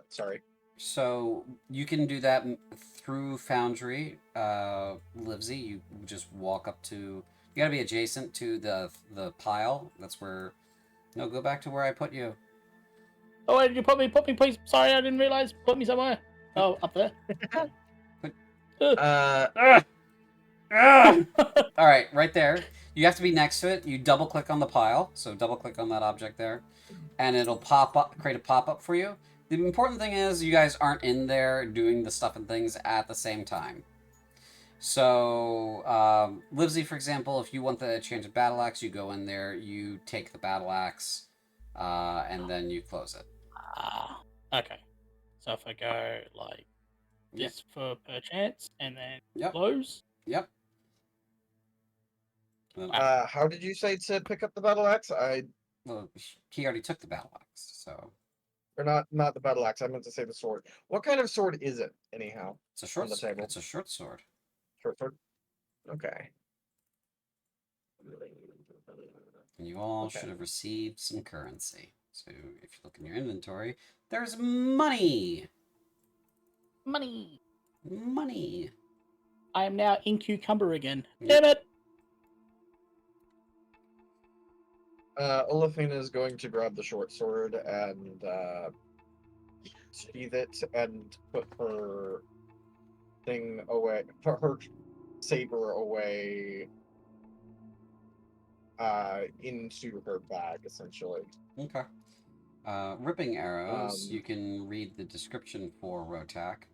sorry. So you can do that through Foundry, Livesey. You just walk up to. You gotta be adjacent to the pile. That's where. No, go back to where I put you. Oh, wait, you put me, please. Sorry, I didn't realize. Put me somewhere. Oh, up there. All right, right there. You have to be next to it. You double click on the pile. So double click on that object there, and it'll pop up, create a pop up for you. The important thing is you guys aren't in there doing the stuff and things at the same time. So, Livesey, for example, if you want the enchanted battle axe, you go in there, you take the battle axe, and then you close it. Okay. So if I go like Yep. this for perchance, and then Yep. close. Yep. How did you say to pick up the battle axe? Well, he already took the battle axe, so Or not the battle axe. I meant to say the sword. What kind of sword is it, anyhow? it's a short. On the table. It's a short sword. Short sword. Okay. And you all Okay. should have received some currency. So if you look in your inventory, there's money. Money. Money. I am now in cucumber again. Yep. Damn it! Olafina is going to grab the short sword and sheath it and put her thing away, put her saber away into her bag, essentially. Okay. Ripping arrows, you can read the description for Rotak,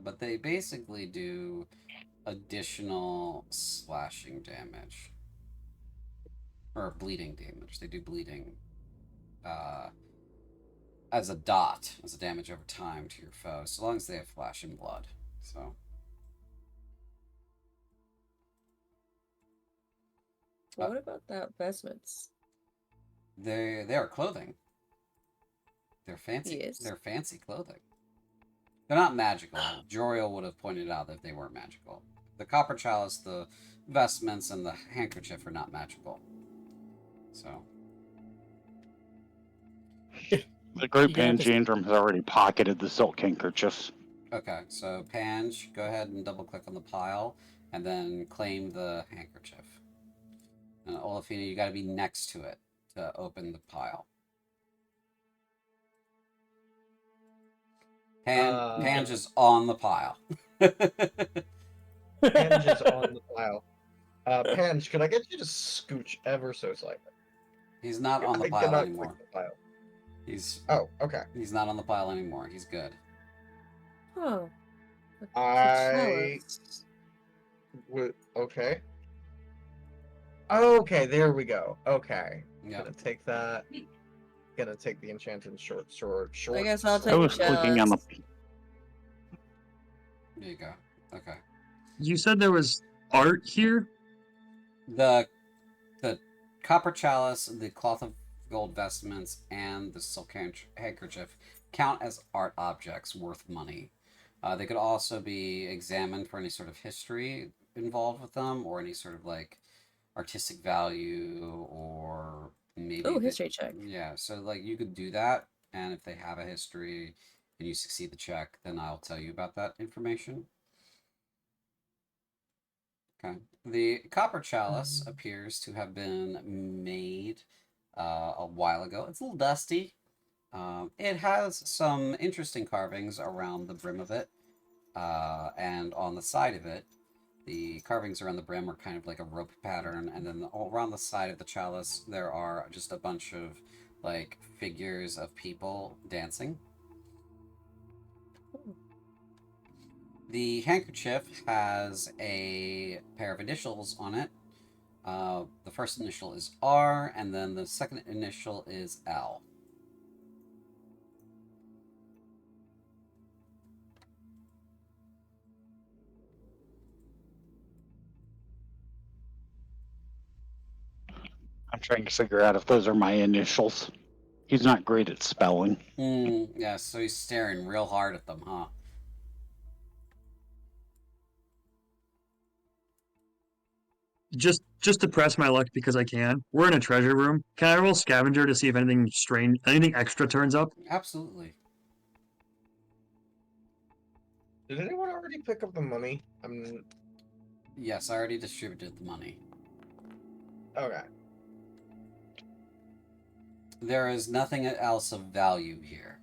but they basically do additional slashing damage. Or bleeding damage. They do bleeding as a dot, as a damage over time to your foe, so long as they have flashing blood. So. What about that vestments? They are clothing. They're fancy. Yes. They're fancy clothing. They're not magical. Joriel would have pointed out that they weren't magical. The copper chalice, the vestments, and the handkerchief are not magical. So. The great You're gonna have to- Panjandrum has already pocketed the silk handkerchiefs. Okay, so Pange, go ahead and double click on the pile, and then claim the handkerchief. And Olafina, you got to be next to it to open the pile. Pange is on the pile. Pange is on the pile. Pange, could I get you to scooch ever so slightly? He's not on the I pile cannot anymore. click the pile. He's Oh, okay. He's not on the pile anymore. He's good. Oh. I okay. Okay, there we go. Okay. Yeah. Gonna take that. Gonna take the enchanted short. I guess I'll I take was clicking on the. There you go. Okay. You said there was art here? The copper chalice, the cloth of gold vestments, and the silk handkerchief count as art objects worth money. They could also be examined for any sort of history involved with them, or any sort of like artistic value, or maybe. Oh, history check. Yeah, so like you could do that, and if they have a history and you succeed the check, then I'll tell you about that information. Okay. The copper chalice appears to have been made a while ago. It's a little dusty. It has some interesting carvings around the brim of it, and on the side of it. The carvings around the brim are kind of like a rope pattern, and then all around the side of the chalice there are just a bunch of like figures of people dancing. The handkerchief has a pair of initials on it. The first initial is R, and then the second initial is L. I'm trying to figure out if those are my initials. He's not great at spelling. Yeah, so he's staring real hard at them, huh? Just to press my luck because I can. We're in a treasure room. Can I roll scavenger to see if anything strange, anything extra turns up? Absolutely. Did anyone already pick up the money? Yes, I already distributed the money. Okay. There is nothing else of value here.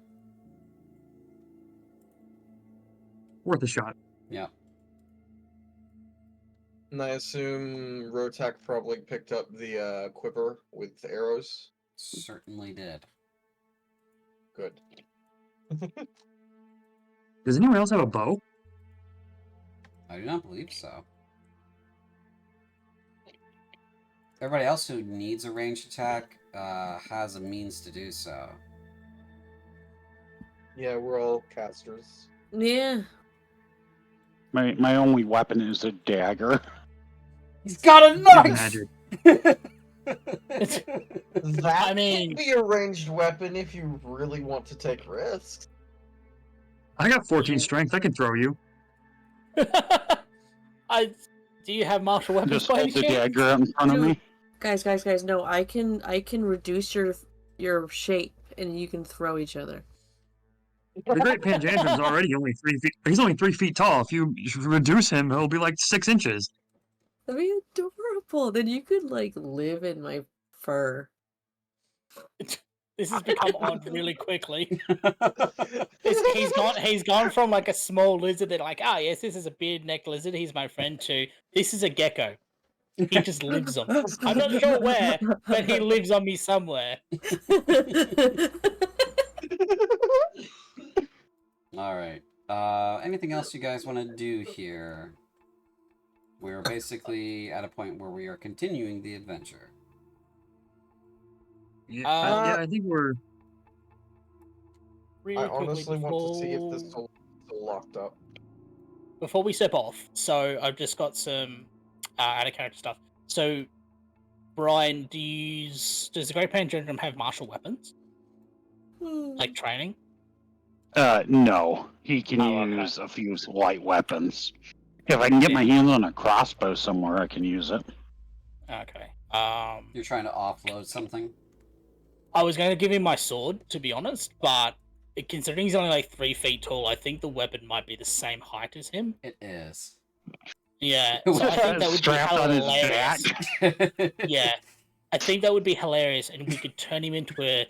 Worth a shot. Yeah. And I assume Rotak probably picked up the quiver with arrows. Certainly did. Good. Does anyone else have a bow? I do not believe so. Everybody else who needs a ranged attack has a means to do so. Yeah, we're all casters. Yeah. My only weapon is a dagger. He's got a knife! Magic. That I mean- can be a ranged weapon if you really want to take risks. I got 14 strength. I can throw you. Do you have martial weapons Just by hold any the chance? dagger out in front of me. Guys, no, I can reduce your shape and you can throw each other. The Great Panjandrum's already only 3 feet. He's only 3 feet tall. If you reduce him, he'll be like 6 inches. That'd be adorable. Then you could like live in my fur. This has become odd really quickly. He's gone from like a small lizard that like, yes, this is a beard neck lizard, he's my friend too. This is a gecko. He just lives on me. I'm not sure where, but he lives on me somewhere. Alright. Anything else you guys want to do here? We're basically at a point where we are continuing the adventure. Yeah, I think we're. Really I honestly quickly, want to see if this is still locked up. before we step off, so I've just got some out of character stuff. So Brian, does the Great Pangendrum have martial weapons? Like training? No. He can Oh, okay. use a few light weapons. If I can get my hands on a crossbow somewhere, I can use it. Okay. You're trying to offload something? I was going to give him my sword, to be honest, but considering he's only like 3 feet tall, I think the weapon might be the same height as him. It is. Yeah, so I think that would be Strapped on his back. hilarious. Yeah, I think that would be hilarious, and we could turn him into a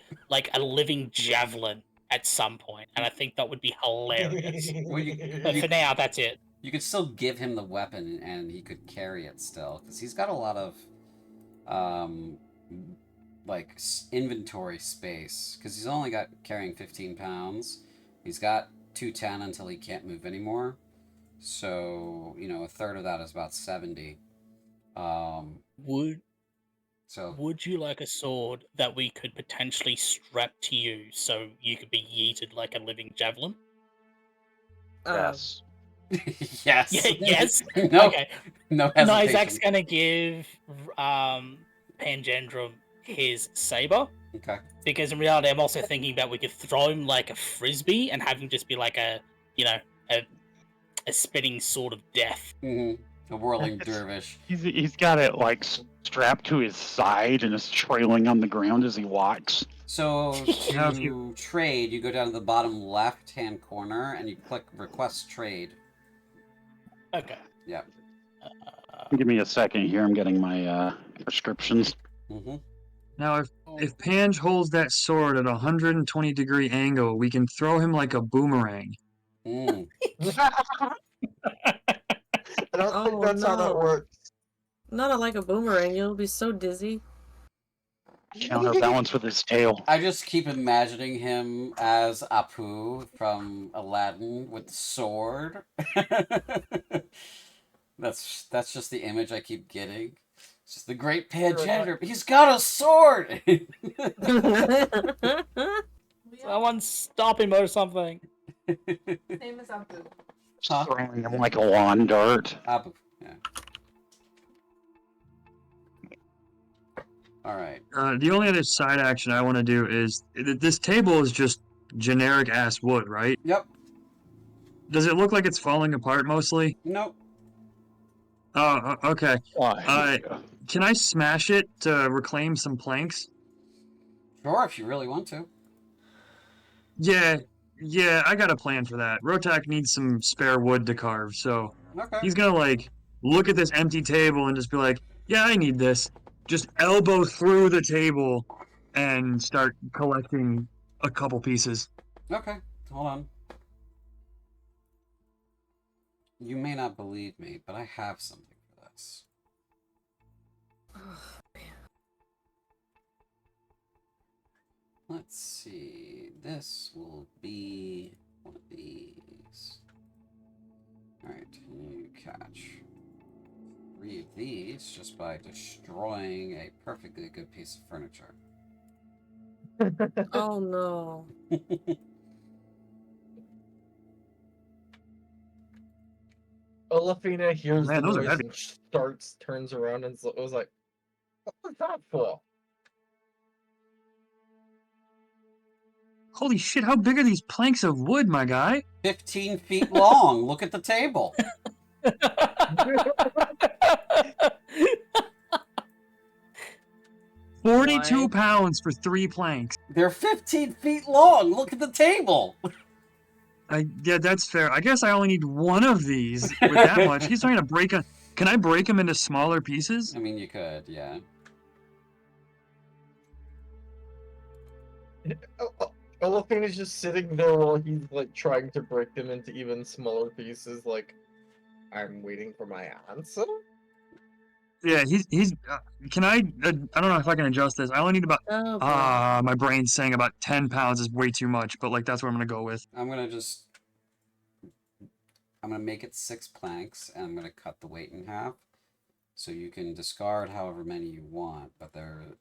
living javelin at some point, and I think that would be hilarious. Well, But for now, that's it. You could still give him the weapon, and he could carry it still, because he's got a lot of, like inventory space. Because he's only got carrying 15 pounds. He's got 210 until he can't move anymore. So a third of that is about 70. Would you like a sword that we could potentially strap to you so you could be yeeted like a living javelin? Yes. Yes. Yes. No. Okay. No hesitation. Isaac's gonna give Pangendrum his saber. Okay. Because in reality, I'm also thinking that we could throw him like a frisbee and have him just be like a spinning sword of death. A whirling dervish. He's got it like strapped to his side and is trailing on the ground as he walks. So to trade, you go down to the bottom left-hand corner and you click Request Trade. Okay. Yeah. Give me a second here. I'm getting my prescriptions. Now, if Pange holds that sword at a 120-degree angle, we can throw him like a boomerang. I don't think that's how that works. Not like a boomerang. You'll be so dizzy. Counterbalance with his tail. I just keep imagining him as Apu from Aladdin with the sword. That's just the image I keep getting. It's just the great Pangendrum. He's got a sword! Someone stop him or something. Same as Apu. Throwing him like a lawn dart. Apu, yeah. Alright. The only other side action I want to do is this table is just generic ass wood, right? Yep. Does it look like it's falling apart mostly? Nope. Oh, okay. Why? Can I smash it to reclaim some planks? Sure, if you really want to. Yeah, I got a plan for that. Rotak needs some spare wood to carve, so he's gonna look at this empty table and just be like, yeah, I need this. Just elbow through the table and start collecting a couple pieces. Okay, hold on. You may not believe me, but I have something for this. Oh, man. Let's see. This will be one of these. Alright, you catch 3 of these just by destroying a perfectly good piece of furniture. Oh no. Olafina hears Man, the those are noise heavy. and turns around and was like, what was that for? Holy shit, how big are these planks of wood, my guy? 15 feet long. Look at the table. 42 pounds for 3 planks. They're 15 feet long. Look at the table. Yeah, that's fair. I guess I only need one of these with that much. He's trying to break a... Can I break them into smaller pieces? I mean, you could, yeah. Olafina's just sitting there while he's trying to break them into even smaller pieces. I'm waiting for my answer. Yeah, he's. Can I don't know if I can adjust this. I only need about. Oh, boy. My brain's saying about 10 pounds is way too much, but that's what I'm gonna go with. I'm gonna make it 6 planks, and I'm gonna cut the weight in half. So you can discard however many you want, but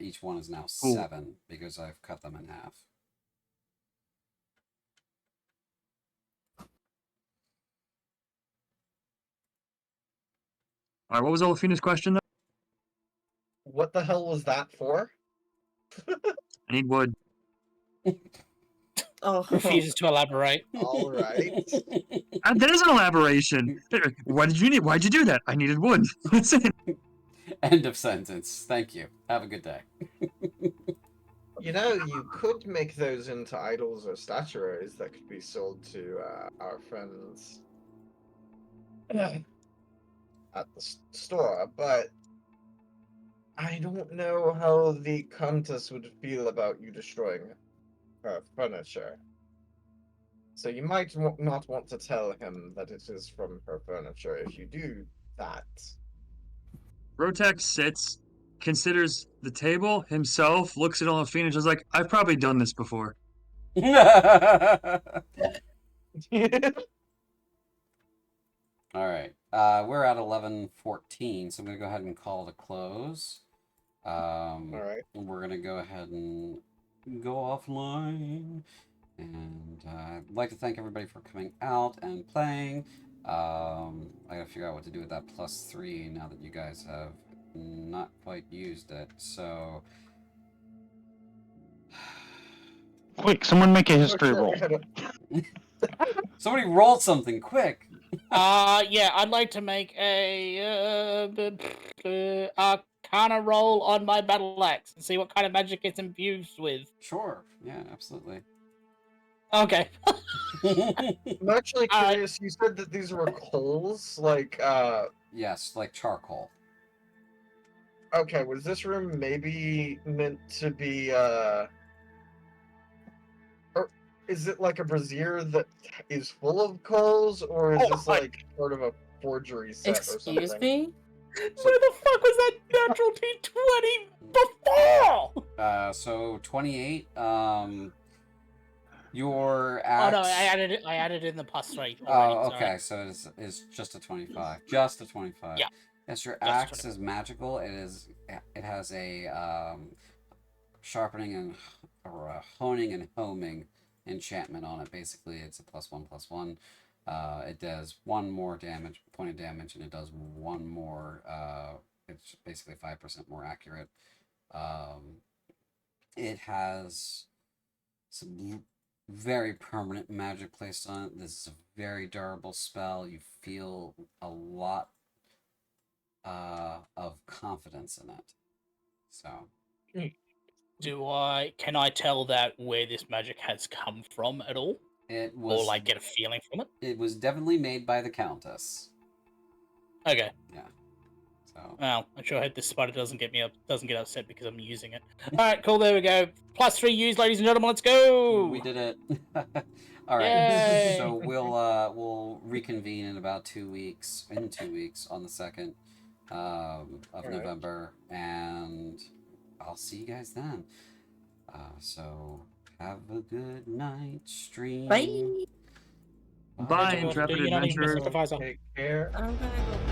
each one is now 7 because I've cut them in half. All right, what was Olafina's question though? What the hell was that for? I need wood. Oh, Refuses to elaborate. All right. There's an elaboration. What did you need? Why'd you do that? I needed wood. That's it. End of sentence. Thank you. Have a good day. You know, you could make those into idols or statuaries that could be sold to our friends at the store, but I don't know how the Countess would feel about you destroying her furniture. So you might not want to tell him that it is from her furniture if you do that. Rotek sits, considers the table himself, looks at Olafina, and is like, I've probably done this before. All right. We're at 11:14, so I'm gonna go ahead and call it a close. All right. We're gonna go ahead and go offline, and I'd like to thank everybody for coming out and playing. I gotta figure out what to do with that +3 now that you guys have not quite used it. So, Quick, someone make a history roll. somebody roll something quick. Yeah, I'd like to make a Arcana roll on my battle axe and see what kind of magic it's infused with. Sure. Yeah, absolutely. Okay. I'm actually curious. You said that these were coals, like Yes, like charcoal. Okay, was this room maybe meant to be or is it like a brazier that is full of coals, or is this like sort of a forgery set or something? excuse me? Where the fuck was that natural T20 before? So 28. Your Oh axe. no, I added in the +3. Oh, Already, okay. So it's just a 25. Just a 25. Yeah. Yes, your Just a axe 25. is magical. It has a sharpening and or a honing and homing enchantment on it. Basically, it's a +1/+1. It does 1 more point of damage, and it does 1 more. It's basically 5% more accurate. It has some very permanent magic placed on it. This is a very durable spell. You feel a lot of confidence in it. So, can I tell that where this magic has come from at all? it was, Or like get a feeling from it? it was definitely made by the Countess. Okay. Yeah. So, Well, I sure hope this spider doesn't get upset because I'm using it. Alright, cool, there we go. +3 used, ladies and gentlemen, let's go! we did it. All right. Yay! So we'll reconvene in about 2 weeks. In 2 weeks on the 2nd of November, and I'll see you guys then. So have a good night, stream. Bye. Bye, intrepid You're not even a adventurers. supervisor. Take care. I'm gonna go